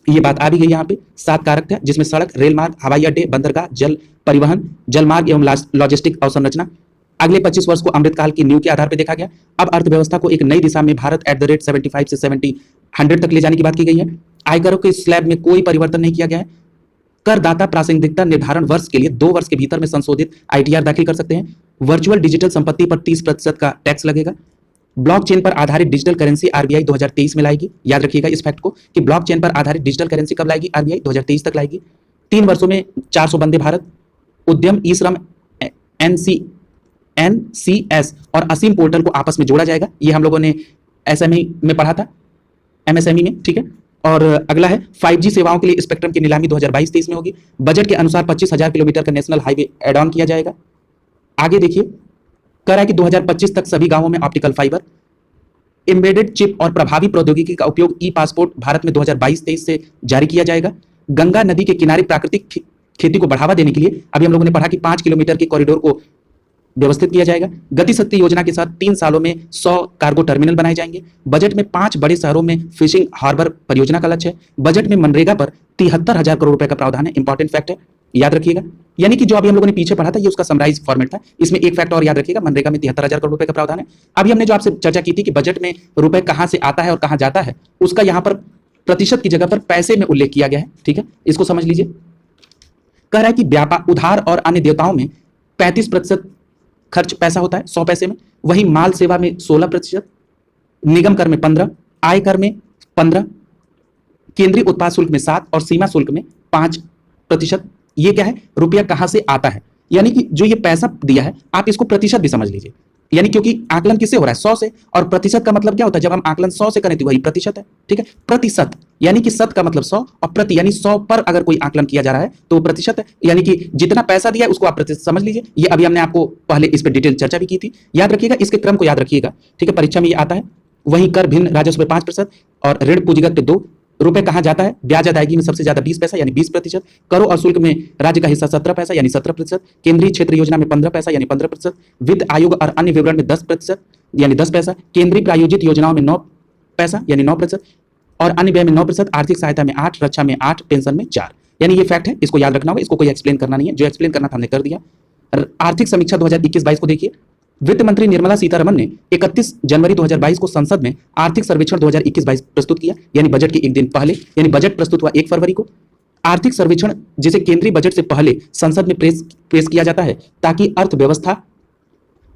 ये बात आ भी गई यहाँ पे 7 कारक थे, जिसमें सड़क, रेल मार्ग, हवाई अड्डे, बंदरगाह, जल परिवहन, जल मार्ग एवं लॉजिस्टिक अवसंरचना। अगले 25 वर्ष को अमृतकाल की नींव के आधार पर देखा गया। अब अर्थव्यवस्था को एक नई दिशा में भारत @75 से 100 तक ले जाने की बात की गई है। आयकरों के स्लैब में कोई परिवर्तन नहीं किया गया है। करदाता प्रासंगिकता निर्धारण वर्ष के लिए 2 वर्ष के भीतर में संशोधित आईटीआर दाखिल कर सकते हैं। वर्चुअल डिजिटल संपत्ति पर 30% का टैक्स लगेगा। ब्लॉकचेन पर आधारित डिजिटल करेंसी आरबीआई 2023 में लाएगी। याद रखिएगा इस फैक्ट को कि ब्लॉकचेन पर आधारित डिजिटल करेंसी कब लाएगी, आरबीआई 2023 तक लाएगी। 3 वर्षों में 400 वंदे भारत उद्यम, ई श्रम, एनसीएस और असीम पोर्टल को आपस में जोड़ा जाएगा। ये हम लोगों ने एसएमई में पढ़ा था, एमएसएमई में। ठीक है, और अगला है 5G सेवाओं के लिए स्पेक्ट्रम की नीलामी 2022-23 में होगी। बजट के अनुसार 25,000 किलोमीटर का नेशनल हाईवे एड ऑन किया जाएगा। आगे देखिए कह रहा है कि 2025 तक सभी गांवों में ऑप्टिकल फाइबर, एम्बेडेड चिप और प्रभावी प्रौद्योगिकी का उपयोग ई पासपोर्ट भारत में 2022-23 से जारी किया जाएगा। गंगा नदी के किनारे प्राकृतिक खेती को बढ़ावा देने के लिए अभी हम लोगों ने पढ़ा कि 5 किलोमीटर के कॉरिडोर को व्यवस्थित किया जाएगा। गति शक्ति योजना के साथ 3 सालों में 100 कार्गो टर्मिनल बनाए जाएंगे। बजट में 5 बड़े शहरों में फिशिंग हार्बर परियोजना का लक्ष्य है। बजट में मनरेगा पर 73,000 करोड़ रुपए का प्रावधान है। इंपॉर्टेंट फैक्ट है, याद रखिएगा। यानी कि जो अभी हम लोगों ने पीछे पढ़ा था ये उसका समराइज फॉर्मेट था। इसमें एक फैक्ट और याद रखिएगा, मनरेगा में 73,000 करोड़ रुपए का प्रावधान है। अभी हमने जो आपसे चर्चा की थी कि बजट में रुपए कहां से आता है और कहां जाता है, उसका यहां पर प्रतिशत की जगह पर पैसे में उल्लेख किया गया है। ठीक है, इसको समझ लीजिए। कह रहा है कि व्यापार, उधार और अन्य देयताओं में 35% खर्च पैसा होता है 100 पैसे में। वहीं माल सेवा में 16%, निगम कर में 15%, आय कर में 15%, केंद्रीय उत्पाद शुल्क में 7% और सीमा शुल्क में 5%। ये क्या है, रुपया कहां से आता है। यानी कि जो ये पैसा दिया है आप इसको प्रतिशत भी समझ लीजिए। यानी क्योंकि आकलन किससे हो रहा है, 100 से, और प्रतिशत का मतलब क्या होता है, जब हम आकलन 100 से करें तो वही प्रतिशत है। ठीक है, प्रतिशत यानी कि शत का मतलब 100 और प्रति यानी 100 पर अगर कोई आकलन किया जा रहा है तो प्रतिशत है। यानी कि जितना पैसा दिया है उसको आप प्रतिशत समझ लीजिए। ये अभी हमने आपको पहले इस पर डिटेल चर्चा भी की थी, याद रखिएगा, इसके क्रम को याद रखिएगा। ठीक है, परीक्षा में ये आता है। वहीं कर भिन्न राजस्व पे 5% और ऋण पूंजीगत पे 2 रुपए कहां जाता है, ब्याज अदायगी में सबसे ज्यादा 20 पैसा यानी 20%, करों और शुल्क में राज्य का हिस्सा 17 पैसा यानी 17%, केंद्रीय क्षेत्र योजना में 15 पैसा यानी 15%, वित्त आयोग और अन्य विवरण में 10% यानी 10 पैसा, केंद्रीय प्रायोजित योजनाओं में 9 पैसा यानी 9%, और अन्य व्यय में 9%, आर्थिक सहायता में 8, रक्षा में 8, पेंशन में 4। यानी ये फैक्ट है, इसको याद रखना होगा, इसको कोई एक्सप्लेन करना नहीं है, जो एक्सप्लेन करना था हमने कर दिया। आर्थिक समीक्षा 2021-22 को देखिए। वित्त मंत्री निर्मला सीतारमण ने 31 जनवरी 2022 को संसद में आर्थिक सर्वेक्षण 2021-22 प्रस्तुत किया, यानी बजट के एक दिन पहले, यानी बजट प्रस्तुत हुआ 1 फरवरी को। आर्थिक सर्वेक्षण जिसे केंद्रीय बजट से पहले संसद में पेश किया जाता है ताकि अर्थव्यवस्था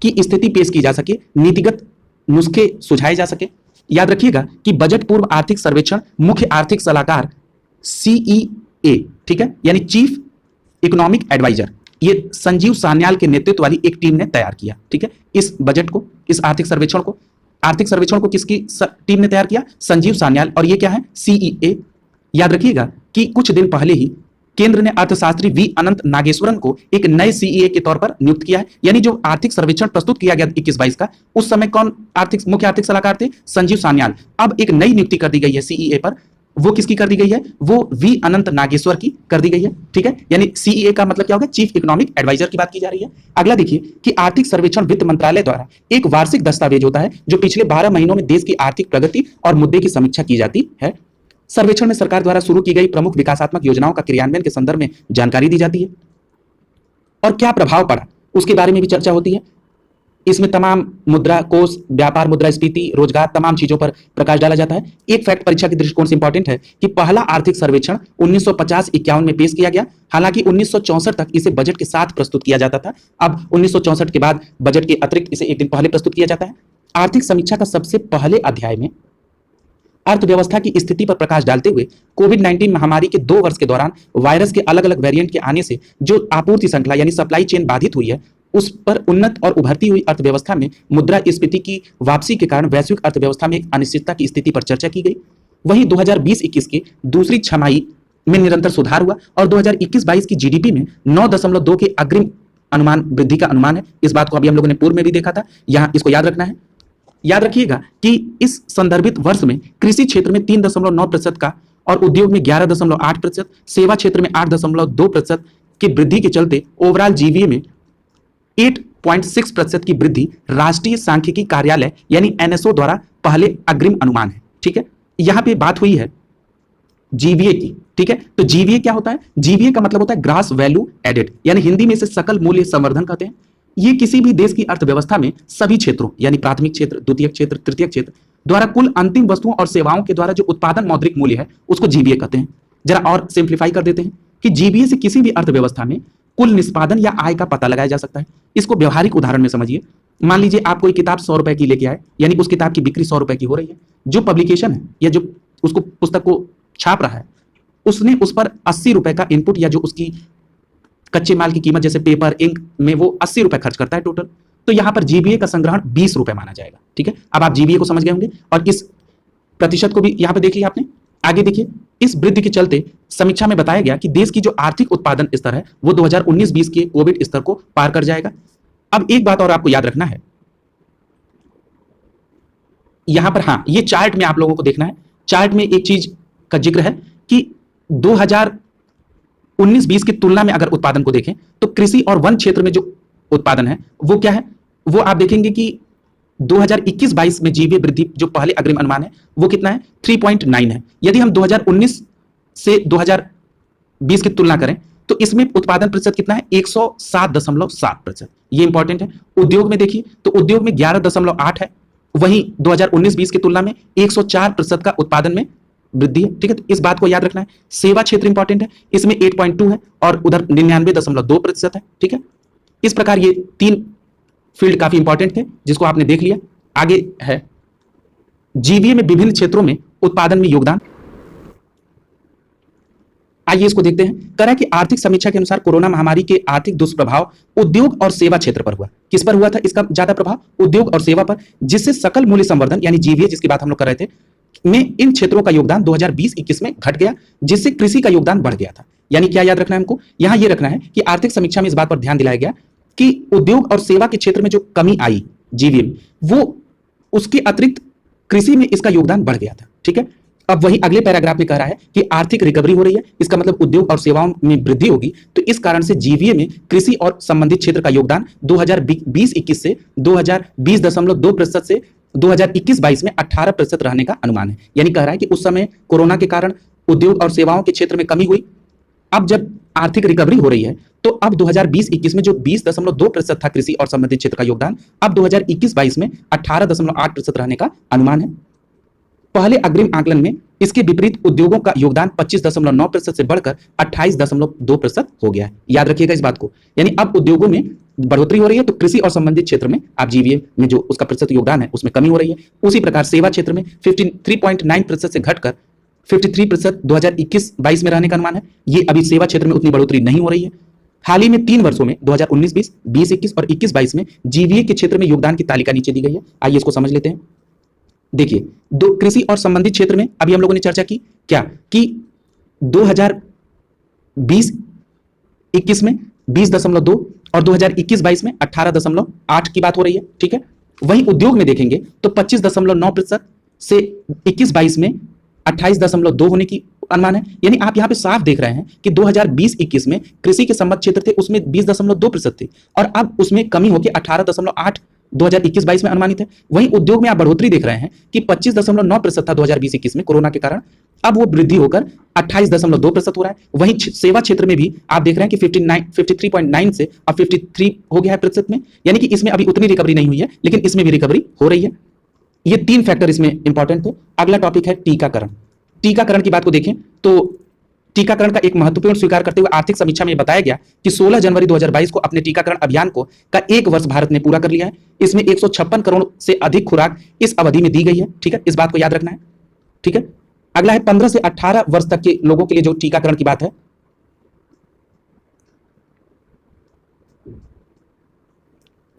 की स्थिति पेश की जा सके, नीतिगत नुस्खे सुझाए जा सके। याद रखिएगा कि बजट पूर्व आर्थिक सर्वेक्षण मुख्य आर्थिक सलाहकार CEA, ठीक है, यानी चीफ इकोनॉमिक एडवाइजर, ये संजीव सान्याल के नेतृत्व वाली एक टीम ने तैयार किया। ठीक है, इस बजट को, इस आर्थिक सर्वेक्षण को किसकी टीम ने तैयार किया, संजीव सान्याल। और ये क्या है, CEA। याद रखिएगा कि कुछ दिन पहले ही केंद्र ने अर्थशास्त्री V अनंत नागेश्वरन को एक नए CEA के तौर पर नियुक्त किया है। यानी जो आर्थिक सर्वेक्षण प्रस्तुत किया गया 21-22 का, उस समय कौन मुख्य आर्थिक सलाहकार थे, संजीव सान्याल। अब एक नई नियुक्ति कर दी गई है CEA पर, वो किसकी कर दी गई है? वो वी अनंत नागेश्वर की कर दी गई है। ठीक है, यानी सीईए का मतलब क्या होगा? चीफ इकोनॉमिक एडवाइजर की बात की जा रही है। अगला देखिए कि आर्थिक सर्वेक्षण वित्त मंत्रालय द्वारा एक वार्षिक दस्तावेज होता है जो पिछले 12 महीनों में देश की आर्थिक प्रगति और मुद्दे की समीक्षा की जाती है। सर्वेक्षण में सरकार द्वारा शुरू की गई प्रमुख विकासात्मक योजनाओं का क्रियान्वयन के संदर्भ में जानकारी दी जाती है और क्या प्रभाव पड़ा उसके बारे में भी चर्चा होती है। इसमें तमाम मुद्रा कोष, व्यापार मुद्रास्फीति, रोजगार, तमाम चीजों पर प्रकाश डाला जाता है। एक फैक्ट परीक्षा के दृष्टिकोण से इंपॉर्टेंट है कि पहला आर्थिक सर्वेक्षण 1950-51 में पेश किया गया। हालांकि 1964 तक इसे बजट के साथ प्रस्तुत किया जाता था। अब 1964 के बाद बजट के अतिरिक्त इसे एक दिन पहले प्रस्तुत किया जाता है। आर्थिक समीक्षा का सबसे पहले अध्याय में अर्थव्यवस्था की स्थिति पर प्रकाश डालते हुए कोविड-19 महामारी के 2 वर्ष के दौरान वायरस के अलग अलग वेरिएंट के आने से जो आपूर्ति श्रृंखला यानी सप्लाई चेन बाधित हुई है, उस पर उन्नत और उभरती हुई अर्थव्यवस्था में मुद्रास्फीति की वापसी के कारण वैश्विक अर्थव्यवस्था में एक अनिश्चितता की स्थिति पर चर्चा की गई। वहीं 2020-21 की दूसरी छमाही में निरंतर सुधार हुआ और 2021-22 की जीडीपी में 9.2 के अग्रिम अनुमान वृद्धि का अनुमान है। इस बात को अभी हम लोगों ने पूर्व में भी देखा था, यहाँ इसको याद रखना है। याद रखिएगा कि इस संदर्भित वर्ष में कृषि क्षेत्र में 3.9% का और उद्योग में 11.8%, सेवा क्षेत्र में 8.2% की वृद्धि के चलते ओवरऑल जीवीए में 8.6% की वृद्धि राष्ट्रीय सांख्यिकी कार्यालय यानी एनएसओ द्वारा पहले अग्रिम अनुमान है। ठीक है, यहां पे बात हुई है जीवीए की। ठीक है, तो जीवीए क्या होता है? जीवीए का मतलब होता है ग्रॉस वैल्यू एडेड, यानी हिंदी में इसे सकल मूल्य संवर्धन कहते हैं। ये किसी भी देश की अर्थव्यवस्था में सभी क्षेत्रों यानी प्राथमिक क्षेत्र, द्वितीयक क्षेत्र, तृतीयक क्षेत्र द्वारा कुल अंतिम वस्तुओं और सेवाओं के द्वारा जो उत्पादन मौद्रिक मूल्य है उसको जीवीए कहते हैं। जरा और सिंप्लीफाई कर देते हैं कि जीवीए से किसी भी अर्थव्यवस्था में कुल निष्पादन या आय का पता लगाया जा सकता है। इसको व्यवहारिक उदाहरण में समझिए। मान लीजिए आप कोई किताब 100 रुपए की लेके आए, यानी उस किताब की बिक्री 100 रुपए की हो रही है। जो पब्लिकेशन है या जो उसको पुस्तक को छाप रहा है उसने उस पर 80 रुपए का इनपुट या जो उसकी कच्चे माल की कीमत जैसे पेपर, इंक में वो 80 रुपए खर्च करता है टोटल, तो यहां पर जीबीए का संग्रहण 20 रुपए माना जाएगा। ठीक है, अब आप जीबीए को समझ गए होंगे और इस प्रतिशत को भी यहां पर देख लिया आपने। आगे देखिए, इस वृद्धि के चलते समीक्षा में बताया गया कि देश की जो आर्थिक उत्पादन स्तर है वो 2019-20 के कोविड स्तर को पार कर जाएगा। अब एक बात और आपको याद रखना है यहां पर, हाँ, ये चार्ट में आप लोगों को देखना है। चार्ट में एक चीज का जिक्र है कि 2019-20 की तुलना में अगर उत्पादन को देखें तो कृषि और वन क्षेत्र में जो उत्पादन है वो क्या है, वो आप देखेंगे कि 2021-22 में जीबीए वृद्धि जो पहले अग्रिम अनुमान है वो कितना है? 3.9 है। यदि हम 2019 से 2020 की तुलना करें तो इसमें उत्पादन प्रतिशत कितना है? 107.7%। ये इंपॉर्टेंट है। उद्योग में देखिए तो उद्योग में 11.8 है, वहीं 2019-20 की तुलना में 104% का उत्पादन में वृद्धि है। ठीक है, तो इस बात को याद रखना है। सेवा क्षेत्र इंपॉर्टेंट है, इसमें 8.2 है और उधर 99.2% है। ठीक है, इस प्रकार ये 3 फील्ड काफी इंपॉर्टेंट थे जिसको आपने देख लिया। आगे है जीबीए में विभिन्न क्षेत्रों में उत्पादन में योगदान। आइए इसको देखते हैं। कह रहा है कि आर्थिक समीक्षा के अनुसार कोरोना महामारी के आर्थिक दुष्प्रभाव उद्योग और सेवा क्षेत्र पर हुआ। किस पर हुआ था इसका ज्यादा प्रभाव? उद्योग और सेवा पर, जिससे सकल मूल्य संवर्धन यानी जीवीए जिसकी बात हम लोग कर रहे थे में इन क्षेत्रों का योगदान 2020-21 में घट गया, जिससे कृषि का योगदान बढ़ गया था। यानी क्या याद रखना है हमको? यहां यह रखना है कि आर्थिक समीक्षा में इस बात पर ध्यान दिलाया गया कि उद्योग और सेवा के क्षेत्र में जो कमी आई जीवीए में, वो उसके अतिरिक्त कृषि में इसका योगदान बढ़ गया था। ठीक है, अब वही अगले पैराग्राफ में कह रहा है कि आर्थिक रिकवरी हो रही है, इसका मतलब उद्योग और सेवाओं में वृद्धि होगी, तो इस कारण से जीवीए में कृषि और संबंधित क्षेत्र का योगदान 2020-21 से 2020.2% से 2021-22 में 18% रहने का अनुमान है। यानी कह रहा है कि उस समय कोरोना के कारण उद्योग और सेवाओं के क्षेत्र में कमी हुई, अब जब आर्थिक रिकवरी हो रही है तो अब 2020-21 में जो 20.2% था कृषि और संबंधित क्षेत्र का योगदान, अब 2021-22 में 18.8% रहने का अनुमान है। पहले अग्रिम आकलन में इसके विपरीत उद्योगों का योगदान 25.9% से बढ़कर 28.2% हो गया है। याद रखिएगा इस बात को। यानी अब उद्योगों में बढ़ोतरी हो रही है तो कृषि और संबंधित क्षेत्र में आप जीवीए में जो उसका प्रतिशत योगदान है उसमें कमी हो रही है। उसी प्रकार सेवा क्षेत्र में 53.9% से घटकर 53% 2021-22 में रहने का अनुमान है। ये अभी सेवा क्षेत्र में उतनी बढ़ोतरी नहीं हो रही है। हाल ही में 3 वर्षों में 2019-20, 2021 और 21-22 में जीवीए के क्षेत्र में योगदान की तालिका नीचे दी गई है। आइए इसको समझ लेते हैं। देखिए, दो कृषि और संबंधित क्षेत्र में अभी हम लोगों ने चर्चा की क्या कि 2020-21 में 20.2 और 2021-22 में 18.8 की बात हो रही है। ठीक है, वहीं उद्योग में देखेंगे तो 25.9% से 21-22 में 28.2 होने की अनुमान है। यानी आप यहाँ पे साफ देख रहे हैं कि 2020-21 में कृषि के संबद्ध क्षेत्र थे उसमें 20.2% थे और अब उसमें कमी होकर 18.8 2021-22 में अनुमानित है। वहीं उद्योग में आप बढ़ोतरी देख रहे हैं कि 25.9% था 2020-21 में कोरोना के कारण, अब वो वृद्धि होकर 28.2% हो रहा है। वहीं सेवा क्षेत्र में भी आप देख रहे हैं कि 53.9 से अब 53 हो गया है प्रतिशत में, यानी कि इसमें अभी उतनी रिकवरी नहीं हुई है लेकिन इसमें भी रिकवरी हो रही है। ये 3 फैक्टर इसमें इंपॉर्टेंट थे। अगला टॉपिक है टीकाकरण। टीकाकरण की बात को देखें तो टीकाकरण का एक महत्वपूर्ण स्वीकार करते हुए आर्थिक समीक्षा में बताया गया कि 16 जनवरी 2022 को अपने टीकाकरण अभियान को का 1 वर्ष भारत ने पूरा कर लिया है। इसमें 156 करोड़ से अधिक खुराक इस अवधि में दी गई है। ठीक है, इस बात को याद रखना है। ठीक है, अगला है 15 से 18 वर्ष तक के लोगों के लिए जो टीकाकरण की बात है,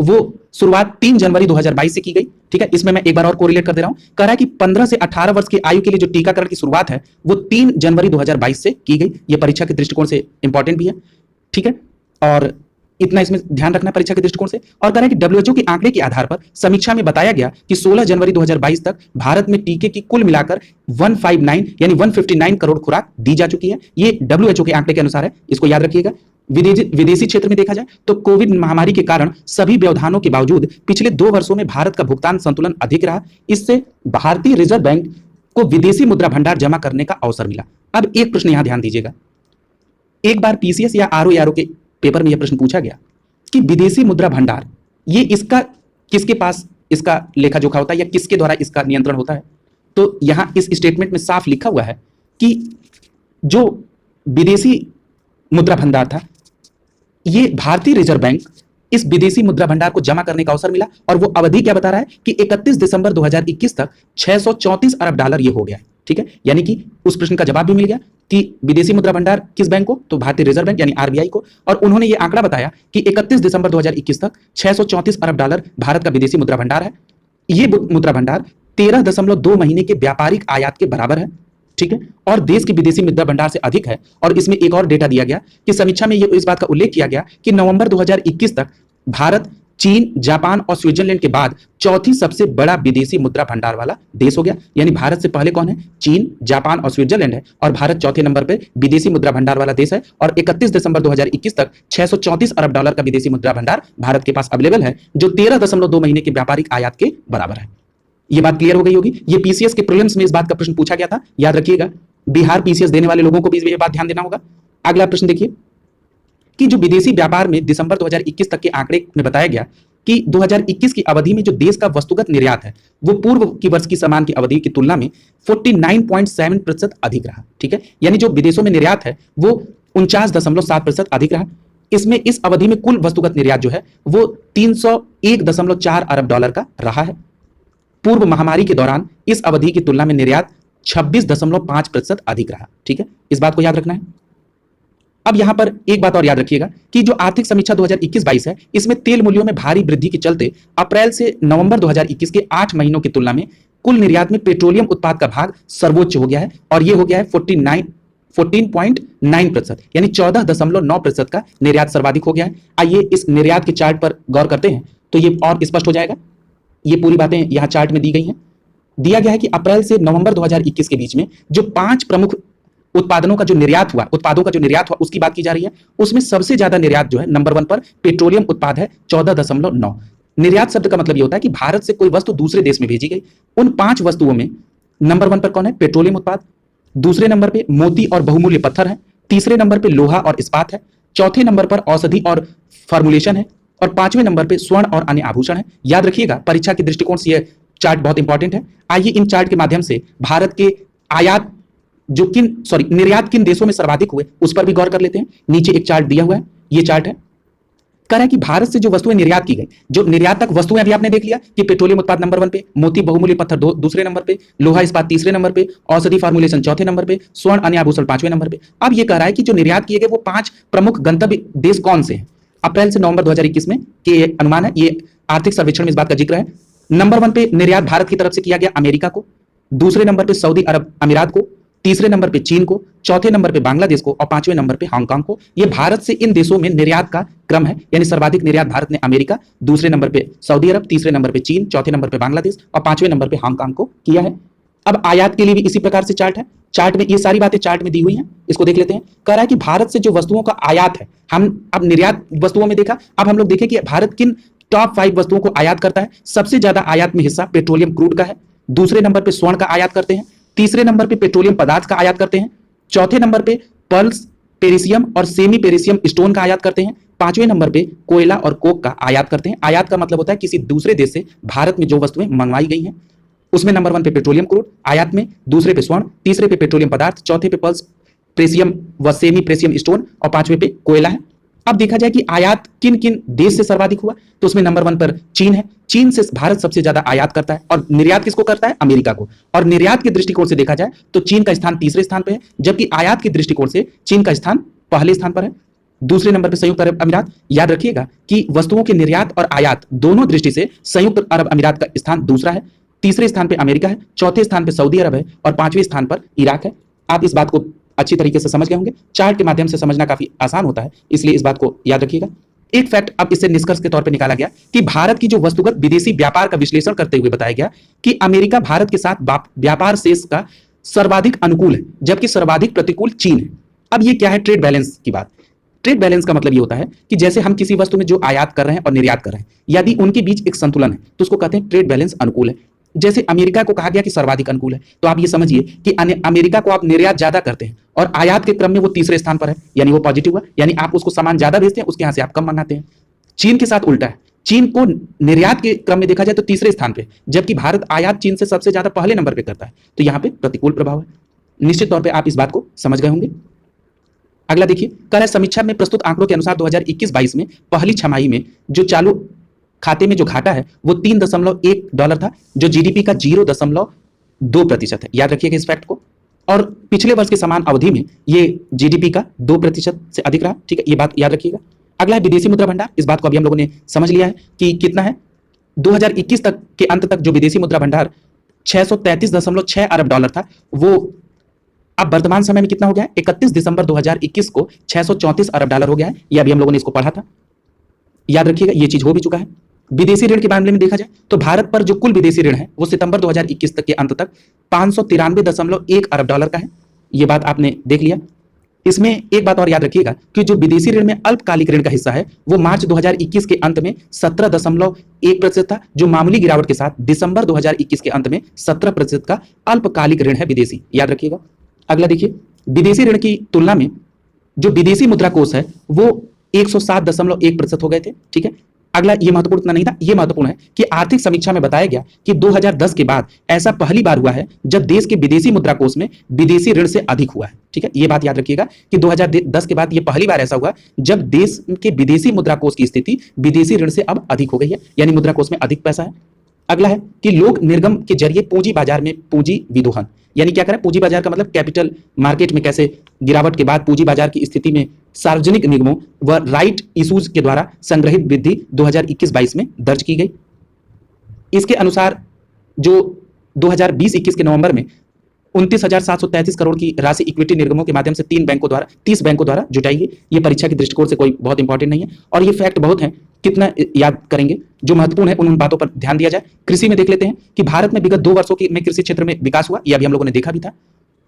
वो शुरुआत 3 जनवरी 2022 से की गई। ठीक है, इसमें मैं एक बार और कोरिलेट कर दे रहा हूं। कह रहा है कि 15 से 18 वर्ष की आयु के लिए जो टीकाकरण की शुरुआत है वो 3 जनवरी 2022 से की गई। ये परीक्षा के दृष्टिकोण से इंपॉर्टेंट भी है। ठीक है, और इतना इसमें ध्यान रखना है परीक्षा के दृष्टिकोण से। और कह रहा है कि WHO के आंकड़े के आधार पर समीक्षा में बताया गया कि 16 जनवरी 2022 तक भारत में टीके की कुल मिलाकर 159 यानी 159 करोड़ खुराक दी जा चुकी है। ये WHO के आंकड़े के अनुसार है, इसको याद रखिएगा। विदेशी क्षेत्र में देखा जाए तो कोविड महामारी के कारण सभी व्यवधानों के बावजूद पिछले 2 वर्षों में भारत का भुगतान संतुलन अधिक रहा। इससे भारतीय रिजर्व बैंक को विदेशी मुद्रा भंडार जमा करने का अवसर मिला। अब एक प्रश्न यहां ध्यान दीजिएगा। एक बार पीसीएस या आरओ के पेपर में यह प्रश्न पूछा गया कि विदेशी मुद्रा भंडार ये इसका किसके पास इसका लेखा जोखा होता है या किसके द्वारा इसका नियंत्रण होता है। तो यहां इस स्टेटमेंट में साफ लिखा हुआ है कि जो विदेशी मुद्रा भंडार था ये भारतीय रिजर्व बैंक इस विदेशी मुद्रा भंडार को जमा करने का अवसर मिला और वो अवधि क्या बता रहा है कि 31 दिसंबर 2021 तक 634 अरब डॉलर ये हो गया है। ठीक है, यानी कि उस प्रश्न का जवाब भी मिल गया कि विदेशी मुद्रा भंडार किस बैंक को, तो भारतीय रिजर्व बैंक यानी आरबीआई को। और उन्होंने ये आंकड़ा बताया कि 31 दिसंबर 2021 तक 634 अरब डॉलर भारत का विदेशी मुद्रा भंडार है। ये मुद्रा भंडार 13.2 महीने के व्यापारिक आयात के बराबर है। ठीक है, और देश के विदेशी मुद्रा भंडार से अधिक है। और इसमें एक और डेटा दिया गया कि समीक्षा में ये इस बात का उल्लेख किया गया कि नवंबर 2021 तक भारत चीन, जापान और स्विट्जरलैंड के बाद चौथी सबसे बड़ा विदेशी मुद्रा भंडार वाला देश हो गया। यानी भारत से पहले कौन है? चीन, जापान और स्विट्जरलैंड है और भारत चौथे नंबर पे विदेशी मुद्रा भंडार वाला देश है। और 31 दिसंबर 2021 तक 634 अरब डॉलर का विदेशी मुद्रा भंडार भारत के पास अवेलेबल है, जो 13.2 महीने के व्यापारिक आयात के बराबर है। ये बात क्लियर हो गई होगी। ये पीसीएस के प्रीलिम्स में इस बात का प्रश्न पूछा गया था, याद रखिएगा। बिहार पीसीएस देने वाले लोगों को भी ये बात ध्यान देना होगा। अगला प्रश्न देखिए कि जो विदेशी व्यापार में दिसंबर 2021 तक के आंकड़े में बताया गया कि 2021 की अवधि में जो देश का वस्तुगत निर्यात है वो पूर्व की वर्ष की समान की अवधि की तुलना में 49.7% अधिक रहा। ठीक है, यानी जो विदेशों में निर्यात है वो 49.7% अधिक रहा। इसमें इस अवधि में कुल वस्तुगत निर्यात जो है वो 301.4 अरब डॉलर का रहा है। पूर्व महामारी के दौरान इस अवधि की तुलना में निर्यात 26.5% अधिक रहा। ठीक है, इस बात को याद रखना है। अब यहां पर एक बात और याद रखिएगा कि जो आर्थिक समीक्षा 2021-22 है इसमें तेल मूल्यों में भारी वृद्धि के चलते अप्रैल से नवंबर 2021 के 8 महीनों की तुलना में कुल निर्यात में पेट्रोलियम उत्पाद का भाग सर्वोच्च हो गया है और यह हो गया है 14.9%, यानी 14.9% का निर्यात सर्वाधिक हो गया है। आइए इस निर्यात के चार्ट पर गौर करते हैं तो ये और स्पष्ट हो जाएगा। ये पूरी बातें यहां चार्ट में दी गई हैं। दिया गया है कि अप्रैल से नवंबर 2021 के बीच में जो 5 प्रमुख उत्पादों का जो निर्यात हुआ उसकी बात की जा रही है। उसमें सबसे ज्यादा निर्यात जो है नंबर 1 पर पेट्रोलियम उत्पाद है 14.9। निर्यात शब्द का मतलब ये होता है कि भारत से कोई वस्तु दूसरे देश में भेजी गई। उन 5 वस्तुओं में नंबर 1 पर कौन है? पेट्रोलियम उत्पाद। दूसरे नंबर पे मोती और बहुमूल्य पत्थर है। तीसरे नंबर पे लोहा और इस्पात है। चौथे नंबर पर औषधि और फॉर्मुलेशन है और 5वें नंबर पे स्वर्ण और अन्य आभूषण है। याद रखिएगा, परीक्षा के दृष्टिकोण से यह चार्ट बहुत इंपॉर्टेंट है। आइए इन चार्ट के माध्यम से भारत के आयात निर्यात किन देशों में सर्वाधिक हुए उस पर भी गौर कर लेते हैं। नीचे एक चार्ट दिया हुआ है, ये चार्ट है। कह रहा है कि भारत से जो वस्तुएं निर्यात की गई, जो निर्यात तक वस्तुएं अभी आपने देख लिया कि पेट्रोलियम उत्पाद नंबर 1 पे, मोती बहुमूल्य पत्थर दूसरे नंबर पे, लोहा इस्पात तीसरे नंबर पे, औषधि फार्मुलेशन चौथे नंबर पे, स्वर्ण अन्य आभूषण 5वें नंबर पे। अब ये कह रहा है कि जो निर्यात किए गए वो 5 प्रमुख गंतव्य देश कौन से हैं अप्रैल से नवंबर 2021 में के अनुमान है। ये आर्थिक सर्वेक्षण में इस बात का जिक्र है। नंबर 1 पे निर्यात भारत की तरफ से किया गया अमेरिका को, दूसरे नंबर पे सऊदी अरब अमीरात को, तीसरे नंबर पे चीन को, चौथे नंबर पे बांग्लादेश को और 5वें नंबर पे हांगकांग को। ये भारत से इन देशों में निर्यात का क्रम है, यानी सर्वाधिक निर्यात भारत ने अमेरिका, दूसरे नंबर पे सऊदी अरब, तीसरे नंबर पे चीन, चौथे नंबर पे बांग्लादेश और 5वें नंबर पे हांगकांग को किया है। अब आयात के लिए भी इसी प्रकार से चार्ट है। चार्ट में ये सारी बातें चार्ट में दी हुई हैं, इसको देख लेते हैं। कह रहा है कि भारत से जो वस्तुओं का आयात है, हम अब निर्यात वस्तुओं में देखा, अब हम लोग देखें कि भारत किन टॉप 5 वस्तुओं को आयात करता है। सबसे ज्यादा आयात में हिस्सा पेट्रोलियम क्रूड का है, दूसरे नंबर पे स्वर्ण का आयात करते हैं, तीसरे नंबर पे पेट्रोलियम पदार्थ का आयात करते हैं, चौथे नंबर पे पर्ल्स, पेरिसियम और सेमी पेरिसियम स्टोन का आयात करते हैं, पांचवें नंबर पे कोयला और कोक का आयात करते हैं। आयात का मतलब होता है किसी दूसरे देश से भारत में जो वस्तुएं मंगवाई गई हैं, उसमें नंबर 1 पे पेट्रोलियम क्रूड आयात में, दूसरे पे स्वर्ण, तीसरे पे पेट्रोलियम पदार्थ, चौथे पे पर्ल्स, प्रेसियम व सेमी प्रेसियम स्टोन और पांचवें पे कोयला है। अब देखा जाए कि आयात किन किन देश से सर्वाधिक हुआ, तो उसमें नंबर 1 पर चीन है। चीन से भारत सबसे ज्यादा आयात करता है और निर्यात किसको करता है? अमेरिका को। और निर्यात के दृष्टिकोण से देखा जाए तो चीन का स्थान तीसरे स्थान पर है, जबकि आयात के दृष्टिकोण से चीन का स्थान पहले स्थान पर है। दूसरे नंबर पर संयुक्त अरब अमीरात। याद रखिएगा कि वस्तुओं के निर्यात और आयात दोनों दृष्टि से संयुक्त अरब अमीरात का स्थान दूसरा है, तीसरे स्थान पे अमेरिका है, चौथे स्थान पे सऊदी अरब है और पांचवें स्थान पर इराक है। आप इस बात को अच्छी तरीके से समझ गए होंगे। चार्ट के माध्यम से समझना काफी आसान होता है, इसलिए इस बात को याद रखिएगा। एक फैक्ट अब इससे निष्कर्ष के तौर पर निकाला गया कि भारत की जो वस्तुगत विदेशी व्यापार का विश्लेषण करते हुए बताया गया कि अमेरिका भारत के साथ व्यापार शेष का सर्वाधिक अनुकूल है, जबकि सर्वाधिक प्रतिकूल चीन है। अब ये क्या है? ट्रेड बैलेंस की बात। ट्रेड बैलेंस का मतलब ये होता है कि जैसे हम किसी वस्तु में जो आयात कर रहे हैं और निर्यात कर रहे हैं, यदि उनके बीच एक संतुलन है तो उसको कहते हैं ट्रेड बैलेंस अनुकूल है। जैसे अमेरिका को कहा गया कि सर्वाधिक अनुकूल है, तो आप ये समझिए कि अमेरिका को आप निर्यात ज्यादा करते हैं और आयात के क्रम में वो तीसरे स्थान पर है, यानी वो पॉजिटिव हुआ, यानी आप उसको सामान ज्यादा भेजते हैं, उसके यहां से आप कम मंगाते हैं। चीन के साथ उल्टा है, चीन को निर्यात के क्रम में देखा जाए तो तीसरे स्थान पे, जबकि भारत आयात चीन से सबसे ज्यादा पहले नंबर पे करता है, तो यहां पे प्रतिकूल प्रभाव है। निश्चित तौर पर आप इस बात को समझ गए होंगे। अगला देखिए, कल समीक्षा में प्रस्तुत आंकड़ों के अनुसार 2021-22 में पहली छमाही में जो चालू खाते में जो घाटा है वो $3.1 था, जो जीडीपी का 0.2% है। याद रखिएगा इस फैक्ट को। और पिछले वर्ष के समान अवधि में ये जीडीपी का 2% से अधिक रहा। ठीक है, ये बात याद रखिएगा। अगला है विदेशी मुद्रा भंडार। इस बात को अभी हम लोगों ने समझ लिया है कि कितना है। 2021 तक के अंत तक जो विदेशी मुद्रा भंडार $633.6 अरब था, वो अब वर्तमान समय में कितना हो गया है? 31 दिसंबर 2021 को $634 अरब हो गया है। ये अभी हम लोगों ने इसको पढ़ा था, याद रखिएगा, ये चीज हो भी चुका है। विदेशी ऋण के मामले में देखा जाए तो भारत पर जो कुल विदेशी ऋण है वो सितंबर 2021 तक के अंत तक $593.1 अरब का है। ये बात आपने देख लिया। इसमें एक बात और याद रखिएगा कि जो विदेशी ऋण में अल्पकालिक ऋण का हिस्सा है वो मार्च 2021 के अंत में 17.1% था, जो मामूली गिरावट के साथ दिसंबर 2021 के अंत में 17% का अल्पकालिक ऋण है विदेशी। याद रखिएगा। अगला देखिए, विदेशी ऋण की तुलना में जो विदेशी मुद्रा कोष है वो 107.1% हो गए थे। ठीक है, अगला ये महत्वपूर्ण इतना नहीं था, ये महत्वपूर्ण है कि आर्थिक समीक्षा में बताया गया कि 2010 के बाद ऐसा पहली बार हुआ है जब देश के विदेशी मुद्रा कोष में विदेशी ऋण से अधिक हुआ है। ठीक है, ये बात याद रखिएगा कि 2010 के बाद ये पहली बार ऐसा हुआ जब देश के विदेशी मुद्रा कोष की स्थिति विदेशी ऋण से अब अधिक हो गई है, यानी मुद्रा कोष में अधिक पैसा है। अगला है कि लोक निर्गम के जरिए पूंजी बाजार में पूंजी विदोहन, यानी क्या करें? पूंजी बाजार का मतलब कैपिटल मार्केट में कैसे गिरावट के बाद पूंजी बाजार की स्थिति में सार्वजनिक निगमों व राइट इशूज के द्वारा संग्रहित वृद्धि 2021-22 में दर्ज की गई। इसके अनुसार जो 2020-21 के नवंबर में 29,733 करोड़ की राशि इक्विटी निर्गमों के माध्यम से 30 बैंकों द्वारा जुटाई गई। ये परीक्षा के दृष्टिकोण से कोई बहुत इंपॉर्टेंट नहीं है और ये फैक्ट बहुत है, कितना याद करेंगे। जो महत्वपूर्ण है उन बातों पर ध्यान दिया जाए। कृषि में देख लेते हैं कि भारत में विगत 2 वर्षों में कृषि क्षेत्र में विकास हुआ, यह अभी हम लोगों ने देखा भी था।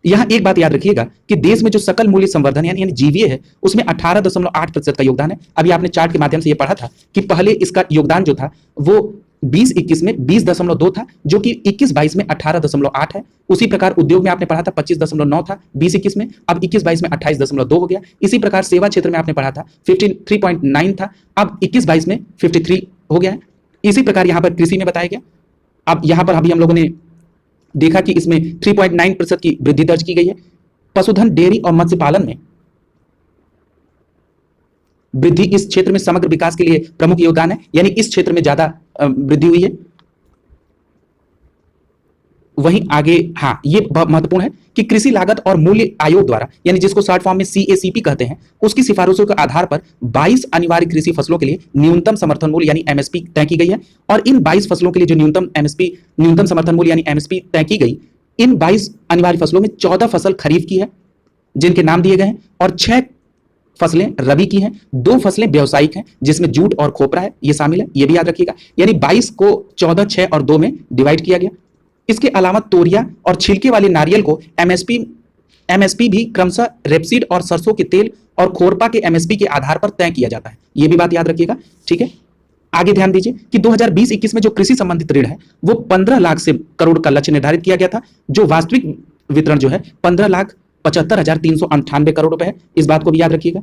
यहां एक बात याद रखिएगा कि देश में जो सकल मूल्य संवर्धन यानी जीवीए है उसमें 18.8% का योगदान है। अभी आपने चार्ट के माध्यम से यह पढ़ा था कि पहले इसका योगदान जो था वो 20-21 में 20.2 था, जो कि 21-22 में 18.8 है। उसी प्रकार उद्योग में आपने पढ़ा था 25.9 था 20-21 में, अब 21-22 में 28.2 हो गया। इसी प्रकार सेवा क्षेत्र में आपने पढ़ा था 53.9 था, अब 21-22 में 53 हो गया है। इसी प्रकार यहां पर कृषि में बताया गया। अब यहां पर अभी हम लोगों ने देखा कि इसमें 3.9% की वृद्धि दर्ज की गई है। पशुधन, डेयरी और मत्स्य पालन में वृद्धि इस क्षेत्र में समग्र विकास के लिए प्रमुख योगदान है, यानी इस क्षेत्र में ज्यादा वृद्धि हुई है। वहीं आगे ये महत्वपूर्ण है कि कृषि लागत और मूल्य आयोग द्वारा, यानी जिसको शॉर्ट फॉर्म में CACP कहते हैं, उसकी सिफारिशों के आधार पर 22 अनिवार्य कृषि फसलों के लिए न्यूनतम समर्थन मूल्य यानी MSP तय की गई है। और इन 22 फसलों के लिए जो न्यूनतम समर्थन मूल्य यानी MSP तय की गई, इन 22 अनिवार्य फसलों में 14 फसल खरीफ की है जिनके नाम दिए गए हैं, और 6 फसलें रबी की हैं, 2 फसलें व्यावसायिक हैं जिसमें जूट और खोपरा है, ये शामिल है, ये भी याद रखिएगा। यानी 22 को 14, 6 और 2 में डिवाइड किया गया। इसके अलावा तोरिया और छिलके वाले नारियल को एमएसपी भी क्रमशः रेपसीड और सरसों के तेल और खोरपा के एमएसपी के आधार पर तय किया जाता है। ये भी बात याद रखिएगा, ठीक है। आगे ध्यान दीजिए कि 2020-21 में जो कृषि संबंधित ऋण है वो 15 लाख से करोड़ का लक्ष्य निर्धारित किया गया था, जो वास्तविक वितरण जो है 15,75,398 करोड़ रुपए है। इस बात को भी याद रखिएगा।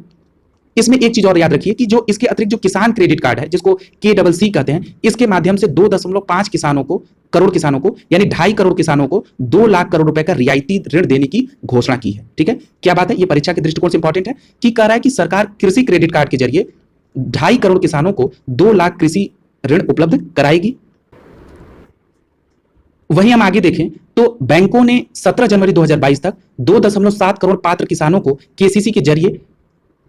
इसमें एक चीज और याद रखिए कि जो इसके अतिरिक्त जो किसान क्रेडिट कार्ड है, जिसको KCC कहते हैं, इसके माध्यम से 2.5 करोड़ किसानों को यानी 2.5 करोड़ किसानों को 2 लाख करोड़ रुपए का रियायती ऋण देने की घोषणा की है, ठीक है। क्या बात है, ये परीक्षा के दृष्टिकोण से इंपॉर्टेंट है कि कह रहा है कि सरकार कृषि क्रेडिट कार्ड के जरिए 2.5 करोड़ किसानों को 2 लाख कृषि ऋण उपलब्ध कराएगी। वहीं हम आगे देखें तो बैंकों ने 17 जनवरी 2022 तक 2.7 करोड़ पात्र किसानों को KCC के जरिए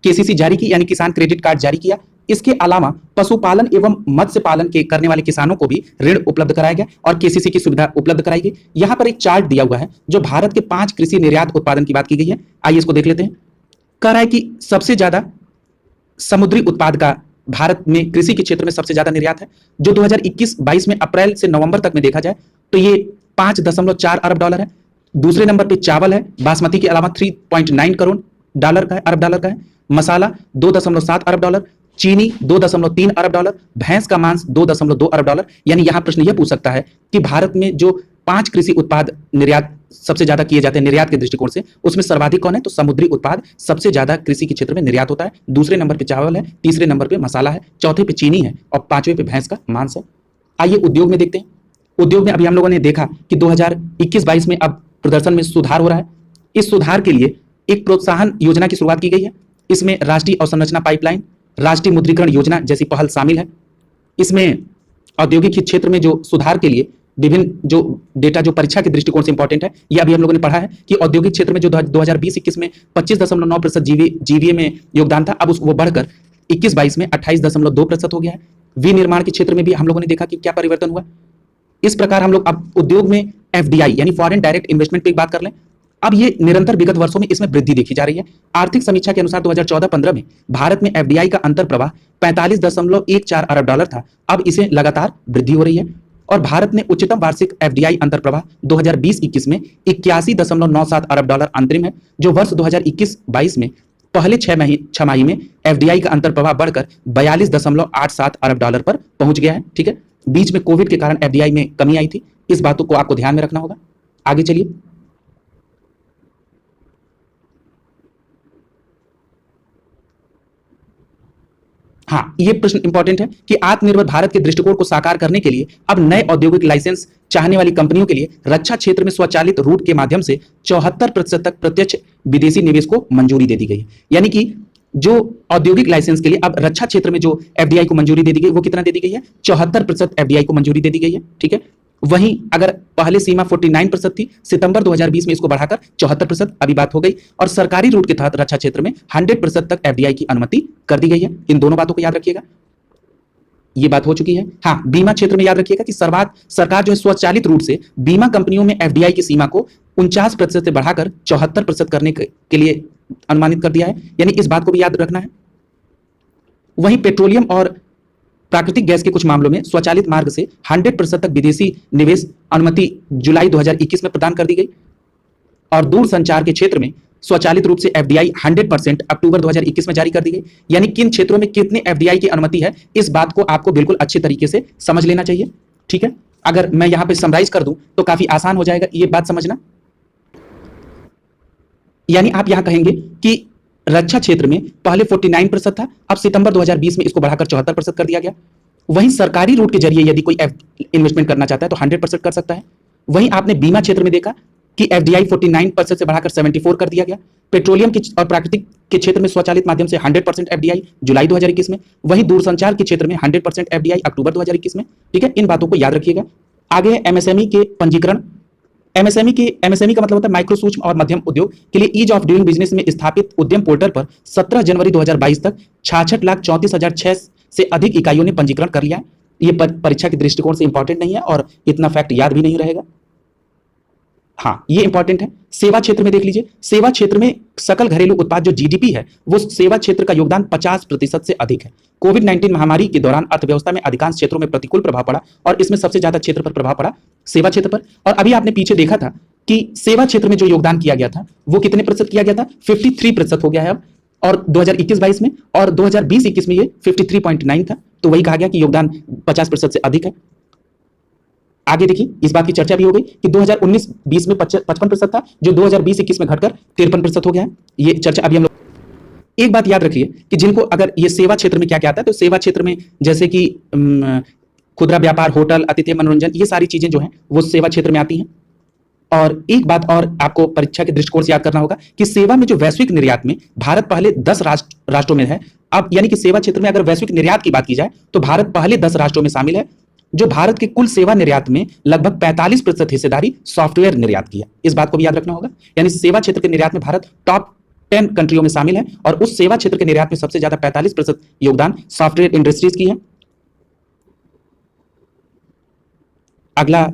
KCC जारी की, यानी किसान क्रेडिट कार्ड जारी किया। इसके अलावा पशुपालन एवं मत्स्य पालन के करने वाले किसानों को भी ऋण उपलब्ध कराया गया और KCC की सुविधा उपलब्ध कराई गई। यहां पर एक चार्ट दिया हुआ है जो भारत के 5 कृषि निर्यात उत्पादन की बात की गई है। आइए इसको देख लेते हैं। कह रहा है कि सबसे ज्यादा समुद्री उत्पाद का भारत में कृषि के क्षेत्र में सबसे ज्यादा निर्यात है, जो 2021-22 में अप्रैल से नवंबर तक में देखा जाए तो ये 5.4 अरब डॉलर है। दूसरे नंबर पे चावल है, बासमती के अलावा 3.9 करोड़ डॉलर का है, अरब डॉलर का है। मसाला 2.7 अरब डॉलर, चीनी 2.3 अरब डॉलर, भैंस का मांस 2.2 अरब डॉलर। यानी यहां प्रश्न यह पूछ सकता है कि भारत में जो 5 कृषि उत्पाद निर्यात सबसे ज्यादा किए जाते हैं निर्यात के दृष्टिकोण से, उसमें सर्वाधिक कौन है, तो समुद्री उत्पाद सबसे ज्यादा कृषि के क्षेत्र में निर्यात होता है। दूसरे नंबर पे चावल है, तीसरे नंबर पे मसाला है, चौथे पे चीनी है और पांचवें पे भैंस का मांस है। आइए उद्योग में देखते हैं। उद्योग में अभी हम लोगों ने देखा कि 2021-22 में अब प्रदर्शन में सुधार हो रहा है। इस सुधार के लिए एक प्रोत्साहन योजना की शुरुआत की गई है। इसमें राष्ट्रीय अवसंरचना पाइपलाइन, राष्ट्रीय मुद्रीकरण योजना जैसी पहल शामिल है। इसमें औद्योगिक क्षेत्र में जो सुधार के लिए विभिन्न जो डेटा जो परीक्षा के दृष्टिकोण से इंपॉर्टेंट है, यह अभी हम लोगों ने पढ़ा है कि औद्योगिक क्षेत्र में जो 2020-21 में 25.9% जीवीए में योगदान था, अब वो बढ़कर 21-22 में 28.2% हो गया है। विनिर्माण के क्षेत्र में भी हम लोगों ने देखा कि क्या परिवर्तन हुआ। इस प्रकार हम लोग अब उद्योग में FDI यानी फॉरेन डायरेक्ट इन्वेस्टमेंट की बात कर लें। अब ये निरंतर विगत वर्षों में इसमें वृद्धि देखी जा रही है। आर्थिक समीक्षा के अनुसार 2014-15 में भारत में FDI का अंतर प्रवाह 45.14 अरब डॉलर था। अब इसे लगातार वृद्धि हो रही है और भारत ने उच्चतम वार्षिक FDI अंतर प्रवाह 2020-21 में 81.97 अरब डॉलर अंतरिम है, जो वर्ष 2021-22 में पहले 6 छमाही में FDI का अंतर प्रवाह बढ़कर 42.87 अरब डॉलर पर पहुंच गया है, ठीक है। बीच में कोविड के कारण FDI में कमी आई थी, इस बातों को आपको ध्यान में रखना होगा। आगे चलिए। हाँ, ये प्रश्न इंपॉर्टेंट है कि आत्मनिर्भर भारत के दृष्टिकोण को साकार करने के लिए अब नए औद्योगिक लाइसेंस चाहने वाली कंपनियों के लिए रक्षा क्षेत्र में स्वचालित रूट के माध्यम से 74% तक प्रत्यक्ष विदेशी निवेश को मंजूरी दे दी गई है। यानी कि जो औद्योगिक लाइसेंस के लिए अब रक्षा क्षेत्र में जो FDI को मंजूरी दे दी गई, वो कितना दे दी गई है, 74% FDI को मंजूरी दे दी गई है, ठीक है। वहीं अगर पहले सीमा 49% थी, सितंबर 2020 में इसको बढ़ाकर 74% अभी बात हो गई और सरकारी रूट के तहत रक्षा क्षेत्र में 100% तक FDI की अनुमति कर दी गई है। इन दोनों बातों को याद रखिएगा, ये बात हो चुकी है। हाँ, बीमा क्षेत्र में याद रखिएगा कि सरकार जो है स्वचालित रूप से बीमा कंपनियों में FDI की सीमा को 49% से बढ़ाकर 74% करने के लिए अनुमानित कर दिया है, यानी इस बात को भी याद रखना है। वहीं पेट्रोलियम और प्राकृतिक गैस के कुछ मामलों में स्वचालित मार्ग से 100% तक विदेशी निवेश अनुमति जुलाई 2021 में प्रदान कर दी गई और दूरसंचार के क्षेत्र में स्वचालित रूप से FDI 100% अक्टूबर 2021 में जारी कर दी गई। यानी किन क्षेत्रों में कितने FDI की अनुमति है, इस बात को आपको बिल्कुल अच्छे तरीके से समझ लेना चाहिए, ठीक है। अगर मैं यहां पे समराइज कर दूं तो काफी आसान हो जाएगा ये बात समझना। यानी आप यहां कहेंगे कि रक्षा क्षेत्र में पहले 49% था, अब सितंबर 2020 में इसको बढ़ाकर 74% कर दिया गया। वहीं सरकारी रूट के जरिए यदि कोई इन्वेस्टमेंट करना चाहता है तो 100% कर सकता है। वहीं आपने बीमा क्षेत्र में देखा कि FDI 49% से बढ़ाकर 74 कर दिया गया। पेट्रोलियम और प्राकृतिक के क्षेत्र में स्वचालित माध्यम से 100% FDI जुलाई 2021 में। वहीं दूरसंचार के क्षेत्र में 100% FDI अक्टूबर 2021 में, ठीक है। इन बातों को याद रखिएगा। आगे है MSME के पंजीकरण। MSME का मतलब होता है माइक्रो, सूक्ष्म और मध्यम उद्योग के लिए ईज ऑफ डूइंग बिजनेस में स्थापित उद्यम पोर्टल पर 17 जनवरी 2022 तक 66,34,006 से अधिक इकाइयों ने पंजीकरण कर लिया है। ये परीक्षा के दृष्टिकोण से इंपॉर्टेंट नहीं है और इतना फैक्ट याद भी नहीं रहेगा। हाँ, ये इंपॉर्टेंट है। सेवा क्षेत्र में देख लीजिए, सेवा क्षेत्र में सकल घरेलू उत्पाद जो जीडीपी है, वो सेवा क्षेत्र का योगदान 50% से अधिक है। कोविड-19 महामारी के दौरान अर्थव्यवस्था में अधिकांश क्षेत्रों में प्रतिकूल प्रभाव पड़ा और इसमें सबसे ज्यादा क्षेत्र पर प्रभाव पड़ा सेवा क्षेत्र पर। और अभी आपने पीछे देखा था कि सेवा क्षेत्र में जो योगदान किया गया था वो कितने प्रतिशत किया गया था, 53% हो गया है अब, और 2021-22 में, और 2020-21 में ये 53.9 था। तो वही कहा गया कि योगदान 50% से अधिक है। आगे देखिए, इस बात की चर्चा भी हो गई कि 2019-20 में 55% था, जो 2020-21 में घटकर 53% हो गया है। ये चर्चा अभी हम लोग। एक बात याद रखिए कि जिनको, अगर ये सेवा क्षेत्र में क्या क्या आता है, तो सेवा क्षेत्र में जैसे कि खुदरा व्यापार, होटल, आतिथ्य, मनोरंजन, ये सारी चीजें जो हैं वो सेवा क्षेत्र में आती हैं। और एक बात और आपको परीक्षा के दृष्टिकोण से याद करना होगा कि सेवा में जो वैश्विक निर्यात में भारत पहले 10 राष्ट्रों में है। अब यानी कि सेवा क्षेत्र में अगर वैश्विक निर्यात की बात की जाए तो भारत पहले 10 राष्ट्रों में शामिल है, जो भारत के कुल सेवा निर्यात में लगभग 45% हिस्सेदारी सॉफ्टवेयर निर्यात की है। इस बात को भी याद रखना होगा। यानी सेवा क्षेत्र के निर्यात में भारत टॉप 10 कंट्रियों में शामिल है और उस सेवा क्षेत्र के निर्यात में सबसे ज्यादा 45% योगदान सॉफ्टवेयर इंडस्ट्रीज की है। अगला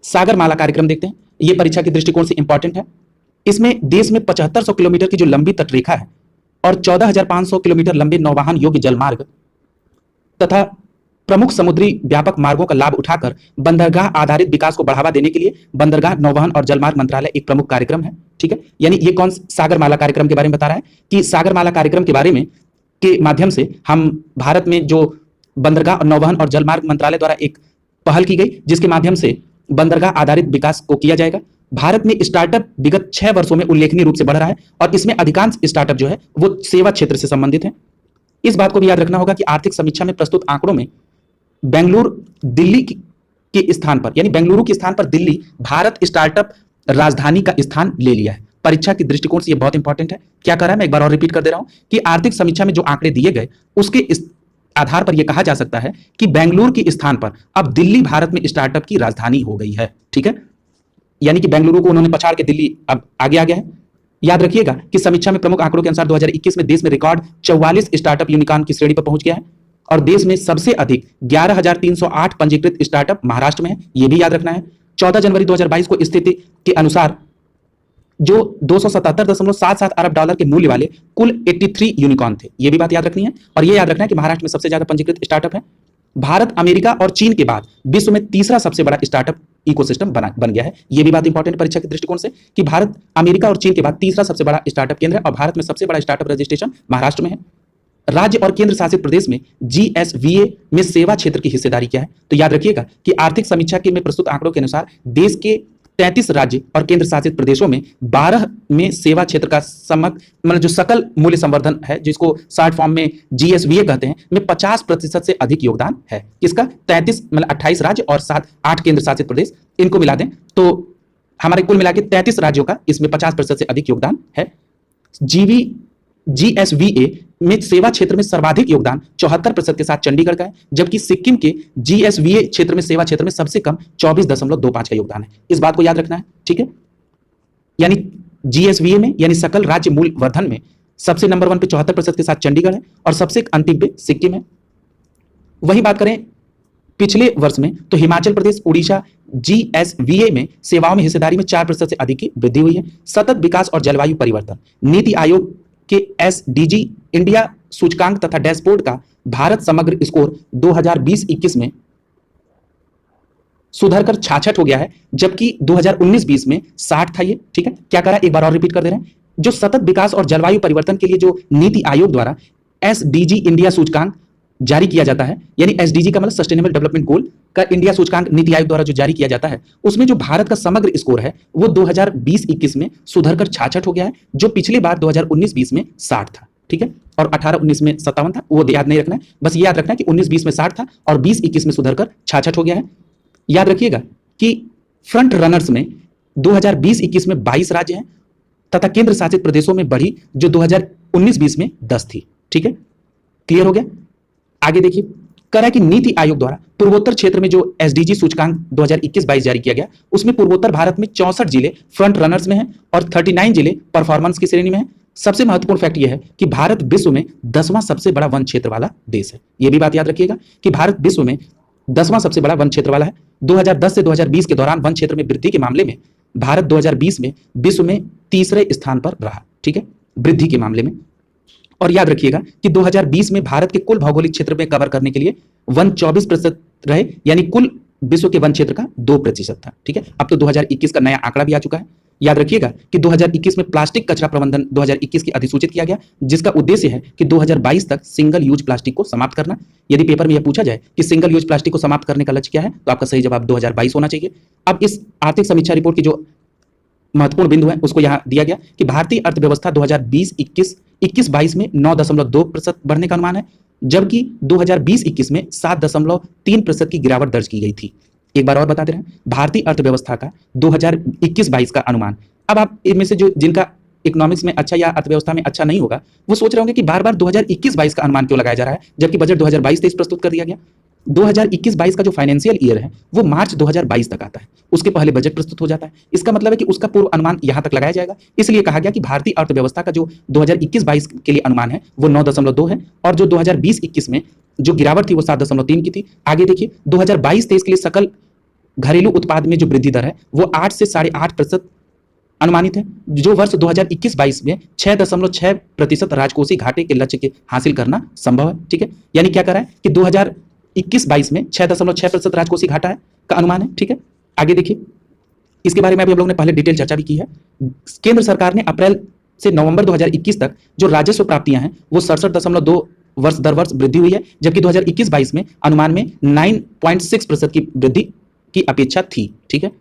सागरमाला कार्यक्रम देखते हैं। यह परीक्षा के दृष्टिकोण से इंपॉर्टेंट है। इसमें देश में 7500 किलोमीटर की जो लंबी तटरेखा है और 14500 किलोमीटर लंबे नौवहन योग्य जलमार्ग तथा प्रमुख समुद्री व्यापक मार्गों का लाभ उठाकर बंदरगाह आधारित विकास को बढ़ावा देने के लिए बंदरगाह, नौवहन और जलमार्ग मंत्रालय एक प्रमुख कार्यक्रम है। ठीक है, यानी ये कौन सागरमाला कार्यक्रम के बारे में बता रहा है कि सागरमाला कार्यक्रम के बारे में के माध्यम से हम भारत में जो बंदरगाह, नौवहन और जलमार्ग मंत्रालय द्वारा एक पहल की गई, जिसके माध्यम से बंदरगाह आधारित विकास को किया जाएगा। भारत में स्टार्टअप विगत 6 वर्षों में उल्लेखनीय रूप से बढ़ रहा है और इसमें अधिकांश स्टार्टअप जो है वो सेवा क्षेत्र से संबंधित है। इस बात को भी याद रखना होगा कि आर्थिक समीक्षा में प्रस्तुत आंकड़ों में बेंगलुरु दिल्ली के स्थान पर, यानी बेंगलुरु के स्थान पर दिल्ली भारत स्टार्टअप राजधानी का स्थान ले लिया है। परीक्षा के दृष्टिकोण से यह बहुत इंपॉर्टेंट है। क्या कर रहा है, मैं एक बार और रिपीट कर दे रहा हूं कि आर्थिक समीक्षा में जो आंकड़े दिए गए उसके आधार पर यह कहा जा सकता है कि बेंगलुरु के स्थान पर अब दिल्ली भारत में स्टार्टअप की राजधानी हो गई है। ठीक है, यानी कि बेंगलुरु को उन्होंने पछाड़ के दिल्ली अब आगे आ गया है। याद रखिएगा कि समीक्षा में प्रमुख आंकड़ों के अनुसार 2021 में देश में रिकॉर्ड 44 स्टार्टअप यूनिकॉर्न की श्रेणी पर पहुंच गया है और देश में सबसे अधिक 11,308 पंजीकृत स्टार्टअप महाराष्ट्र में है। यह भी याद रखना है। 14 जनवरी 2022 को स्थिति के अनुसार जो 277.77 अरब डॉलर के मूल्य वाले कुल 83 यूनिकॉर्न थे। यह भी बात याद रखनी है। और यह याद रखना है कि महाराष्ट्र में सबसे ज्यादा पंजीकृत स्टार्टअप है। भारत अमेरिका और चीन के बाद विश्व में तीसरा सबसे बड़ा स्टार्टअप इकोसिस्टम बन गया है। यह भी बात इंपॉर्टेंट परीक्षा के दृष्टिकोण से कि भारत अमेरिका और चीन के बाद तीसरा सबसे बड़ा स्टार्टअप केंद्र है और भारत में सबसे बड़ा स्टार्टअप रजिस्ट्रेशन महाराष्ट्र में है। राज्य और केंद्र शासित प्रदेश में जीएसवीए में सेवा क्षेत्र की हिस्सेदारी क्या है, तो याद रखिएगा कि आर्थिक समीक्षा के में प्रस्तुत आंकड़ों के अनुसार देश के 33 राज्य और केंद्र शासित प्रदेशों में 12 में सेवा क्षेत्र का मतलब जो सकल मूल्य संवर्धन है, जिसको शॉर्ट फॉर्म में जीएसवीए कहते हैं, में 50% से अधिक योगदान है। किसका? 33 मतलब 28 राज्य और 8 केंद्र शासित प्रदेश, इनको मिला दें तो हमारे कुल मिला के 33 राज्यों का इसमें 50% से अधिक योगदान है। जीएसवीए में सेवा क्षेत्र में सर्वाधिक योगदान 74% के साथ चंडीगढ़ का है, जबकि सिक्किम के जीएसवीए क्षेत्र में सेवा क्षेत्र में सबसे कम 24.25 का योगदान है। इस बात को याद रखना है। ठीक है, यानी जीएसवीए में यानी सकल राज्य मूल्य वर्धन में सबसे नंबर 1 पे 74% के साथ चंडीगढ़ है और सबसे अंतिम पे सिक्किम है। वही बात करें पिछले वर्ष में तो हिमाचल प्रदेश, उड़ीसा जीएसवीए में सेवाओं में हिस्सेदारी में 4% से अधिक की वृद्धि हुई है। सतत विकास और जलवायु परिवर्तन नीति आयोग के एसडीजी इंडिया सूचकांक तथा डैशबोर्ड का भारत समग्र स्कोर 2020-21 में सुधरकर 66 हो गया है, जबकि 2019-20 में 60 था ये। ठीक है, क्या करा, एक बार और रिपीट कर दे रहे हैं। जो सतत विकास और जलवायु परिवर्तन के लिए जो नीति आयोग द्वारा एसडीजी इंडिया सूचकांक जारी किया जाता है, यानी एसडीजी का मतलब सस्टेनेबल डेवलपमेंट गोल का इंडिया सूचकांक नीति आयोग द्वारा जो जारी किया जाता है, उसमें जो भारत का समग्र स्कोर है वो 2020-21 में सुधरकर 66 हो गया है, जो पिछली बार 2019-20 में 60 था। ठीक है, और 18-19 में 57 था, वो याद नहीं रखना है, बस ये याद रखना है कि 19-20 में 60 था और 20-21 में सुधरकर 66 हो गया है। याद रखिएगा कि फ्रंट रनर्स में 2020-21 में 22 राज्य हैं तथा केंद्र शासित प्रदेशों में बढ़ी जो 2019-20 में 10 थी। ठीक है, क्लियर हो गया। आगे देखिए, कह रहा है कि नीति आयोग द्वारा पूर्वोत्तर क्षेत्र में जो एसडीजी सूचकांक 2021-22 जारी किया गया, उसमें पूर्वोत्तर भारत में 64 जिले फ्रंट रनर्स में हैं और 39 जिले परफॉर्मेंस की श्रेणी में हैं। सबसे महत्वपूर्ण फैक्ट यह है कि भारत विश्व में 10वां सबसे बड़ा वन क्षेत्र वाला देश है। यह भी बात याद रखिएगा कि भारत विश्व में 10वां सबसे बड़ा वन क्षेत्र वाला है। 2010 से 2020 के दौरान वन क्षेत्र में वृद्धि के मामले में भारत 2020 में विश्व में तीसरे स्थान पर रहा। ठीक है, वृद्धि के मामले में। और याद रखिएगा कि 2020 में भारत के कुल भौगोलिक क्षेत्र में कवर करने के लिए वन 24% रहे, यानी कुल विश्व के वन क्षेत्र का 2% था। ठीक है, अब तो 2021 का नया आंकड़ा भी आ चुका है। याद रखिएगा कि 2021 में प्लास्टिक कचरा प्रबंधन 2021 की अधिसूचित किया गया, जिसका उद्देश्य है कि 2022 तक सिंगल यूज प्लास्टिक को समाप्त करना। यदि पेपर में यह पूछा जाए कि सिंगल यूज प्लास्टिक को समाप्त करने का लक्ष्य क्या है, तो आपका सही जवाब 2022 होना चाहिए। अब इस आर्थिक समीक्षा रिपोर्ट की जो महत्वपूर्ण बिंदु है उसको यहां दिया गया कि भारतीय अर्थव्यवस्था 2020-21 में 9.2% बढ़ने का अनुमान है, जबकि 2020-21 में 7.3% की गिरावट दर्ज की गई थी। एक बार और बता दे रहे हैं, भारतीय अर्थव्यवस्था का 2021-22 का अनुमान। अब आप इनमें से जो जिनका इकोनॉमिक्स में अच्छा या अर्थव्यवस्था में अच्छा नहीं होगा, वो सोच रहे होंगे कि बार बार 2021-22 का अनुमान क्यों लगाया जा रहा है, जबकि बजट 2022-23 प्रस्तुत कर दिया गया। 2021-22 का जो फाइनेंशियल ईयर है वो मार्च 2022 तक आता है, उसके पहले बजट प्रस्तुत हो जाता है। इसका मतलब है कि उसका पूर्व अनुमान यहां तक लगाया जाएगा। इसलिए कहा गया कि भारतीय अर्थव्यवस्था का जो 2021-22 के लिए अनुमान है वो 9.2 है, और जो 2020-21 में जो गिरावट थी वो 7.3 की थी। आगे देखिए, 2022-23 के लिए सकल घरेलू उत्पाद में जो वृद्धि दर है वो 8 से 8.5% अनुमानित है, जो वर्ष 2021-22 में 6.6% राजकोषीय घाटे के लक्ष्य के हासिल करना संभव है। ठीक है, यानी क्या कर रहा है कि 2021-22 में 6.6% राजकोषीय घाटा है का अनुमान है। ठीक है, आगे देखिए, इसके बारे में अभी हम लोगों ने पहले डिटेल चर्चा भी की है। केंद्र सरकार ने अप्रैल से नवंबर 2021 तक जो राजस्व प्राप्तियां हैं वो 67.2 वर्ष दर वर्ष वृद्धि हुई है, जबकि 2021-22 में अनुमान में 9.6% की वृद्धि की अपेक्षा थी। ठीक है,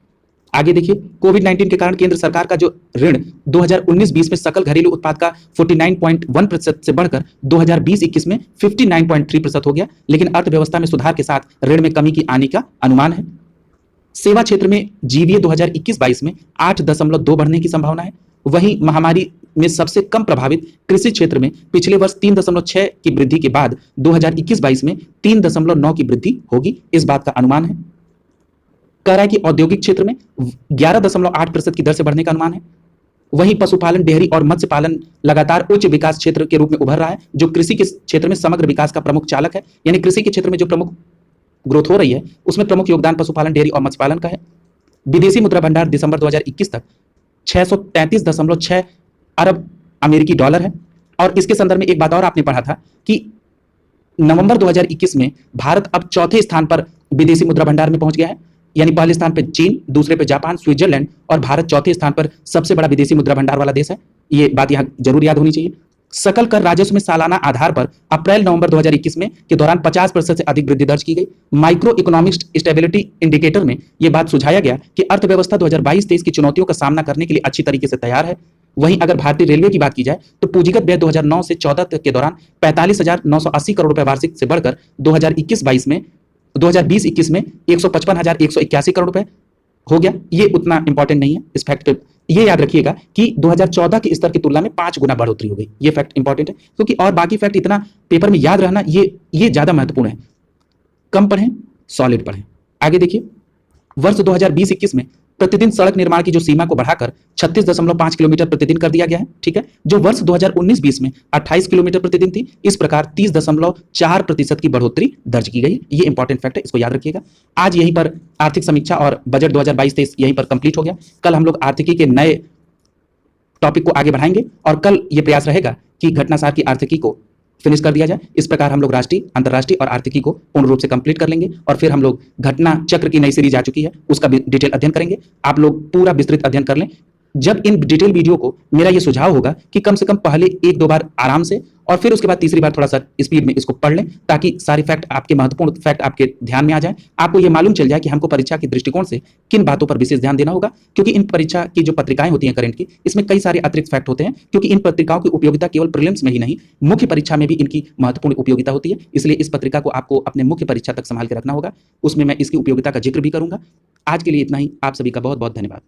आगे देखिए, कोविड-19 के कारण केंद्र सरकार का जो ऋण 2019-20 में सकल घरेलू उत्पाद का 49.1% से बढ़कर 2020-21 में 59.3% हो गया, लेकिन अर्थव्यवस्था में सुधार के साथ ऋण में कमी की आने का अनुमान है। सेवा क्षेत्र में जीवीए 2021-22 में 8.2 बढ़ने की संभावना है। वहीं महामारी में सबसे कम प्रभावित कृषि क्षेत्र में पिछले वर्ष 3.6 की वृद्धि के बाद 2021-22 में 3.9 की वृद्धि होगी, इस बात का अनुमान है। कह रहा है कि औद्योगिक क्षेत्र में 11.8% की दर से बढ़ने का अनुमान है। वहीं पशुपालन, डेयरी और मत्स्य पालन लगातार उच्च विकास क्षेत्र के रूप में उभर रहा है, जो कृषि के क्षेत्र में समग्र विकास का प्रमुख चालक है। यानी कृषि के क्षेत्र में जो प्रमुख ग्रोथ हो रही है उसमें प्रमुख योगदान पशुपालन, डेयरी और मत्स्य पालन का है। विदेशी मुद्रा भंडार दिसंबर 2021 तक 633.6 अरब अमेरिकी डॉलर है। और इसके संदर्भ में एक बात और आपने पढ़ा था कि नवंबर 2021 में भारत अब चौथे स्थान पर विदेशी मुद्रा भंडार में पहुंच गया है। यानी पहले स्थान पर चीन, दूसरे पे जापान, स्विट्जरलैंड और भारत चौथे स्थान पर सबसे बड़ा विदेशी मुद्रा भंडार वाला देश है। ये बात यहाँ जरूर याद होनी चाहिए। सकल कर राजस्व में सालाना आधार पर अप्रैल-नवंबर 2021 में के दौरान 50% से अधिक वृद्धि दर्ज की गई। माइक्रो इकोनॉमिक स्टेबिलिटी इंडिकेटर में यह बात सुझाया गया कि अर्थव्यवस्था 2022-23 की चुनौतियों का सामना करने के लिए अच्छी तरीके से तैयार है। वहीं अगर भारतीय रेलवे की बात की जाए तो पूंजीगत व्यय 2009 से 14 तक के दौरान 45,980 करोड़ रुपए वार्षिक से बढ़कर 2021-22 में 2020-21 में 155,181 करोड़ रुपए हो गया। ये उतना इंपॉर्टेंट नहीं है इस फैक्ट पे। ये याद रखिएगा कि 2014 के स्तर की तुलना में 5 गुना बढ़ोतरी हो गई। ये फैक्ट इंपॉर्टेंट है, क्योंकि और बाकी फैक्ट इतना पेपर में याद रहना ये ज्यादा महत्वपूर्ण है। कम पढ़ें, सॉलिड पढ़ें। आगे देखिए, वर्ष 2020-21 में प्रतिदिन सड़क निर्माण की जो सीमा को बढ़ाकर 36.5 किलोमीटर प्रतिदिन कर दिया गया है। ठीक है, जो वर्ष 2019-20 में 28 किलोमीटर प्रतिदिन थी। इस प्रकार 30.4% की बढ़ोतरी दर्ज की गई। ये इंपॉर्टेंट फैक्ट है, इसको याद रखिएगा। आज यहीं पर आर्थिक समीक्षा और बजट 2022-23 यहीं पर कंप्लीट हो गया। कल हम लोग आर्थिकी के नए टॉपिक को आगे बढ़ाएंगे और कल ये प्रयास रहेगा कि घटनासार की आर्थिकी को फिनिश कर दिया जाए। इस प्रकार हम लोग राष्ट्रीय, अंतर्राष्ट्रीय और आर्थिकी को पूर्ण रूप से कंप्लीट कर लेंगे और फिर हम लोग घटना चक्र की नई सीरीज आ चुकी है उसका भी डिटेल अध्ययन करेंगे। आप लोग पूरा विस्तृत अध्ययन कर लें। जब इन डिटेल वीडियो को मेरा ये सुझाव होगा कि कम से कम पहले 1-2 बार आराम से और फिर उसके बाद तीसरी बार थोड़ा सा स्पीड में इसको पढ़ लें, ताकि सारे फैक्ट आपके महत्वपूर्ण फैक्ट आपके ध्यान में आ जाए। आपको ये मालूम चल जाए कि हमको परीक्षा के दृष्टिकोण से किन बातों पर विशेष ध्यान देना होगा, क्योंकि इन परीक्षा की जो पत्रिकाएं होती हैं करंट की, इसमें कई सारे अतिरिक्त फैक्ट होते हैं, क्योंकि इन पत्रिकाओं की उपयोगिता केवल प्रीलिम्स में ही नहीं, मुख्य परीक्षा में भी इनकी महत्वपूर्ण उपयोगिता होती है। इसलिए इस पत्रिका को आपको अपने मुख्य परीक्षा तक संभाल के रखना होगा। उसमें मैं इसकी उपयोगिता का जिक्र भी करूंगा। आज के लिए इतना ही। आप सभी का बहुत बहुत धन्यवाद।